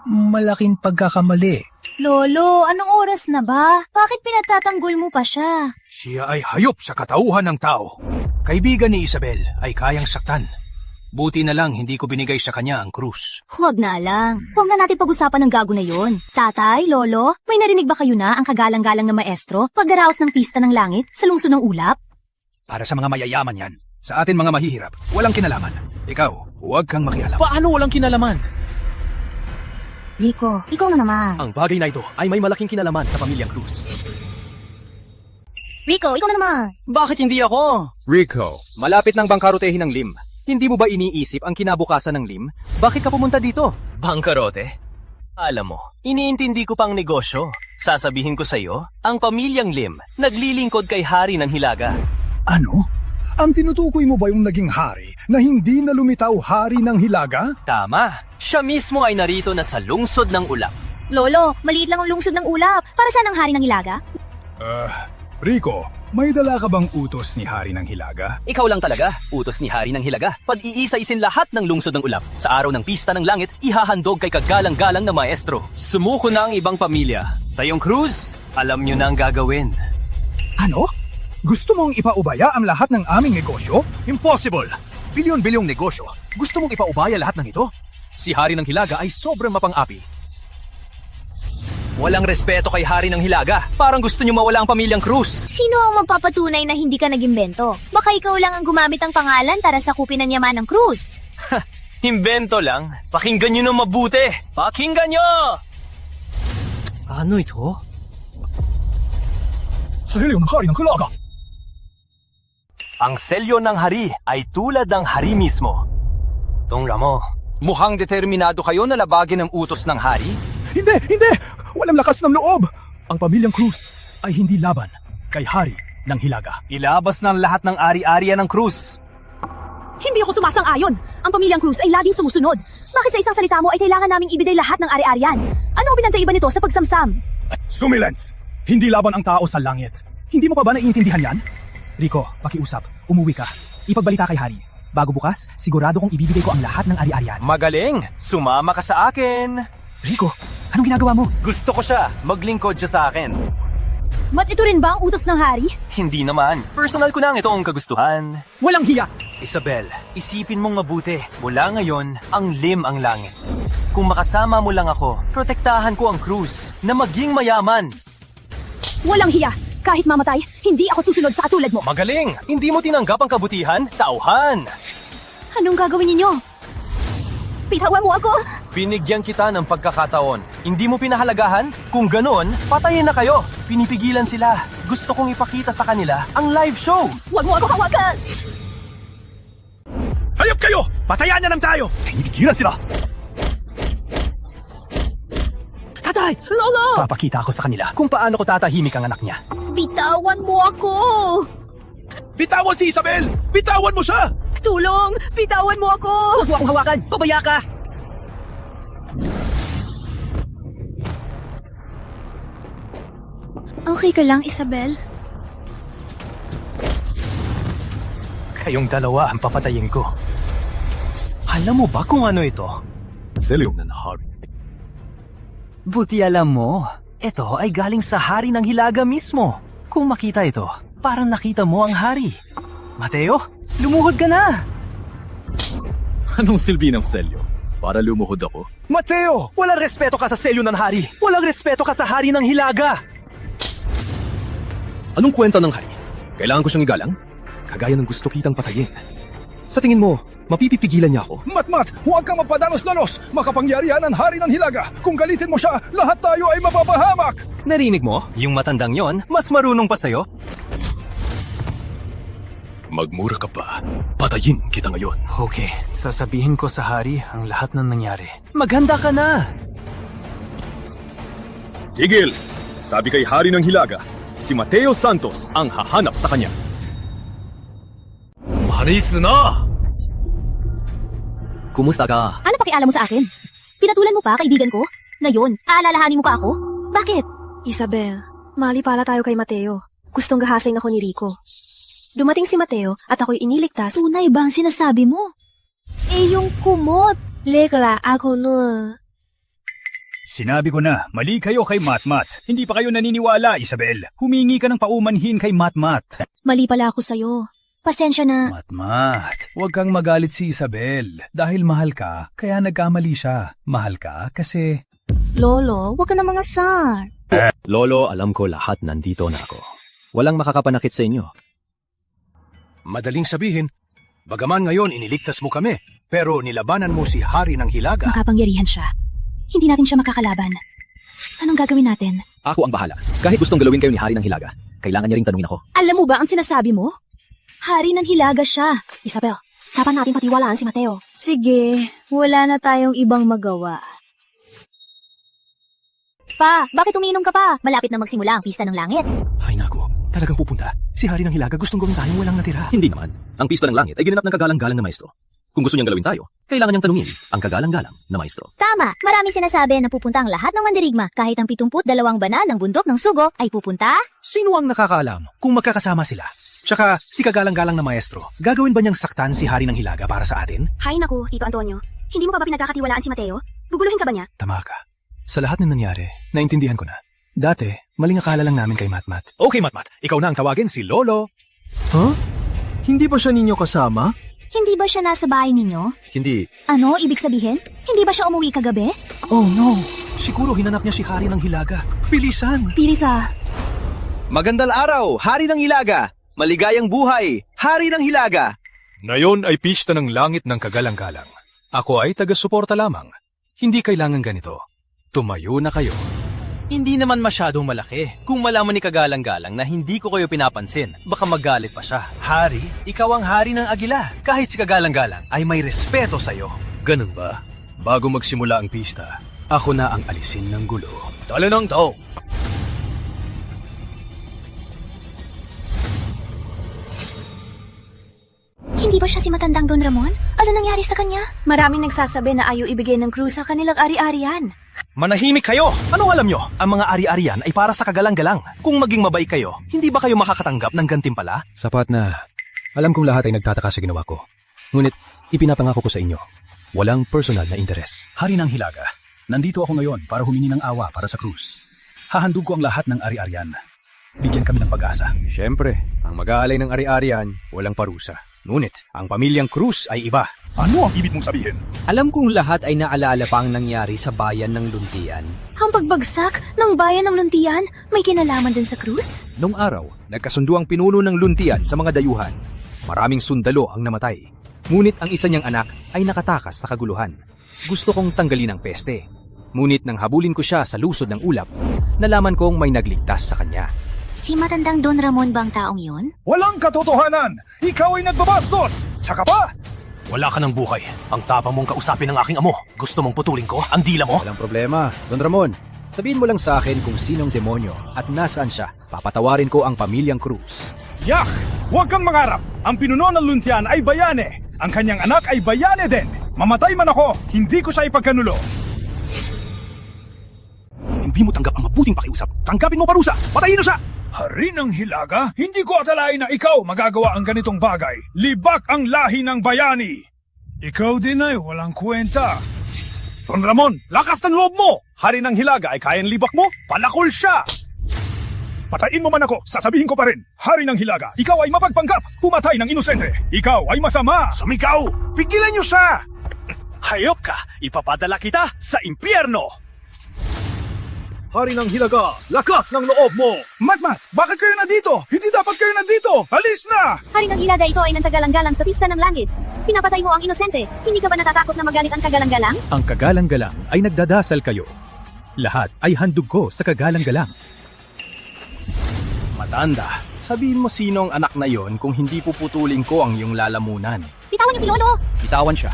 malaking pagkakamali. Lolo, anong oras na ba? Bakit pinatatanggol mo pa siya? Siya ay hayop sa katauhan ng tao. Kaibigan ni Isabel ay kayang saktan. Buti na lang hindi ko binigay sa kanya ang krus. Huwag na lang. Huwag na natin pag-usapan ng gago na yon. Tatay, Lolo, may narinig ba kayo na ang kagalang-galang na maestro pagdaraos ng pista ng langit sa lungsod ng Ulap? Para sa mga mayayaman yan. Sa atin mga mahihirap, walang kinalaman. Ikaw, huwag kang makialam. Paano walang kinalaman? Rico, ikaw na naman. Ang bagay na ito ay may malaking kinalaman sa pamilyang Cruz. Rico, ikaw na naman. Bakit hindi ako? Rico, Malapit ng bangkarotehin ng Lim. Hindi mo ba iniisip ang kinabukasan ng Lim? Bakit ka pumunta dito? Bangkarote? Alam mo, iniintindi ko pang negosyo. Sasabihin ko sa iyo, ang pamilyang Lim naglilingkod kay Hari ng Hilaga. Ano? Ang tinutukoy mo ba yung naging hari na hindi na lumitaw hari ng Hilaga? Tama, siya mismo ay narito na sa lungsod ng ulap. Lolo, maliit lang ang lungsod ng ulap. Para saan ang hari ng Hilaga? Rico, may dala ka bang utos ni Hari ng Hilaga? Ikaw lang talaga, utos ni Hari ng Hilaga. Pag-iisa-isin lahat ng lungsod ng ulap. Sa araw ng pista ng langit, ihahandog kay kagalang-galang na maestro. Sumuko na ang ibang pamilya. Tayong Cruz, alam nyo na ang gagawin. Ano? Gusto mong ipaubaya ang lahat ng aming negosyo? Impossible! Bilyon-bilyong negosyo. Gusto mong ipaubaya lahat ng ito? Si Hari ng Hilaga ay sobrang mapang-api. Walang respeto kay Hari ng Hilaga. Parang gusto niyo mawala ang pamilyang Cruz. Sino ang magpapatunay na hindi ka nag-imbento? Baka ikaw lang ang gumamit ng pangalan para sakupin ang yaman ng Cruz. Imbento lang. Pakinggan nyo na mabuti. Pakinggan nyo! Ano ito? Selyo ng Hari ng Hilaga! Ang selyo ng hari ay tulad ng hari mismo. Tongramo, mukhang determinado kayo na labagin ang utos ng hari? Hindi! Walang lakas ng loob! Ang pamilyang Cruz ay hindi laban kay Hari ng Hilaga. Ilabas ng lahat ng ari-arian ng Cruz. Hindi ako sumasang-ayon. Ang pamilyang Cruz ay laging sumusunod. Bakit sa isang salita mo ay kailangan naming ibigay lahat ng ari-arian? Ano ang pinantay iba nito sa pagsamsam? Sumilens! Hindi laban ang tao sa langit. Hindi mo pa ba naiintindihan yan? Rico, pakiusap. Umuwi ka. Ipagbalita kay Hari. Bago bukas, sigurado kong ibibigay ko ang lahat ng ari-arian. Magaling! Sumama ka sa akin! Rico, anong ginagawa mo? Gusto ko siya. Maglingkod siya sa akin. Mat ito rin ba ang utos ng hari? Hindi naman. Personal ko na ang itong kagustuhan. Walang hiya! Isabel, isipin mong mabuti. Mula ngayon, ang Lim ang langit. Kung makasama mo lang ako, protektahan ko ang Cruz na maging mayaman. Walang hiya! Kahit mamatay, hindi ako susunod sa katulad mo. Magaling! Hindi mo tinanggap ang kabutihan? Tauhan! Anong gagawin ninyo? Pitawan mo ako! Binigyan kita ng pagkakataon. Hindi mo pinahalagahan? Kung ganon, patayin na kayo. Pinipigilan sila. Gusto kong ipakita sa kanila ang live show. Huwag mo ako hawakan! Hayop kayo! Patayan na lang tayo! Pinipigilan sila! Tatay! Lolo! Papakita ako sa kanila kung paano ko tatahimik ang anak niya. Bitawan mo ako! Bitawan si Isabel! Bitawan mo siya! Tulong! Bitawan mo ako! Huwag mo akong hawakan! Pabaya ka! Okay ka lang, Isabel? Kayong dalawa ang papatayin ko. Alam mo ba kung ano ito? Selyo ng Hari. Buti alam mo, ito ay galing sa Hari ng Hilaga mismo. Kung makita ito, parang nakita mo ang hari. Mateo, lumuhod ka na! Anong silbi ng selyo? Para lumuhod ako? Mateo! Walang respeto ka sa selyo ng hari! Walang respeto ka sa Hari ng Hilaga! Anong kwenta ng Hari? Kailangan ko siyang igalang? Kagaya ng gusto kitang patayin. Sa tingin mo, mapipipigilan niya ako? Matmat, huwag kang magpadalos-dalos! Makapangyarihan ang Hari ng Hilaga! Kung galitin mo siya, lahat tayo ay mapapahamak! Narinig mo? Yung matandang yon, mas marunong pa sa'yo. Magmura ka pa. Patayin kita ngayon. Okay, sasabihin ko sa hari ang lahat ng nangyari. Maghanda ka na! Tigil! Sabi kay Hari ng Hilaga, si Mateo Santos ang hahanap sa kanya. Maris na! Kumusta ka? Ano pakialam mo sa akin? Pinatulan mo pa, kaibigan ko? Ngayon, aalalahanin mo pa ako? Bakit? Isabel, mali pala tayo kay Mateo. Gustong gahasin ako ni Rico. Dumating si Mateo at ako'y iniligtas. Tunay ba ang sinasabi mo? Yung kumot. Lekla, ako no. Sinabi ko na, mali kayo kay Matmat. Hindi pa kayo naniniwala, Isabel. Humingi ka ng paumanhin kay Matmat. Mali pala ako sa'yo. Pasensya na. Matmat, huwag kang magalit si Isabel. Dahil mahal ka, kaya nagkamali siya. Mahal ka kasi... Lolo, huwag ka na mga sar. Lolo, alam ko lahat nandito na ako. Walang makakapanakit sa inyo. Madaling sabihin, bagaman ngayon iniligtas mo kami, pero nilabanan mo si Hari ng Hilaga. Makapangyarihan siya. Hindi natin siya makakalaban. Anong gagawin natin? Ako ang bahala. Kahit gustong galawin kayo ni Hari ng Hilaga, kailangan niya ring tanungin ako. Alam mo ba ang sinasabi mo? Hari ng Hilaga siya. Isabel, dapat natin patiwalaan si Mateo. Sige, wala na tayong ibang magawa. Pa, bakit umiinom ka pa? Malapit na magsimula ang pista ng langit. Ay nako, talagang pupunta. Si Hari ng Hilaga gustong gawin tayong walang natira. Hindi naman. Ang pista ng langit ay ginanap ng kagalang-galang na maestro. Kung gusto niyang galawin tayo, kailangan niyang tanungin ang kagalang-galang na maestro. Tama, marami sinasabi na pupunta ang lahat ng mandirigma. Kahit ang 72 bana ng bundok ng sugo ay pupunta. Sino ang nakakaalam kung magkakasama sila? Tsaka, si kagalang-galang na maestro, gagawin ba niyang saktan si Hari ng Hilaga para sa atin? Hay naku, Tito Antonio. Hindi mo pa ba pinagkakatiwalaan si Mateo? Guguluhin ka ba niya? Tama ka. Sa lahat ng nangyari, naintindihan ko na. Dati, maling akala lang namin kay Matmat. Okay, Matmat. Ikaw na ang tawagin si Lolo. Huh? Hindi ba siya ninyo kasama? Hindi ba siya nasa bahay ninyo? Hindi. Ano, ibig sabihin? Hindi ba siya umuwi kagabi? Oh no, siguro hinanap niya si Hari ng Hilaga. Bilisan! Pilisa. Magandang araw, Hari ng Hilaga! Maligayang buhay, Hari ng Hilaga! Ngayon ay pista ng langit ng kagalang-galang. Ako ay taga-suporta lamang. Hindi kailangan ganito. Tumayo na kayo. Hindi naman masyadong malaki. Kung malaman ni kagalang-galang na hindi ko kayo pinapansin, baka magalit pa siya. Hari, ikaw ang hari ng agila. Kahit si kagalang-galang ay may respeto sa'yo. Ganun ba? Bago magsimula ang pista, ako na ang alisin ng gulo. Tala ng tao! Hindi ba siya si matandang Don Ramon? Ano nangyari sa kanya? Maraming nagsasabi na ayaw ibigay ng crew sa kanilang ari-arian. Manahimik kayo! Anong alam nyo? Ang mga ari-arian ay para sa kagalang-galang. Kung maging mabait kayo, hindi ba kayo makakatanggap ng gantimpala? Sapat na. Alam kong lahat ay nagtataka sa ginawa ko. Ngunit, ipinapangako ko sa inyo, walang personal na interes. Hari ng Hilaga, nandito ako ngayon para humingi ng awa para sa krus. Hahandog ko ang lahat ng ari-arian. Bigyan kami ng pag-asa. Siyempre, ang mag-aalay ng ari-arian, walang parusa. Ngunit, ang pamilyang Cruz ay iba. Ano ang ibig mong sabihin? Alam kong lahat ay naalala pa ang nangyari sa bayan ng Luntian. Ang pagbagsak ng bayan ng Luntian may kinalaman din sa krus? Nung araw, nagkasundo ang pinuno ng Luntian sa mga dayuhan. Maraming sundalo ang namatay. Ngunit ang isa niyang anak ay nakatakas sa kaguluhan. Gusto kong tanggalin ang peste. Ngunit nang habulin ko siya sa lusod ng ulap, nalaman kong may nagligtas sa kanya. Si matandang Don Ramon ba ang taong yun? Walang katotohanan! Ikaw ay nagbabastos! Tsaka pa! Wala ka ng buhay. Ang tapang mong kausapin ng aking amo. Gusto mong putulin ko ang dila mo? Walang problema. Don Ramon, sabihin mo lang sa akin kung sinong demonyo at nasaan siya. Papatawarin ko ang pamilyang Cruz. Yak! Huwag kang mangarap! Ang pinuno ng Luntian ay bayane! Ang kanyang anak ay bayane din! Mamatay man ako, hindi ko siya ipagkanulo! Hindi mo tanggap ang mabuting pakiusap. Tanggapin mo parusa! Patayin na siya! Hari ng Hilaga, hindi ko atalain na ikaw magagawa ang ganitong bagay. Libak ang lahi ng bayani. Ikaw din ay walang kwenta. Don Ramon, lakas ng loob mo! Hari ng Hilaga ay kayang libak mo? Palakol siya! Patayin mo man ako, sasabihin ko pa rin. Hari ng Hilaga, ikaw ay mapagpanggap, pumatay ng inosente. Ikaw ay masama! Sumigaw! Pigilan niyo siya! Hayop ka! Ipapadala kita sa impyerno! Hari ng Hilaga, lakas ng loob mo! Matmat, bakit kayo nandito? Hindi dapat kayo nandito! Alis na! Hari ng Hilaga, ito ay nantagalang-galang sa pista ng langit. Pinapatay mo ang inosente. Hindi ka ba natatakot na magalit ang kagalang-galang? Ang kagalang-galang ay nagdadasal kayo. Lahat ay handog ko sa kagalang-galang. Matanda, sabihin mo sino ang anak na yon kung hindi puputulin ko ang iyong lalamunan. Bitawan niyo si Lolo! Bitawan siya.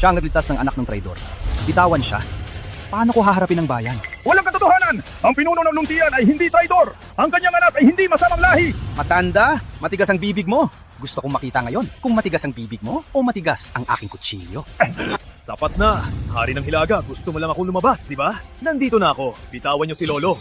Siya ang nagligtas ng anak ng traidor. Bitawan siya. Paano ko haharapin ang bayan? Walang katotohanan! Ang pinuno ng Luntian ay hindi traidor! Ang kanyang anak ay hindi masamang lahi! Matanda, matigas ang bibig mo. Gusto kong makita ngayon kung matigas ang bibig mo o matigas ang aking kutsilyo. Sapat na! Hari ng Hilaga, gusto mo lang akong lumabas, di ba? Nandito na ako. Bitawan niyo si Lolo.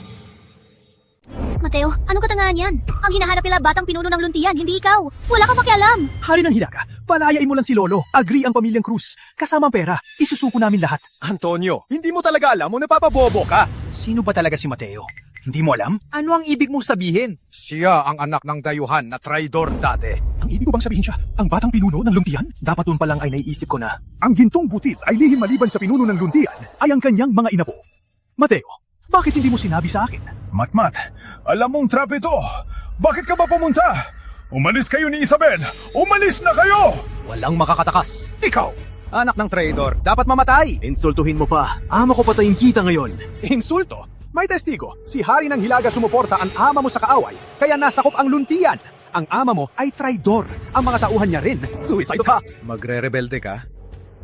Mateo, ano katangahan yan? Ang hinahanap nila batang pinuno ng Luntian, hindi ikaw. Wala kang pakialam. Hari ng Hilaga, palayain mo lang si Lolo. Agree ang pamilyang Cruz. Kasama ang pera, isusuko namin lahat. Antonio, hindi mo talaga alam o napapabobo ka? Sino ba talaga si Mateo? Hindi mo alam? Ano ang ibig mong sabihin? Siya ang anak ng dayuhan na traidor dati. Ang ibig ko bang sabihin siya? Ang batang pinuno ng Luntian? Dapat doon pa lang ay naiisip ko na. Ang gintong butit ay lihim maliban sa pinuno ng Luntian ay ang kanyang mga inapo. Mateo, bakit hindi mo sinabi sa akin? Matmat, alam mong trap ito. Bakit ka ba pumunta? Umalis kayo ni Isabel! Umalis na kayo! Walang makakatakas. Ikaw! Anak ng traidor, dapat mamatay! Insultuhin mo pa. Ama ko patayin kita ngayon. Insulto? May testigo. Si Hari ng Hilaga sumuporta ang ama mo sa kaaway, kaya nasakop ang Luntian. Ang ama mo ay traidor. Ang mga tauhan niya rin. Suicide ka! Magre-rebelde ka?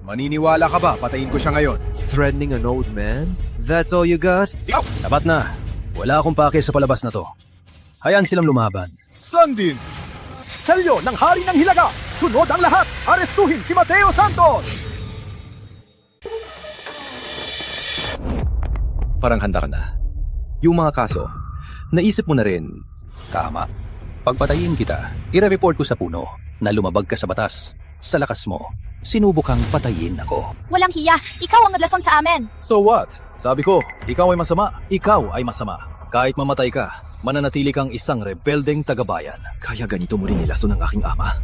Maniniwala ka ba? Patayin ko siya ngayon. Threatening an old man? That's all you got? Sapat na. Wala akong pake sa palabas na to. Hayaan silang lumaban. Sandin! Selyo ng Hari ng Hilaga! Sunod ang lahat! Arestuhin si Mateo Santos! Parang handa ka na. Yung mga kaso, naisip mo na rin. Tama. Pagpatayin kita, ire-report ko sa puno na lumabag ka sa batas. Sa lakas mo, sinubukang patayin ako. Walang hiya. Ikaw ang naglason sa amin. So what? Sabi ko, ikaw ay masama. Ikaw ay masama. Kahit mamatay ka, mananatili kang isang rebeldeng tagabayan. Kaya ganito mo rin nilason ang aking ama.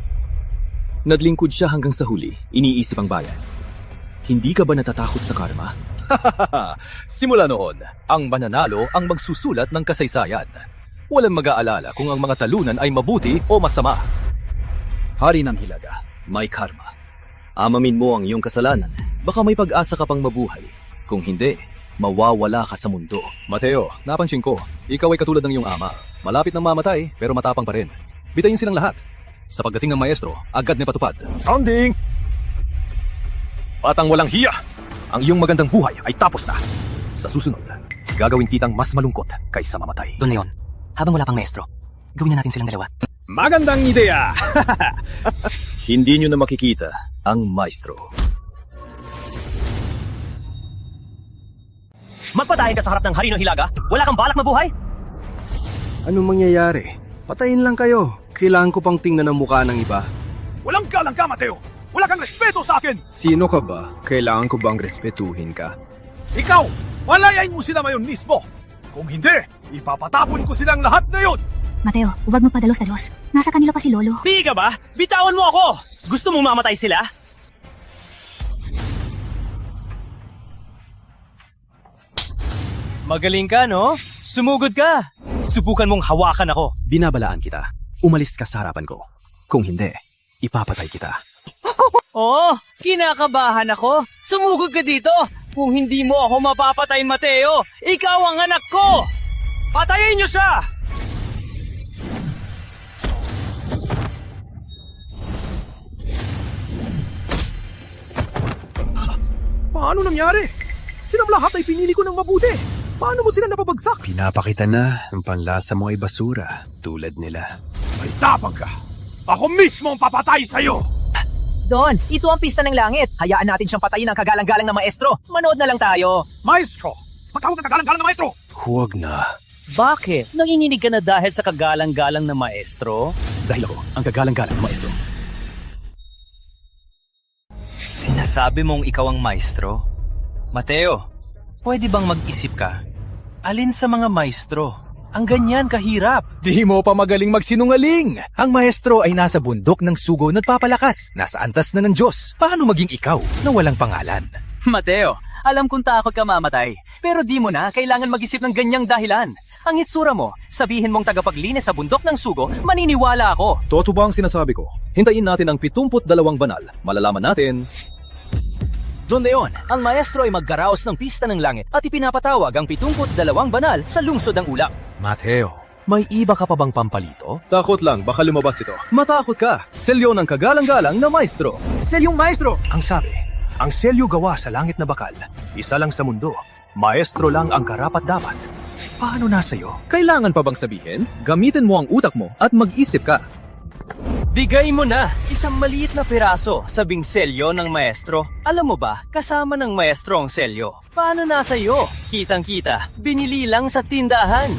Naglingkod siya hanggang sa huli, iniisip ang bayan. Hindi ka ba natatakot sa karma? Simula noon, ang mananalo ang magsusulat ng kasaysayan. Walang mag-aalala kung ang mga talunan ay mabuti o masama. Hari ng Hilaga, may karma. Amamin mo ang iyong kasalanan. Baka may pag-asa ka pang mabuhay. Kung hindi, mawawala ka sa mundo. Mateo, napansin ko, ikaw ay katulad ng iyong ama. Malapit nang mamatay, pero matapang pa rin. Bitayin silang lahat. Sa pagdating ng maestro, agad na patupad. Sounding! Batang walang hiya! Ang iyong magandang buhay ay tapos na. Sa susunod, gagawin kitang mas malungkot kaysa mamatay. Doon ngayon, habang wala pang maestro, gawin na natin silang dalawa. Magandang ideya! Hindi nyo na makikita ang maestro. Magpatayin ka sa harap ng Hari ng Hilaga? Wala kang balak mabuhay? Anong mangyayari? Patayin lang kayo. Kailangan ko pang tingnan ang mukha ng iba. Walang galang ka, Mateo! Wala kang respeto sa akin! Sino ka ba? Kailangan ko bang respetuhin ka? Ikaw! Palayain mo sila ngayon mismo! Kung hindi, ipapatapon ko silang lahat na yun! Mateo, huwag magpadalos-dalos. Nasa kanila pa si Lolo. Pigi ka ba? Bitawan mo ako! Gusto mong mamatay sila? Magaling ka, no? Sumugod ka! Subukan mong hawakan ako. Binabalaan kita. Umalis ka sa harapan ko. Kung hindi, ipapatay kita. Oh, kinakabahan ako. Sumugod ka dito. Kung hindi mo ako mapapatay, Mateo, ikaw ang anak ko! Patayin niyo siya! Paano nangyari? Silang lahat ay pinili ko ng mabuti. Paano mo sila napabagsak? Pinapakita na ang panlasa mo ay basura, tulad nila. May tapang ka! Ako mismo ang papatay sa'yo! Don, ito ang pista ng langit. Hayaan natin siyang patayin ng kagalang-galang na maestro. Manood na lang tayo. Maestro! Patawag ng kagalang-galang na maestro! Huwag na. Bakit? Nanginginig ka na dahil sa kagalang-galang na maestro? Dahil ako, ang kagalang-galang na maestro. Sinasabi mong ikaw ang maestro? Mateo, pwede bang mag-isip ka? Alin sa mga maestro? Ang ganyan kahirap. Di mo pa magaling magsinungaling. Ang maestro ay nasa bundok ng sugo nagpapalakas. Nasa antas na ng Diyos. Paano maging ikaw na walang pangalan? Mateo, alam kong takot ka mamatay. Pero di mo na kailangan mag-isip ng ganyang dahilan. Ang itsura mo, sabihin mong tagapaglinis sa bundok ng sugo, maniniwala ako. Totoo ba ang sinasabi ko? Hintayin natin ang 72 banal. Malalaman natin. Doon na yun, ang maestro ay maggaraos ng pista ng langit at ipinapatawag ang 72 banal sa lungsod ng ulap. Mateo, may iba ka pa bang pampalito? Takot lang, baka lumabas ito. Matakot ka! Selyo ng kagalang-galang na maestro. Selyong maestro! Ang sabi, ang selyo gawa sa langit na bakal, isa lang sa mundo. Maestro lang ang karapat-dapat. Paano nasa iyo? Kailangan pa bang sabihin? Gamitin mo ang utak mo at mag-isip ka. Bigay mo na isang maliit na piraso sa bingselyo ng maestro. Alam mo ba, kasama ng maestro ang selyo. Paano nasa iyo? Kitang-kita, binili lang sa tindahan.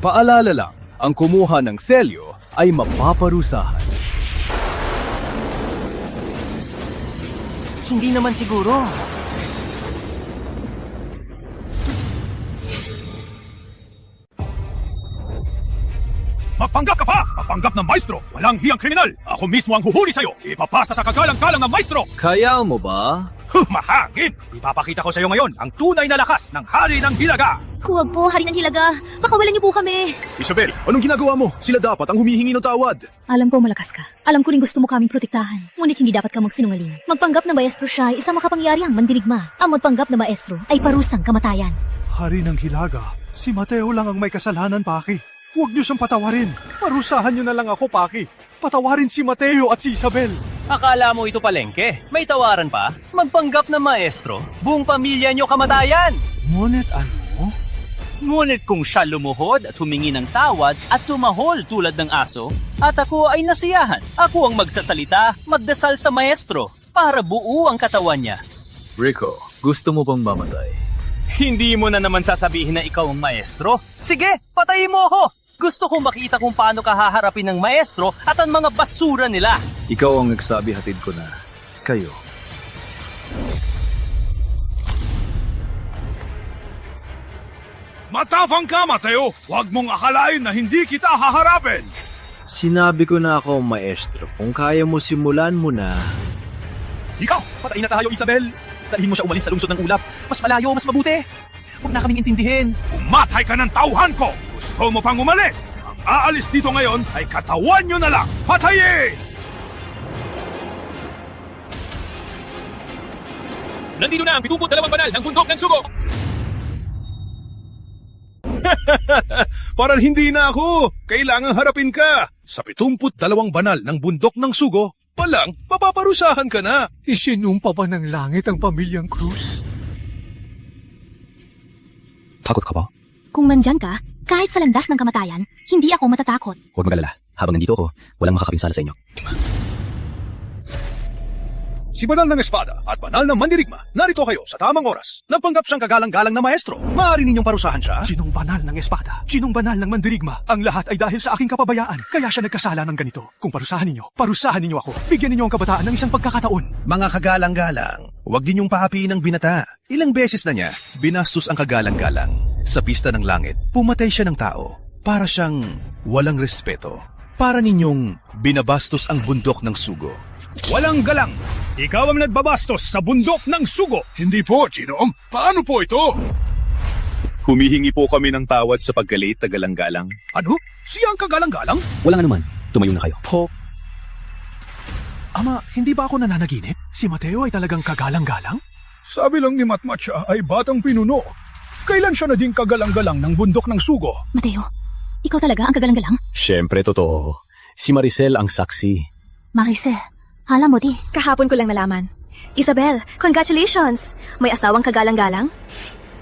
Paalala lang, ang kumuha ng selyo ay mapaparusahan. Hindi naman siguro. Magpanggap ka pa! Magpanggap ng maestro! Walang hiyang kriminal! Ako mismo ang huhuli sa'yo! Ipapasa sa kagalang-galang ng maestro! Kaya mo ba? Mahangin! Ipapakita ko sa'yo ngayon ang tunay na lakas ng Hari ng Hilaga! Huwag po, Hari ng Hilaga. Pakawalan niyo po kami. Isabel, anong ginagawa mo? Sila dapat ang humihingi ng tawad. Alam ko malakas ka. Alam ko rin gusto mo kaming protektahan. Ngunit hindi dapat ka magsinungaling. Magpanggap na maestro siya ay isang makapangyarihang mandirigma. Ang magpanggap na maestro ay parusang kamatayan. Hari ng Hilaga, si Mateo lang ang may kasalanan, Paki. Huwag niyo siyang patawarin. Parusahan niyo na lang ako, Paki. Patawarin si Mateo at si Isabel. Akala mo ito palengke? May tawaran pa? Magpanggap na maestro, buong pamilya nyo kamatayan! Ngunit ano? Ngunit kung siya lumuhod at humingi ng tawad at tumahol tulad ng aso, at ako ay nasiyahan, ako ang magsasalita, magdasal sa maestro, para buo ang katawan niya. Rico, gusto mo bang mamatay? Hindi mo na naman sasabihin na ikaw ang maestro? Sige, patayin mo ako! Gusto kong makita kung paano ka haharapin ng maestro at ang mga basura nila. Ikaw ang nagsabi hatid ko na. Kayo. Matapang ka, Mateo! Huwag mong akalain na hindi kita haharapin! Sinabi ko na ako, maestro, kung kaya mo simulan mo na. Ikaw! Patayin na tayo, Isabel! Dalhin mo siya umalis sa lungsod ng ulap. Mas malayo, mas mabuti. Huwag na kaming intindihin. Umatay ka ng tauhan ko! Gusto mo pang umalis? Ang aalis dito ngayon ay katawan nyo na lang! Patayin! Nandito na ang 72 banal ng bundok ng sugo! Parang hindi na ako! Kailangang harapin ka! Sa 72 banal ng bundok ng sugo, palang mapaparusahan ka na! Isinumpa pa ng langit ang pamilyang Cruz? Takot ka ba? Kung nandyan ka, kahit sa landas ng kamatayan, hindi ako matatakot. Huwag mag-alala. Habang nandito ako, walang makakapinsala sa inyo. Si Banal ng Espada at Banal ng Mandirigma, narito kayo sa tamang oras. Nagpanggap siyang kagalang-galang na maestro. Maaari ninyong parusahan siya. Sinong Banal ng Espada? Sinong Banal ng Mandirigma? Ang lahat ay dahil sa aking kapabayaan. Kaya siya nagkasala ng ganito. Kung parusahan ninyo ako. Bigyan ninyo ang kabataan ng isang pagkakataon. Mga kagalang-galang, huwag ninyong pahapiin ang binata. Ilang beses na niya, binastos ang kagalang-galang. Sa pista ng langit, pumatay siya ng tao. Para siyang walang respeto. Para ninyong binabastos ang bundok ng sugo. Walang galang! Ikaw ang nagbabastos sa bundok ng sugo! Hindi po, Ginong. Paano po ito? Humihingi po kami ng tawad sa paggalit na galang-galang. Ano? Siya ang kagalang-galang? Walang anuman. Tumayo na kayo. Ama, hindi ba ako nananaginip? Si Mateo ay talagang kagalang-galang? Sabi lang ni Matmat siya ay batang pinuno. Kailan siya naging kagalang-galang ng bundok ng sugo? Mateo, ikaw talaga ang kagalang-galang? Siyempre, totoo. Si Maricel ang saksi. Maricel, alam mo di. Kahapon ko lang nalaman. Isabel, congratulations! May asawang kagalang-galang?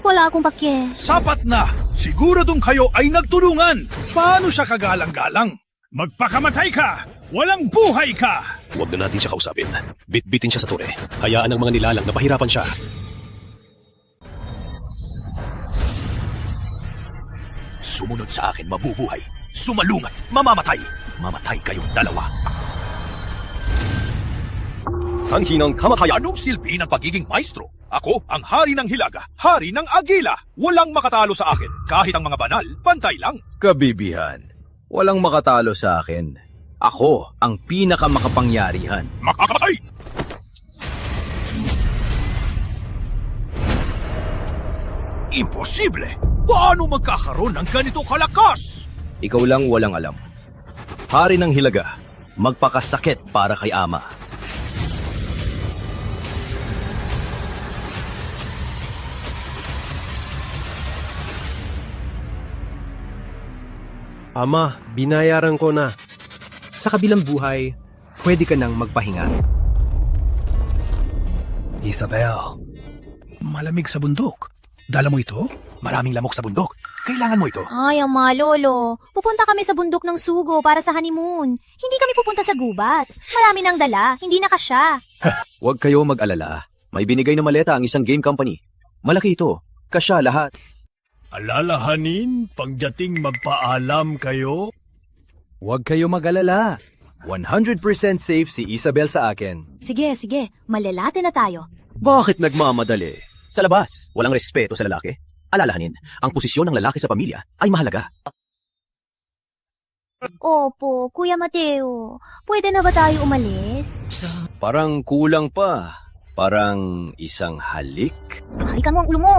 Wala akong pakye. Sapat na! Siguradong kayo ay nagtulungan! Paano siya kagalang-galang? Magpakamatay ka! Walang buhay ka! Huwag na natin siya kausapin. Bitbitin siya sa tore. Hayaan ang mga nilalang na pahirapan siya. Sumunod sa akin, mabubuhay. Sumalungat, mamamatay. Mamatay kayong dalawa. Sanhi ng kamatayan. Anong silbi ng pagiging maestro? Ako ang hari ng hilaga, hari ng agila. Walang makatalo sa akin. Kahit ang mga banal, pantay lang. Kabibihan, walang makatalo sa akin. Ako ang pinakamakapangyarihan. Makakamatay! Imposible! Paano magkakaroon ng ganito kalakas? Ikaw lang walang alam. Hari ng hilaga, magpakasakit para kay ama. Ama, binayaran ko na. Sa kabilang buhay, pwede ka nang magpahinga. Isabel, malamig sa bundok. Dala mo ito? Maraming lamok sa bundok. Kailangan mo ito. Ay, ama, lolo. Pupunta kami sa bundok ng sugo para sa honeymoon. Hindi kami pupunta sa gubat. Marami nang dala, hindi na kasya. Huwag kayo mag-alala. May binigay na maleta ang isang game company. Malaki ito. Kasya lahat. Alalahanin, pagdating magpaalam kayo? Huwag kayo mag-alala. 100% safe si Isabel sa akin. Sige, sige. Malalate na tayo. Bakit nagmamadali? Sa labas, walang respeto sa lalaki. Alalahanin, ang posisyon ng lalaki sa pamilya ay mahalaga. Opo, Kuya Mateo. Pwede na ba tayo umalis? Parang kulang pa. Parang isang halik. Halikan mo ang ulo mo.